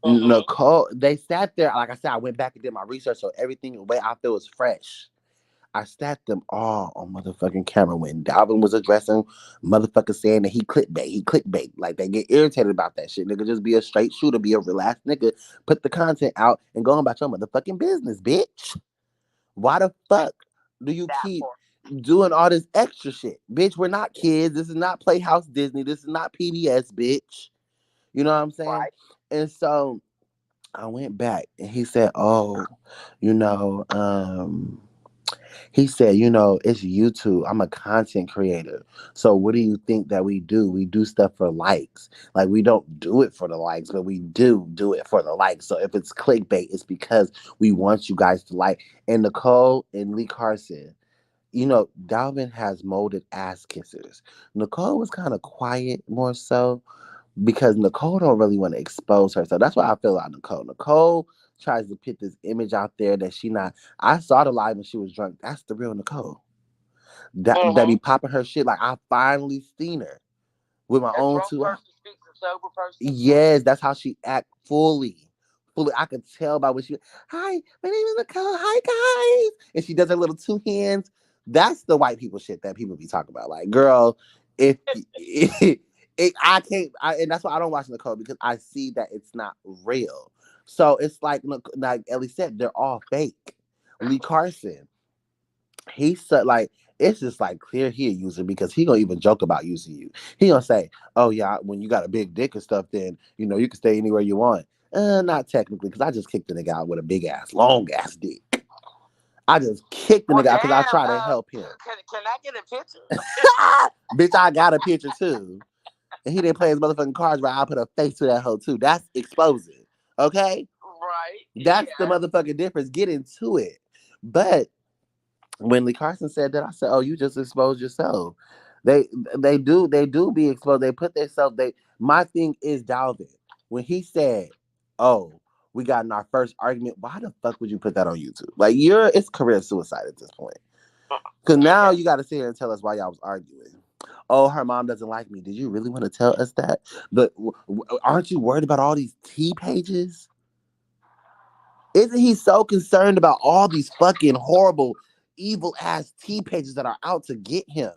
Nicole, they sat there, like I said, I went back and did my research, so everything the way I feel was fresh. I sat them all on motherfucking camera when Dalvin was addressing motherfuckers saying that he clickbait. Like, they get irritated about that shit. Nigga, just be a straight shooter, be a relaxed nigga, put the content out and go about your motherfucking business, bitch. Why the fuck do you keep doing all this extra shit? Bitch, we're not kids. This is not Playhouse Disney. This is not PBS, bitch. You know what I'm saying? Right. And so I went back and he said, "Oh, you know, he said, it's YouTube. I'm a content creator. So what do you think that we do? We do stuff for likes. Like, we don't do it for the likes, but we do it for the likes. So if it's clickbait, it's because we want you guys to like." And Nicole and Lee Carson, Dalvin has molded ass kissers. Nicole was kind of quiet more so, because Nicole don't really want to expose herself. That's why I feel like Nicole. Nicole tries to put this image out there that she not. I saw the live when she was drunk. That's the real Nicole. That be popping her shit. Like, I finally seen her with my own two eyes. Sober person. Yes, that's how she act fully. I could tell by when she, "Hi, my name is Nicole. Hi, guys." And she does her little two hands. That's the white people shit that people be talking about. Like, girl, if I can't, and that's why I don't watch Nicole, because I see that it's not real. So it's like Ellie said, they're all fake. Lee Carson, he said, like, it's just like clear he a user, because he gonna even joke about using you. He gonna say, "Oh yeah, when you got a big dick and stuff, then you can stay anywhere you want." Not technically, because I just kicked the nigga out with a big ass, long ass dick. I just kicked the nigga out because I tried to help him. Can I get a picture? Bitch, I got a picture too. And he didn't play his motherfucking cards right. I put a face to that hoe too. That's exposing. Okay? Right. That's the motherfucking difference. Get into it. But when Lee Carson said that, I said, "Oh, you just exposed yourself." They do be exposed. They put themselves. My thing is Dalvin. When he said, "Oh, we got in our first argument," why the fuck would you put that on YouTube? Like, it's career suicide at this point. Because now you got to sit here and tell us why y'all was arguing. "Oh, her mom doesn't like me." Did you really want to tell us that? But aren't you worried about all these T pages? Isn't he so concerned about all these fucking horrible, evil ass T pages that are out to get him?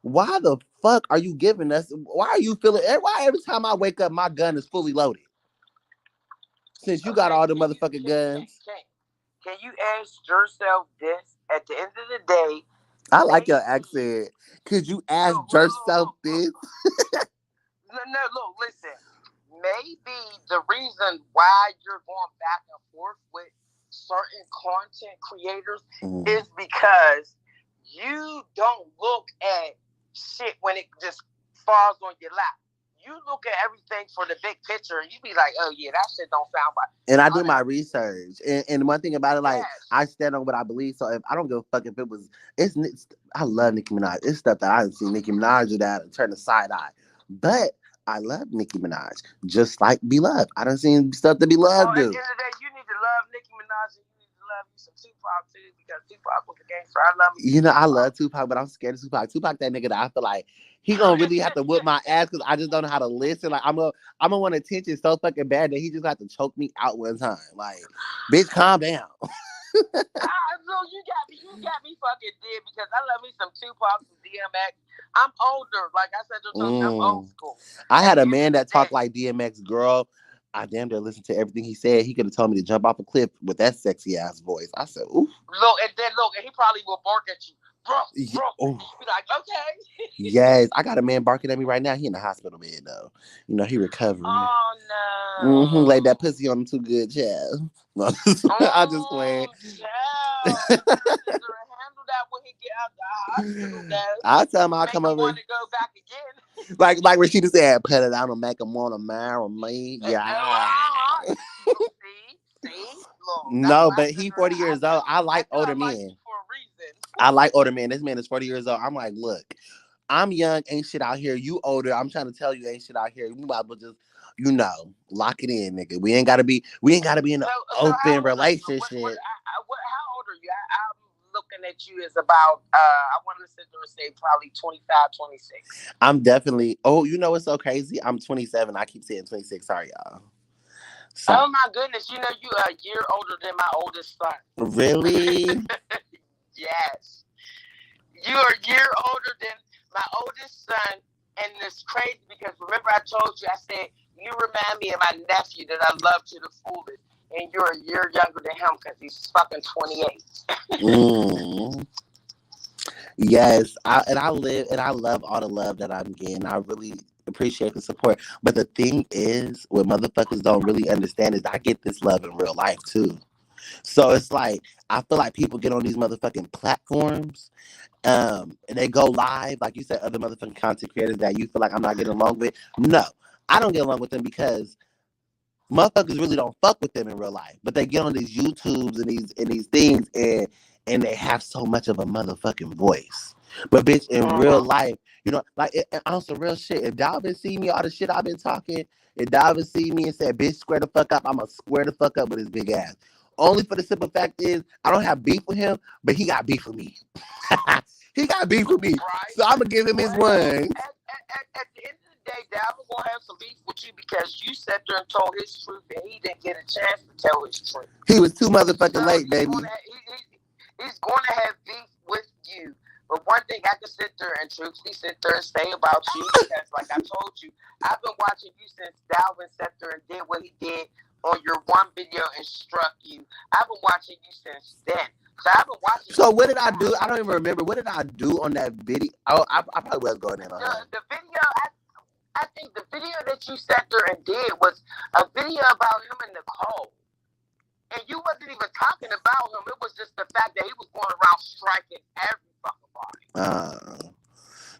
Why the fuck are you giving us? Why are you feeling? Why every time I wake up, my gun is fully loaded? Since you got all the motherfucking guns. Can you ask yourself this? At the end of the day, I like your accent. Could you ask yourself this? No, look, listen. Maybe the reason why you're going back and forth with certain content creators is because you don't look at shit when it just falls on your lap. You look at everything for the big picture, and you be like, "Oh yeah, that shit don't sound right." And I do my research, and one thing about it, like, I stand on what I believe. So if I don't give a fuck if it was, I love Nicki Minaj. It's stuff that I didn't see Nicki Minaj do that and turn the side eye, but I love Nicki Minaj, just like Beloved. I done seen stuff that Beloved do. At the end of the day, you need to love Nicki Minaj, and you need to love you some Tupac too, because Tupac was a gangster. I love him. I love Tupac, but I'm scared of Tupac. Tupac, that nigga that I feel like he gonna really have to whip my ass because I just don't know how to listen. Like, I'm gonna want attention so fucking bad that he just have to choke me out one time. Like, bitch, calm down. You got me fucking dead, because I love me some Tupac, some DMX. I'm older, like I said, I'm old school. I had a man that talked like DMX, girl. I damn near listened to everything he said. He could have told me to jump off a cliff with that sexy ass voice. I said, "Ooh." And he probably will bark at you. Oh. Be like, okay. Yes, I got a man barking at me right now. He in the hospital bed though. He recovering. Oh no. Laid that pussy on him too good, child. I just playing. Child. Handle that when he get out the hospital. I tell him I'll come over. Want to go back again. like Rashida said, put it out and make him want to marry me. Yeah. See? No, but he 40 years old. I like older men. I like older men. This man is 40 years old. I'm like, look, I'm young, ain't shit out here. You older. I'm trying to tell you, ain't shit out here. You might as well just, lock it in, nigga. We ain't gotta be in an open relationship. How old are you? I'm looking at you as about, I want to sit there and say probably 25, 26. I'm definitely, what's so crazy? I'm 27. I keep saying 26. Sorry, y'all. So, oh my goodness, you a year older than my oldest son. Really? Yes. You're a year older than my oldest son, and it's crazy because remember I told you, I said, you remind me of my nephew that I love to the fullest, and you're a year younger than him because he's fucking 28. Yes, I love all the love that I'm getting. I really appreciate the support. But the thing is, what motherfuckers don't really understand is I get this love in real life too. So it's like, I feel like people get on these motherfucking platforms, and they go live, like you said, other motherfucking content creators that you feel like I'm not getting along with. No, I don't get along with them because motherfuckers really don't fuck with them in real life. But they get on these YouTubes and these things and they have so much of a motherfucking voice. But bitch, in real life, on some real shit, if Dalvin see me, all the shit I've been talking, if Dalvin see me and said, bitch, square the fuck up, I'm going to square the fuck up with his big ass. Only for the simple fact is, I don't have beef with him, but he got beef with me. He got beef with me. Right. So I'm going to give him his one. At the end of the day, Dalvin going to have some beef with you because you sat there and told his truth and he didn't get a chance to tell his truth. He was too motherfucking late, baby. He's going to have beef with you. But one thing I can sit there and truthfully sit there and say about you, because like I told you, I've been watching you since Dalvin sat there and did what he did on your one video and struck you. I've been watching you since then. So I've been watching. So what did I do? I don't even remember. What did I do on that video? Oh, I probably was going in on that. The video, I think the video that you sat there and did was a video about him and Nicole. And you wasn't even talking about him. It was just the fact that he was going around striking every fucking body.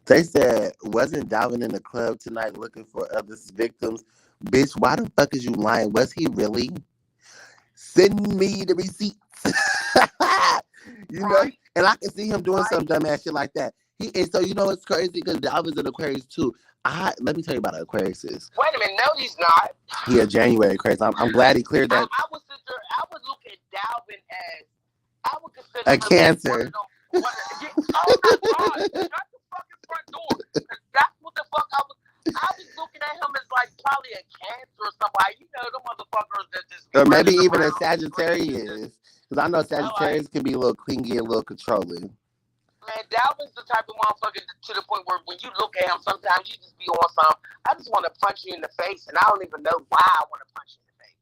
They said, wasn't Dalvin in the club tonight looking for other victims? Bitch, why the fuck is you lying? Was he really? Send me the receipts. Right. And I can see him doing some dumbass shit like that. And so it's crazy because Dalvin's an Aquarius too. Let me tell you about Aquarius. Wait a minute, no, he's not. He a January Aquarius. I'm glad he cleared that. I would look at Dalvin as I would consider a Cancer. Oh my God! Shut the fucking front door. That's what the fuck I was looking at him as like probably a Cancer or somebody. The motherfuckers that just. Or maybe even a Sagittarius. Because I know Sagittarius can be a little clingy and a little controlling. Man, Dalvin's the type of motherfucker to the point where when you look at him, sometimes you just be on some. I just want to punch you in the face, and I don't even know why I want to punch you in the face.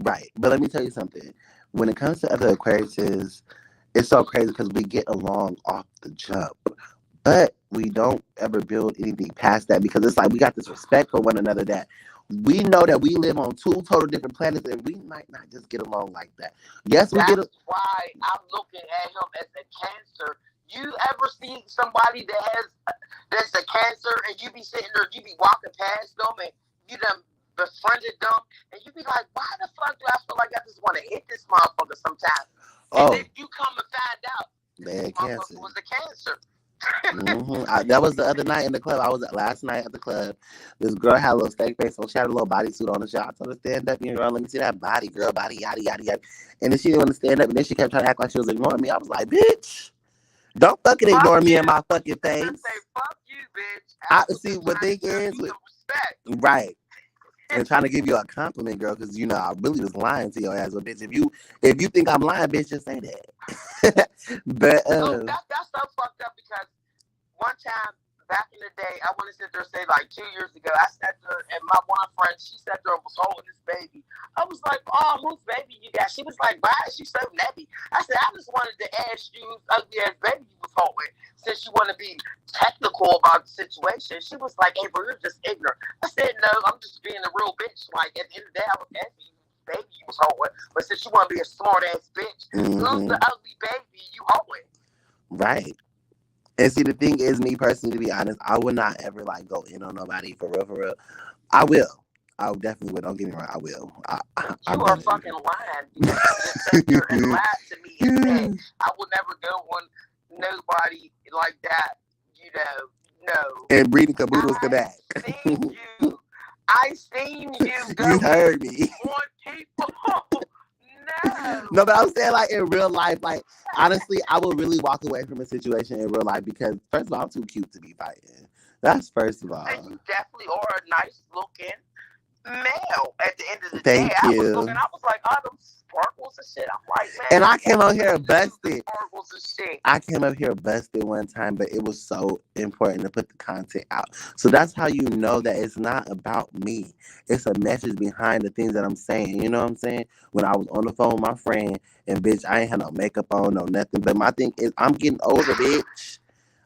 Right, but let me tell you something. When it comes to other Aquariuses, it's so crazy because we get along off the jump, but we don't ever build anything past that because it's like we got this respect for one another that we know that we live on two total different planets and we might not just get along like that. Yes, we get. That's why I'm looking at him as a Cancer. You ever see somebody that's a Cancer and you be sitting there, you be walking past them and you done befriended them and you be like, why the fuck do I feel like I just want to hit this motherfucker sometimes? And then you come and find out this motherfucker was a Cancer. That was the other night in the club. I was last night at the club. This girl had a little steak face on. She had a little bodysuit on. And she, I told her to stand up, girl. Let me see that body, girl. Body, yada, yada, yada. And then she didn't want to stand up. And then she kept trying to act like she was ignoring me. I was like, bitch, don't fucking ignore me in my fucking face. I say, fuck you, bitch. I see what thing is. Right. And trying to give you a compliment, girl, because I really was lying to your ass. But bitch, if you think I'm lying, bitch, just say that. But that's so fucked up because one time back in the day, I want to sit there and say like 2 years ago, I sat there and my one friend, she sat there and was holding this baby. I was like, oh, whose baby you got? She was like, why is she so nappy? I said, I just wanted to ask you whose ugly ass baby you was holding, since you want to be technical about the situation. She was like, hey, bro, you're just ignorant. I said, no, I'm just being a real bitch. Like, at the end of the day, I was asking you whose baby you was holding. But since you want to be a smart ass bitch, who's the ugly baby you holding? Right. And see, the thing is, me personally, to be honest, I would not ever like go in on nobody for real, for real. I will. I definitely will. Don't get me wrong. I will. You are fucking lying. You just sat there and lied to me and said I will never go on nobody like that. You know, no. And breeding caboodles come back. I seen you go. You heard me. On people. No, but I'm saying, like, in real life, like, honestly, I would really walk away from a situation in real life because, first of all, I'm too cute to be fighting. That's first of all. And you definitely are a nice looking male at the end of the Thank day. you. I was like, oh, them sparkles and shit. I'm like, man. And I came out here busted. Sparkles and shit. I came up here busted one time, but it was so important to put the content out. So that's how you know that it's not about me. It's a message behind the things that I'm saying. You know what I'm saying? When I was on the phone with my friend, and bitch, I ain't had no makeup on, no nothing. But my thing is, I'm getting older, bitch.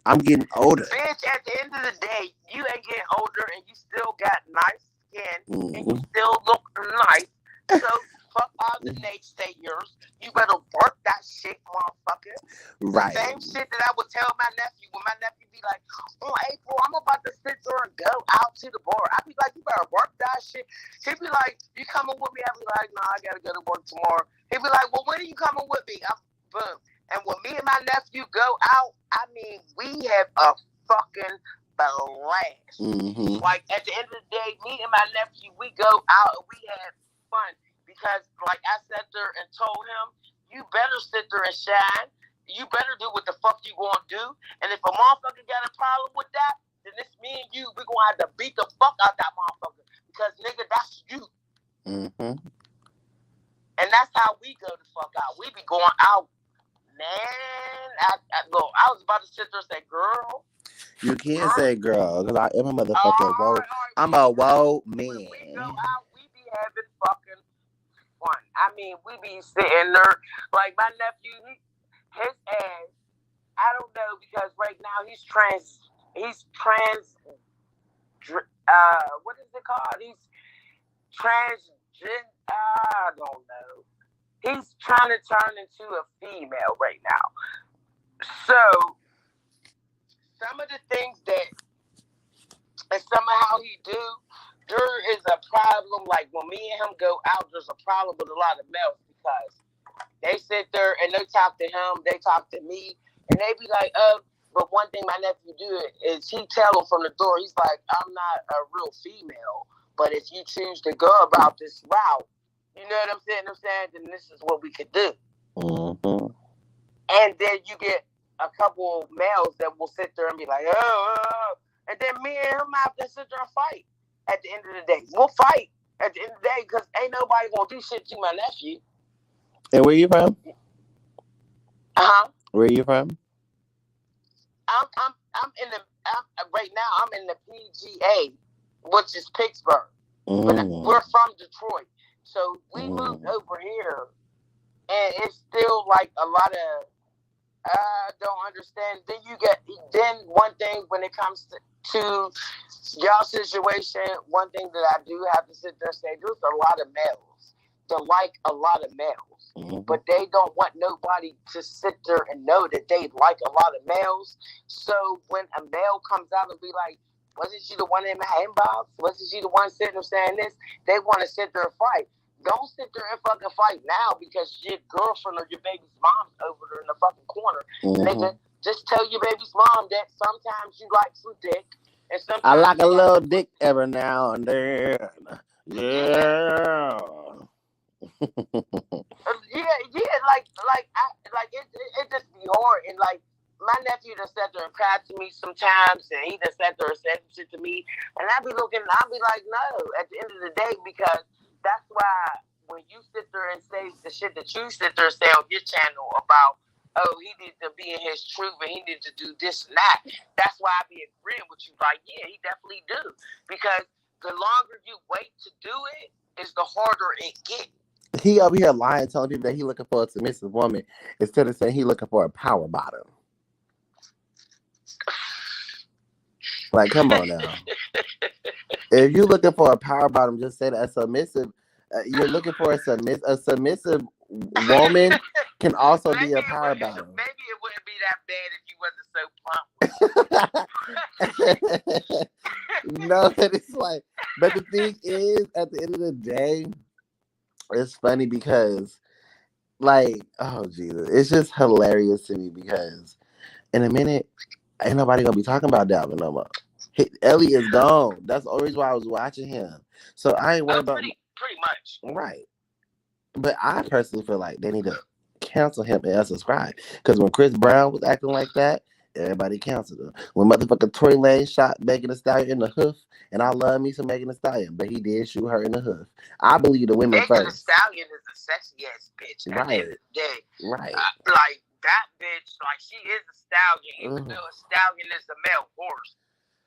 I'm getting older. Bitch, at the end of the day, you ain't getting older and you still got nice skin and you still look nice. So fuck all the naysayers. You better work that shit, motherfucker. Right. The same shit that I would tell my nephew when my nephew be like, oh, April, I'm about to sit there and go out to the bar. I'd be like, you better work that shit. He'd be like, you coming with me? I'd be like, nah, I gotta go to work tomorrow. He'd be like, well, when are you coming with me? Boom. And when me and my nephew go out, I mean, we have a fucking blast. Like, at the end of the day, me and my nephew, we go out and we have fun. Because, like, I sat there and told him, you better sit there and shine. You better do what the fuck you gonna do. And if a motherfucker got a problem with that, then it's me and you. We're gonna have to beat the fuck out that motherfucker. Because, nigga, that's you. And that's how we go the fuck out. We be going out. Man, I was about to sit there and say, girl. You can't say girl, because I am a motherfucking woe. I'm a woe man. When we go out, we be having fucking fun. I mean, we be sitting there, like my nephew, his ass, I don't know, because right now he's trans, what is it called? He's transgender, I don't know. He's trying to turn into a female right now. So, some of the things that, and somehow he do, there is a problem. Like when me and him go out, there's a problem with a lot of males because they sit there and they talk to him, they talk to me, and they be like, oh, but one thing my nephew do is he tell them from the door, he's like, I'm not a real female, but if you choose to go about this route, you know what I'm saying? Then this is what we could do. And then you get a couple of males that will sit there and be like, oh. And then me and him have to sit there and fight. At the end of the day, we'll fight at the end of the day because ain't nobody gonna do shit to my nephew. And where you from? Where are you from? Right now I'm in the PGA, which is Pittsburgh. We're from Detroit. So we moved over here, and it's still like a lot of, I don't understand. Then one thing when it comes to y'all situation, one thing that I do have to sit there and say, there's a lot of males that like a lot of males, but they don't want nobody to sit there and know that they like a lot of males. So when a male comes out and be like, wasn't she the one in my inbox? Wasn't she the one sitting there saying this? They want to sit there and fight. Don't sit there and fucking fight now because your girlfriend or your baby's mom's over there in the fucking corner. Nigga, just tell your baby's mom that sometimes you like some dick. And sometimes I like a little dick every now and then. Yeah. It just be hard. And like, my nephew just sat there and cried to me sometimes, and he just sat there and said some shit to me. And I'd be like, no, at the end of the day, because that's why when you sit there and say the shit that you sit there and say on your channel about oh, he needs to be in his truth and he needs to do this and that. That's why I be agreeing with you. Like, yeah, he definitely do. Because the longer you wait to do it, is the harder it gets. He over here lying, telling people that he looking for a submissive woman instead of saying he looking for a power bottom. Like, come on now. If you looking for a power bottom, just say that a submissive. You're looking for a submissive woman can also be a power bottom. Maybe it wouldn't be that bad if you wasn't so plump. No, it's like, but the thing is, at the end of the day, it's funny because, like, oh Jesus, it's just hilarious to me because in a minute, ain't nobody gonna be talking about Dalvin no more. Ellie is gone. That's the only reason why I was watching him. So I ain't worried about pretty much. Right. But I personally feel like they need to cancel him and unsubscribe. Because when Chris Brown was acting like that, everybody canceled him. When motherfucking Tory Lane shot Megan Thee Stallion in the hoof, and I love me some Megan Thee Stallion, but he did shoot her in the hoof. I believe the women Megan first. Thee Stallion is a sexy ass bitch. At the end of the day. Right. Like that bitch, like she is a stallion, even though a stallion is a male horse.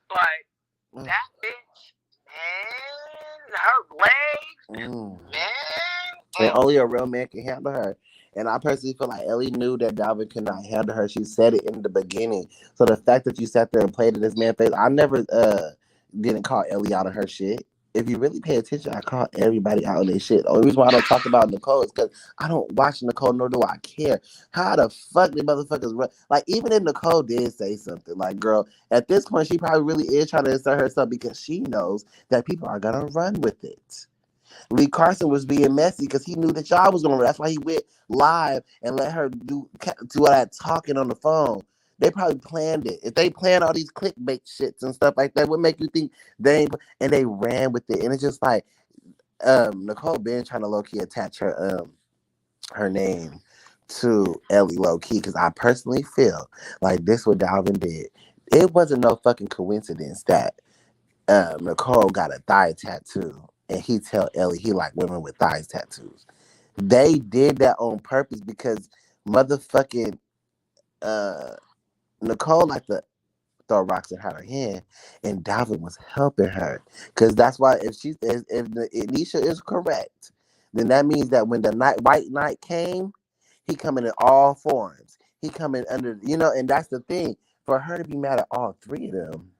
But that bitch, man, her legs, man. And only a real man can handle her. And I personally feel like Ellie knew that Dalvin could not handle her. She said it in the beginning. So the fact that you sat there and played in this man's face, I never didn't call Ellie out of her shit. If you really pay attention, I call everybody out on their shit. The only reason why I don't talk about Nicole is because I don't watch Nicole, nor do I care. How the fuck the motherfuckers run? Like, even if Nicole did say something, like, girl, at this point, she probably really is trying to insert herself because she knows that people are going to run with it. Lee Carson was being messy because he knew that y'all was going to. That's why he went live and let her do all that talking on the phone. They probably planned it. If they plan all these clickbait shits and stuff like that, what make you think they ain't? And they ran with it. And it's just like Nicole been trying to low key attach her name to Ellie low key because I personally feel like this what Dalvin did. It wasn't no fucking coincidence that Nicole got a thigh tattoo. And he tell Ellie he like women with thighs tattoos. They did that on purpose because motherfucking Nicole like to throw rocks at her hand, and Dalvin was helping her. Because that's why if Anisha is correct, then that means that when the white knight came, he coming in all forms. He coming under, and that's the thing. For her to be mad at all three of them,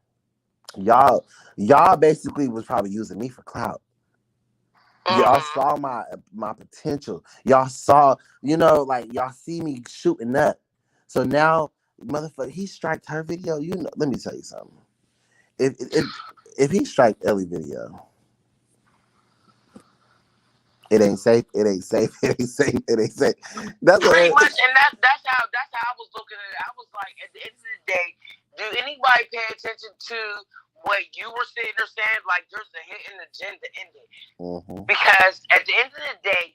y'all basically was probably using me for clout. Y'all saw my potential. Y'all saw, like y'all see me shooting up. So now, motherfucker, he striked her video. Let me tell you something. If he striked Ellie video, it ain't safe. It ain't safe. It ain't safe. It ain't safe. That's pretty much, and that's how I was looking at it. I was like, at the end of the day, do anybody pay attention to what you were sitting there saying? Like, there's a hidden agenda in it. Because at the end of the day,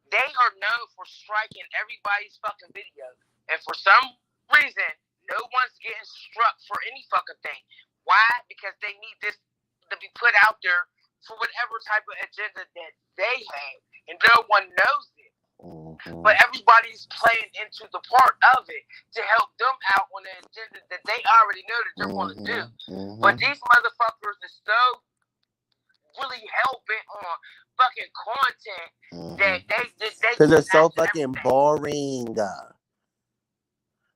they are known for striking everybody's fucking video, and for some reason, no one's getting struck for any fucking thing. Why? Because they need this to be put out there for whatever type of agenda that they have, and no one knows it. But everybody's playing into the part of it to help them out on the agenda that they already know that they're going to do. But these motherfuckers are so really hell-bent on fucking content that they because they're so fucking boring.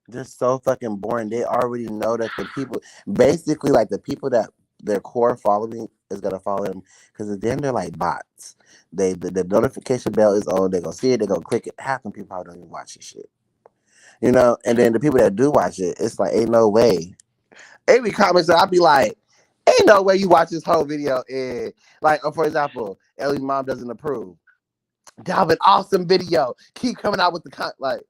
They're so fucking boring. They already know that the people, basically, like the people that their core following is gonna follow them because then they're like bots. The notification bell is on. They're gonna see it. They're gonna click it. Half the people probably don't even watch this shit. And then the people that do watch it, it's like ain't no way. Every comments that I'll be like, ain't no way you watch this whole video. And like, for example, Ellie's mom doesn't approve. Dalvin, awesome video. Keep coming out with the like.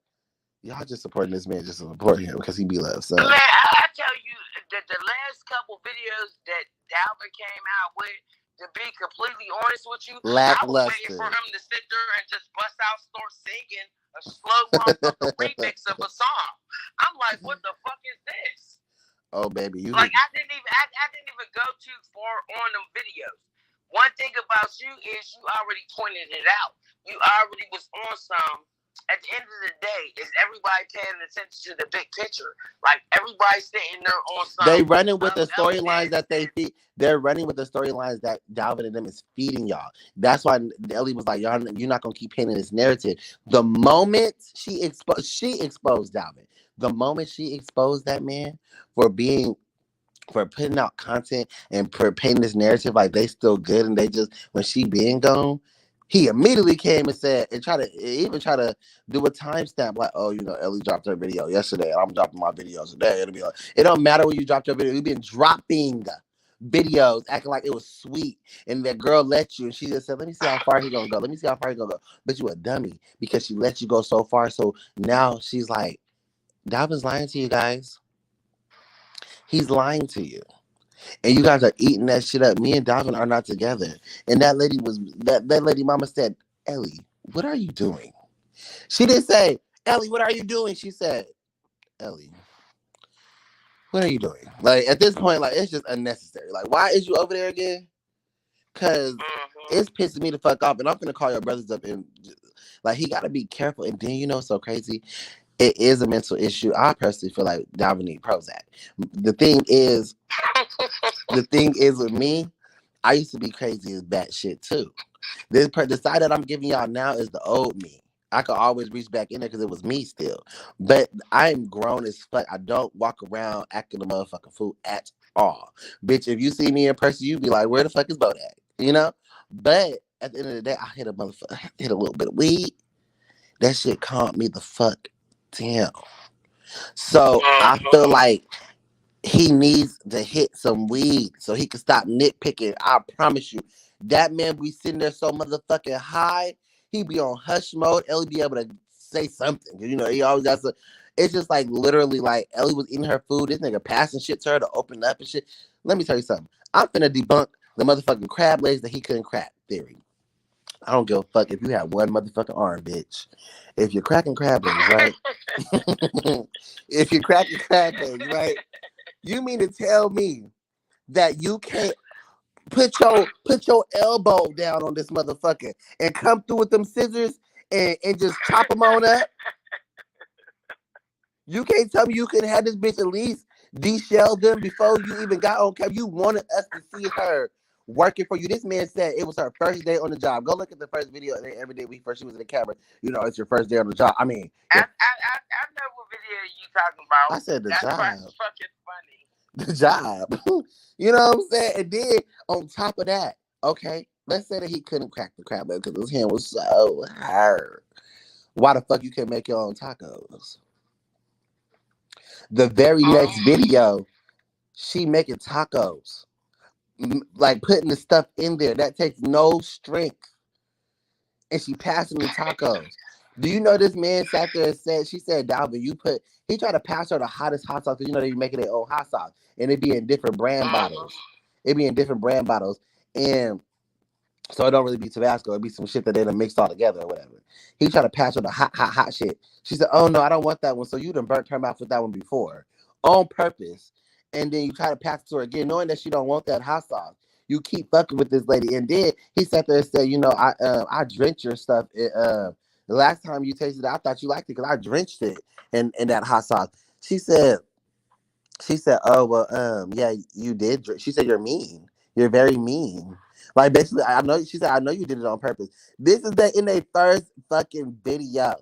Y'all just supporting this man just to support him because he be loved. So. Man, I tell you that the last couple videos that Dalvin came out with, to be completely honest with you, I was waiting for him to sit there and just bust out, start singing a slow motherfucking remix of a song. I'm like, what the fuck is this? Oh, baby, I didn't even go too far on them videos. One thing about you is you already pointed it out. You already was on some. at the end of the day, is everybody paying attention to the big picture? Like everybody's sitting there on some. They running with the storylines that they feed. They're running with the storylines that Dalvin and them is feeding y'all. That's why Ellie was like, y'all, you're not gonna keep painting this narrative. The moment she exposed Dalvin. The moment she exposed that man for being for putting out content and for painting this narrative like they still good and they just when she being gone, he immediately came and said and try to do a timestamp like, oh, Ellie dropped her video yesterday and I'm dropping my videos today. It'll be like, it don't matter when you dropped your video, you've been dropping videos acting like it was sweet and that girl let you and she just said, let me see how far he gonna go. Let me see how far he gonna go. But you a dummy because she let you go so far. So now she's like, Dalvin's lying to you guys. He's lying to you. And you guys are eating that shit up. Me and Dalvin are not together. And that lady mama said, Ellie, what are you doing? She didn't say, Ellie, what are you doing? She said, Ellie, what are you doing? Like at this point, like it's just unnecessary. Like, why is you over there again? Cause it's pissing me the fuck off. And I'm gonna call your brothers up and like he gotta be careful. And then what's so crazy? It is a mental issue. I personally feel like Dalvin needs Prozac. The thing is with me, I used to be crazy as batshit too. The side that I'm giving y'all now is the old me. I could always reach back in there because it was me still. But I'm grown as fuck. I don't walk around acting a motherfucking fool at all. Bitch, if you see me in person, you be like, where the fuck is Bo at? But at the end of the day, I hit a little bit of weed. That shit calmed me the fuck down. So I feel like he needs to hit some weed so he can stop nitpicking. I promise you. That man be sitting there so motherfucking high. He be on hush mode. Ellie be able to say something. He always got to. It's just like literally like Ellie was eating her food. This nigga passing shit to her to open up and shit. Let me tell you something. I'm finna debunk the motherfucking crab legs that he couldn't crack theory. I don't give a fuck if you have one motherfucking arm, bitch. If you're cracking crab legs, right? If you're cracking crab legs, right? You mean to tell me that you can't put your elbow down on this motherfucker and come through with them scissors and just chop them on up? You can't tell me you couldn't have this bitch at least de-shell them before you even got on camera. You wanted us to see her working for you. This man said it was her first day on the job. Go look at the first video every day she was in the camera. It's your first day on the job. I mean, I know what video you talking about. I said the That's job. Fucking funny. The job. You know what I'm saying? And then on top of that, okay, let's say that he couldn't crack the crab because his hand was so hard. Why the fuck you can't make your own tacos? The very next video, she making tacos. Like putting the stuff in there. That takes no strength. And she passing me tacos. Do you know this man sat there and said, she said, Dalvin, he tried to pass her the hottest hot sauce because they be making their own hot sauce. And it be in different brand bottles. And so it don't really be Tabasco. It be some shit that they done mixed all together or whatever. He tried to pass her the hot shit. She said, oh no, I don't want that one. So you done burnt her mouth with that one before. On purpose. And then you try to pass it to her again, knowing that she don't want that hot sauce. You keep fucking with this lady. And then he sat there and said, I drenched your stuff. The last time you tasted it, I thought you liked it because I drenched it in that hot sauce. She said, oh, well, yeah, you did. She said, you're mean. You're very mean. Like, basically, she said, I know you did it on purpose. This is in their first fucking video.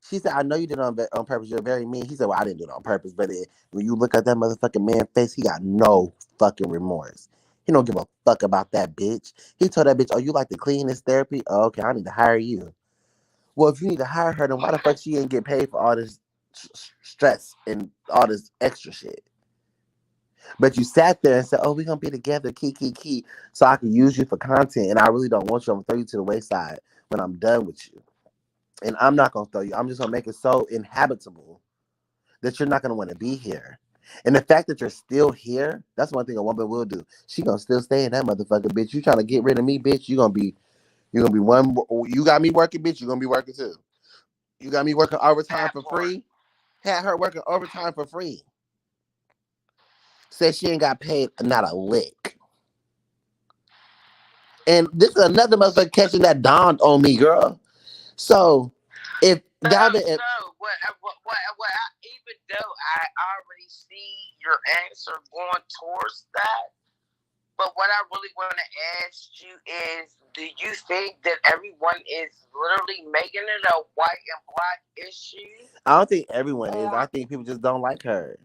She said, I know you did it on purpose. You're very mean. He said, well, I didn't do it on purpose. But when you look at that motherfucking man's face, he got no fucking remorse. He don't give a fuck about that bitch. He told that bitch, oh, you like to clean this therapy? Oh, okay, I need to hire you. Well, if you need to hire her, then why the fuck she ain't get paid for all this stress and all this extra shit? But you sat there and said, oh, we're going to be together, key, so I can use you for content. And I really don't want you. I'm going to throw you to the wayside when I'm done with you. And I'm not going to throw you. I'm just going to make it so inhabitable that you're not going to want to be here. And the fact that you're still here, that's one thing a woman will do. She going to still stay in that motherfucker, bitch. You trying to get rid of me, bitch. You're going to be one. You got me working, bitch. You're going to be working too. You got me working overtime for free. Had her working overtime for free. Said she ain't got paid not a lick. And this is another motherfucker catching that dawned on me, girl. So If Dalvin, even though I already see your answer going towards that, but what I really want to ask you is, do you think that everyone is literally making it a white and black issue? I don't think everyone is. I think people just don't like her,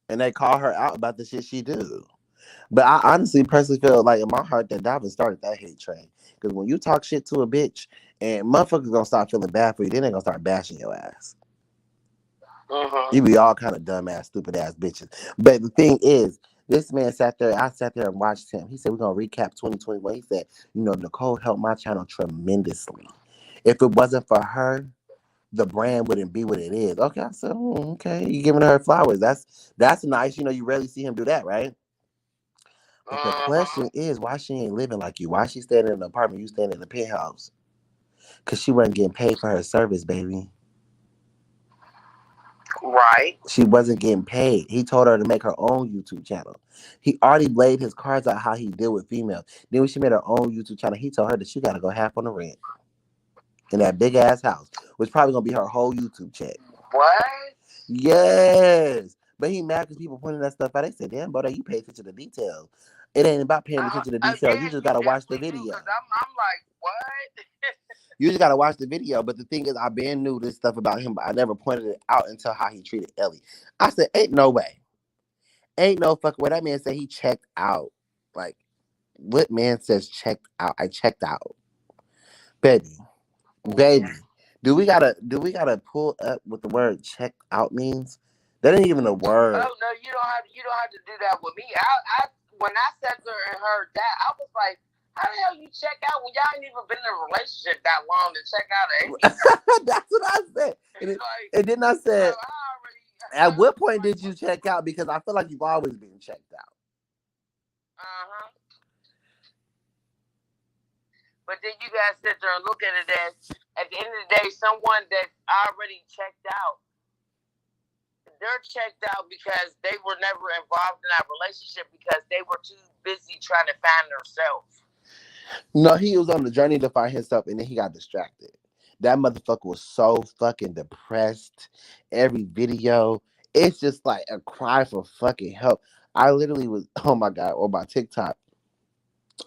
and they call her out about the shit she do. But I honestly, personally feel like in my heart that Dalvin started that hate train. Because when you talk shit to a bitch, and motherfuckers gonna start feeling bad for you, then they gonna start bashing your ass. You be all kind of dumbass, stupid ass bitches. But the thing is, this man sat there. I sat there and watched him. He said, "We're gonna recap 2021." He said, Nicole helped my channel tremendously. If it wasn't for her, the brand wouldn't be what it is." Okay, I said, okay, you giving her flowers. That's nice. You rarely see him do that, right? But the question is, why she ain't living like you? Why she staying in an apartment? You staying in a penthouse? Cause she wasn't getting paid for her service, baby. Right. She wasn't getting paid. He told her to make her own YouTube channel. He already laid his cards out how he deal with females. Then when she made her own YouTube channel, he told her that she got to go half on the rent in that big ass house, which probably gonna be her whole YouTube check. What? Yes. But he mad because people pointing that stuff out. They said, "Damn, brother, you pay attention to details. It ain't about paying attention to details. You just gotta watch the video." I'm like, what? You just gotta watch the video. But the thing is, I been knew this stuff about him, but I never pointed it out until how he treated Ellie. I said, "Ain't no way. Ain't no fucking way." That man said he checked out. Like, what man says checked out? I checked out. Baby. Baby. Do we gotta pull up what the word checked out means? That ain't even a word. Oh no, you don't have to do that with me. I when I sat there and heard that, I was like, how the hell you check out when y'all ain't even been in a relationship that long to check out? That's what I said. And then I said, at what point did you check out? Because I feel like you've always been checked out. But then you guys sit there and look at it as, at the end of the day, someone that's already checked out, they're checked out because they were never involved in that relationship because they were too busy trying to find themselves. No, he was on the journey to find himself, and then he got distracted. That motherfucker was so fucking depressed. Every video, it's just like a cry for fucking help. I literally was, oh my God, on my TikTok.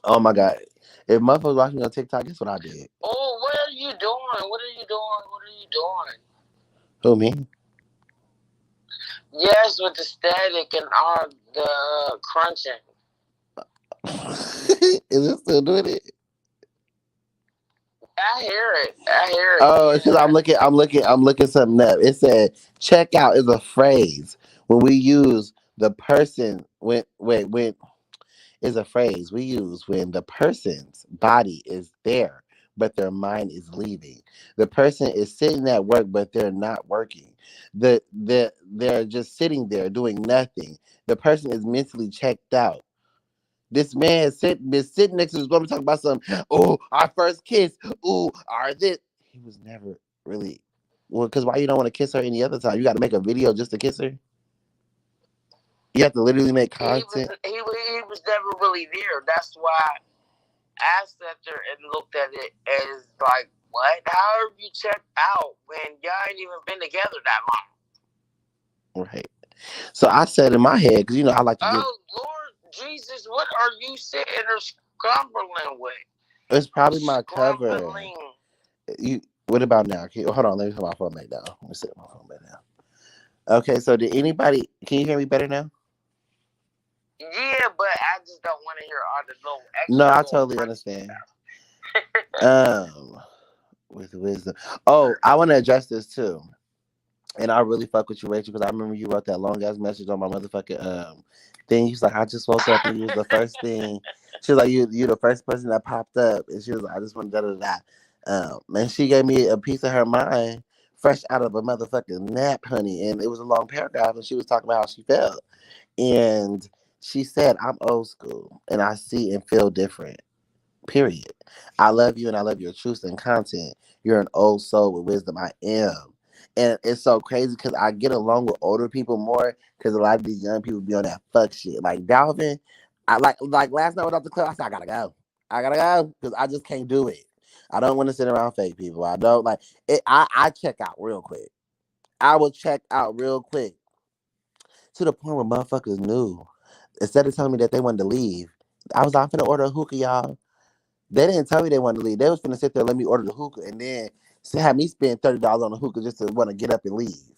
Oh my God. If motherfuckers watch me on TikTok, guess what I did? Oh, what are you doing? What are you doing? What are you doing? Who, me? Yes, with the static and all the crunching. Is it still doing it? I hear it. Oh, it's because I'm looking something up. It said check out is a phrase when we use the person when is a phrase we use when the person's body is there but their mind is leaving. The person is sitting at work but they're not working. They're just sitting there doing nothing. The person is mentally checked out. This man been sitting next to his woman talking about some, oh, our first kiss, oh, our this. He was never really, well, because why you don't want to kiss her any other time? You got to make a video just to kiss her? You have to literally make content? He was never really there. That's why I sat there and looked at it as like, what? How have you checked out when y'all ain't even been together that long? Right. So I said in my head, because I like to get. Oh, Lord Jesus, what are you sitting there scrambling with? It's probably my cover. What about now? Hold on, let me put my phone back down. Let me set my phone back down. Okay, so can you hear me better now? Yeah, but I just don't want to hear all the little extra. No, I totally understand. With wisdom. Oh, I want to address this too. And I really fuck with you, Rachel, because I remember you wrote that long ass message on my motherfucking thing. She's like, I just woke up and you was the first thing. She was like, you the first person that popped up. And she was like, I just want da. And she gave me a piece of her mind fresh out of a motherfucking nap, honey. And it was a long paragraph and she was talking about how she felt. And she said, I'm old school and I see and feel different. Period. I love you and I love your truth and content. You're an old soul with wisdom. I am. And it's so crazy because I get along with older people more because a lot of these young people be on that fuck shit. Like Dalvin, I like last night I went out the club, I said, I gotta go because I just can't do it. I don't want to sit around fake people. I don't like it. I check out real quick. I will check out real quick to the point where motherfuckers knew. Instead of telling me that they wanted to leave, I was like, I'm finna order a hookah, y'all. They didn't tell me they wanted to leave. They was finna sit there and let me order the hookah and then have me spend $30 on the hookah just to want to get up and leave.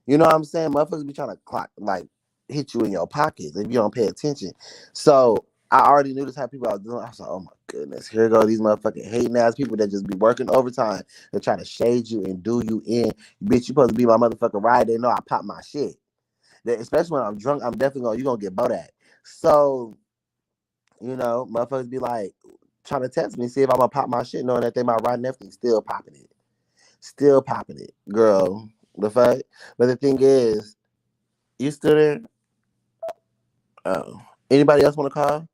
You know what I'm saying? Motherfuckers be trying to clock, like, hit you in your pockets if you don't pay attention. So I already knew this how people I was doing. I was like, oh my goodness, here go these motherfucking hating ass people that just be working overtime to try to shade you and do you in. Bitch, you supposed to be my motherfucking ride. They know I pop my shit. Especially when I'm drunk, I'm definitely you gonna get bought at. So, motherfuckers be like trying to test me, see if I'm gonna pop my shit, knowing that they my ride and everything, still popping it. Still popping it. Girl, the fuck? But the thing is, you still there? Oh. Anybody else want to call?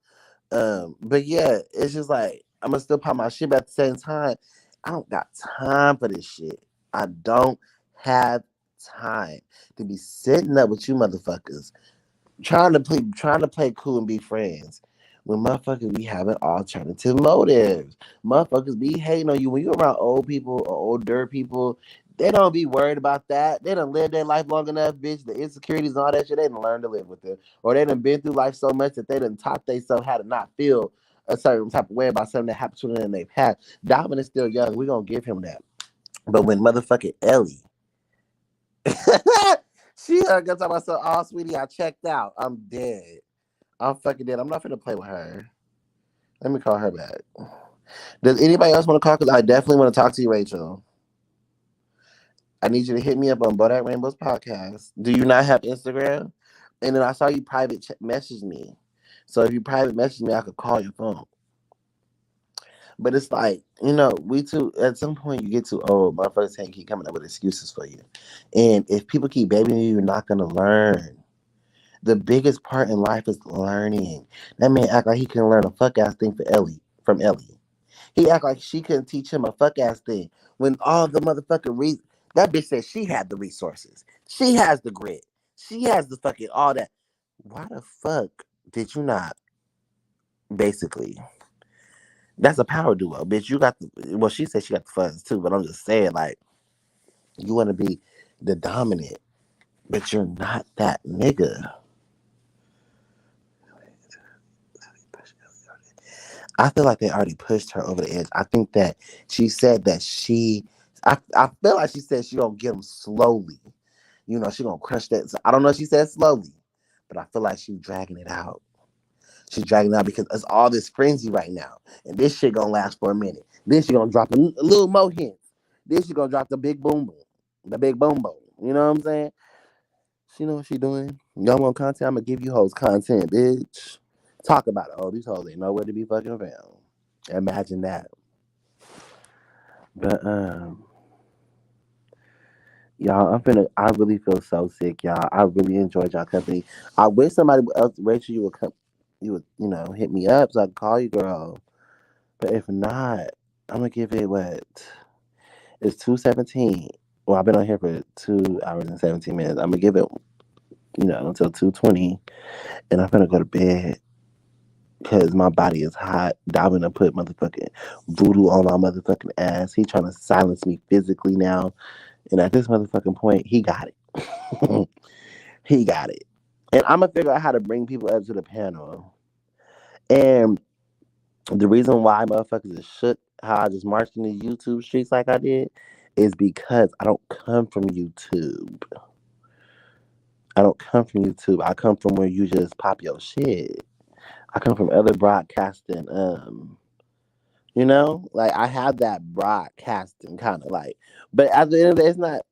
But yeah, it's just like I'm gonna still pop my shit, but at the same time, I don't got time for this shit. I don't have time to be sitting up with you motherfuckers trying to play cool and be friends. When motherfuckers be having alternative motives. Motherfuckers be hating on you. When you're around old people or older people, they don't be worried about that. They done lived their life long enough, bitch. The insecurities and all that shit, they done learned to live with it. Or they done been through life so much that they done taught themselves how to not feel a certain type of way about something that happened to them in their past. Diamond is still young. We're going to give him that. But when motherfucking Ellie, she gonna talk about so, oh, sweetie, I checked out. I'm dead. I'm fucking dead. I'm not gonna play with her. Let me call her back. Does anybody else want to call? Because I definitely want to talk to you, Rachel. I need you to hit me up on Bodak Rainbow's podcast. Do you not have Instagram? And then I saw you private message me. So if you private message me, I could call your phone. But it's like, we too, at some point you get too old. Motherfuckers can't keep coming up with excuses for you. And if people keep babying you, you're not going to learn. The biggest part in life is learning. That man act like he couldn't learn a fuck ass thing from Ellie. He act like she couldn't teach him a fuck ass thing when all the motherfucking reason that bitch said she had the resources. She has the grit. She has the fucking all that. Why the fuck did you not? Basically, that's a power duo, bitch. You got the well. She said she got the funds too, but I'm just saying, like, you want to be the dominant, but you're not that nigga. I feel like they already pushed her over the edge. I think that she said that I feel like she said she gonna get them slowly. She gonna crush that. So I don't know if she said slowly, but I feel like she's dragging it out. She's dragging it out because it's all this frenzy right now. And this shit gonna last for a minute. Then she gonna drop a little more hints. Then she gonna drop the big boom boom. The big boom boom. You know what I'm saying? She know what she doing. Y'all want content? I'm gonna give you hoes content, bitch. Talk about it. Oh, these hoes ain't nowhere to be fucking found. Imagine that. But y'all, I really feel so sick, y'all. I really enjoyed y'all company. I wish somebody else, Rachel, you would come, hit me up so I can call you, girl. But if not, I'm gonna give it what? It's 2:17. Well, I've been on here for 2 hours and 17 minutes. I'm gonna give it, until 2:20, and I'm gonna go to bed. Cause my body is hot. Darwin done put motherfucking voodoo on my motherfucking ass. He trying to silence me physically now. And at this motherfucking point, he got it. He got it. And I'm gonna figure out how to bring people up to the panel. And the reason why motherfuckers is shook how I just marched in the YouTube streets like I did is because I don't come from YouTube. I don't come from YouTube. I come from where you just pop your shit. I come from other broadcasting. Like I have that broadcasting kind of like, but at the end of the day, it's not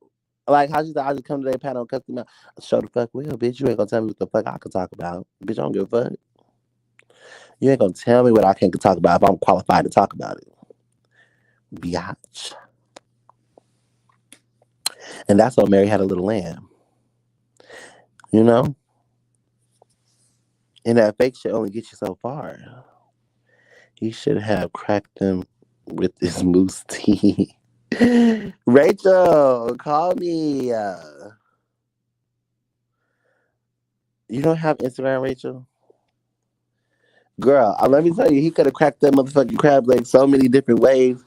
like how she said. I just come to their panel and cuss them out. Show the fuck will, bitch. You ain't gonna tell me what the fuck I can talk about, bitch. I don't give a fuck. You ain't gonna tell me what I can talk about if I'm qualified to talk about it, biatch. And that's why Mary had a little lamb, you know. And that fake shit only gets you so far. He should have cracked them with this moose tea. Rachel, call me. You don't have Instagram, Rachel? Girl, let me tell you, he could have cracked that motherfucking crab leg so many different ways.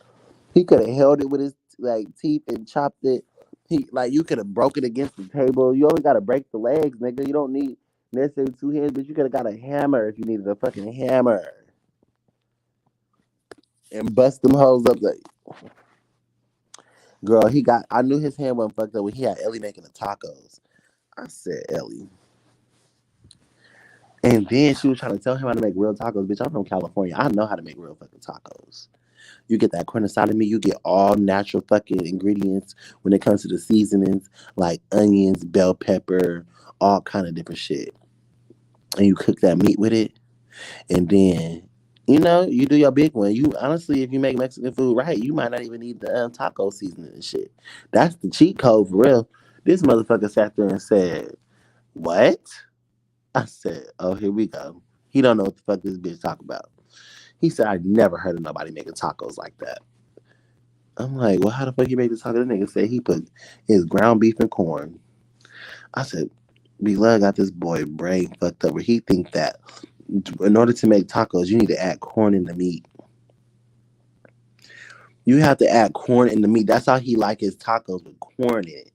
He could have held it with his like teeth and chopped it. He like you could have broke it against the table. You only gotta break the legs, nigga. You don't need necessarily two hands, but you could have got a hammer if you needed a fucking hammer and bust them hoes up. Like, girl, he got. I knew his hand wasn't fucked up when he had Ellie making the tacos. I said, Ellie. And then she was trying to tell him how to make real tacos. Bitch, I'm from California. I know how to make real fucking tacos. You get that corn inside of me. You get all natural fucking ingredients when it comes to the seasonings, like onions, bell pepper, all kind of different shit. And you cook that meat with it, and then you do your big one. You honestly, if you make Mexican food right, you might not even need the taco seasoning and shit. That's the cheat code for real. This motherfucker sat there and said, "What?" I said, "Oh, here we go." He don't know what the fuck this bitch talk about. He said, "I never heard of nobody making tacos like that." I'm like, "Well, how the fuck you make this taco?" The nigga said he put his ground beef and corn. I said, "B Love got this boy brain fucked up where he think that in order to make tacos, you need to add corn in the meat. You have to add corn in the meat. That's how he like his tacos with corn in it.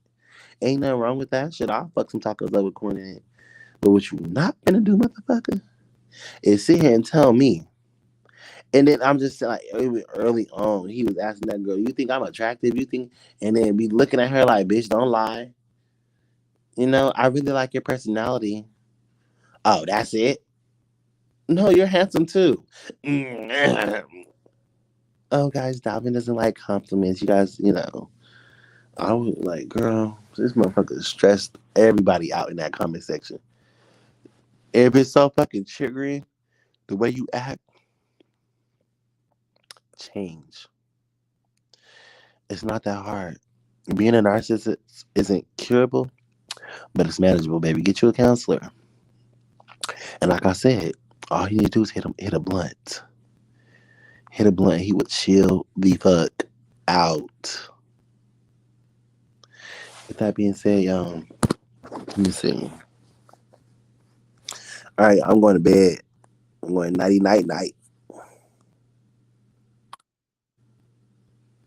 Ain't nothing wrong with that shit. I'll fuck some tacos up with corn in it. But what you not gonna do, motherfucker, is sit here and tell me." And then I'm just like, early on, he was asking that girl, "You think I'm attractive? You think?" And then be looking at her like, "Bitch, don't lie. I really like your personality." Oh, that's it? No, you're handsome too. Oh, guys, Dalvin doesn't like compliments. You guys, I was like, girl, this motherfucker stressed everybody out in that comment section. If it's so fucking triggering, the way you act, change. It's not that hard. Being a narcissist isn't curable, but it's manageable, baby. Get you a counselor. And like I said, all you need to do is hit a blunt. Hit a blunt, he would chill the fuck out. With that being said, let me see. All right, I'm going to bed. I'm going nighty night night.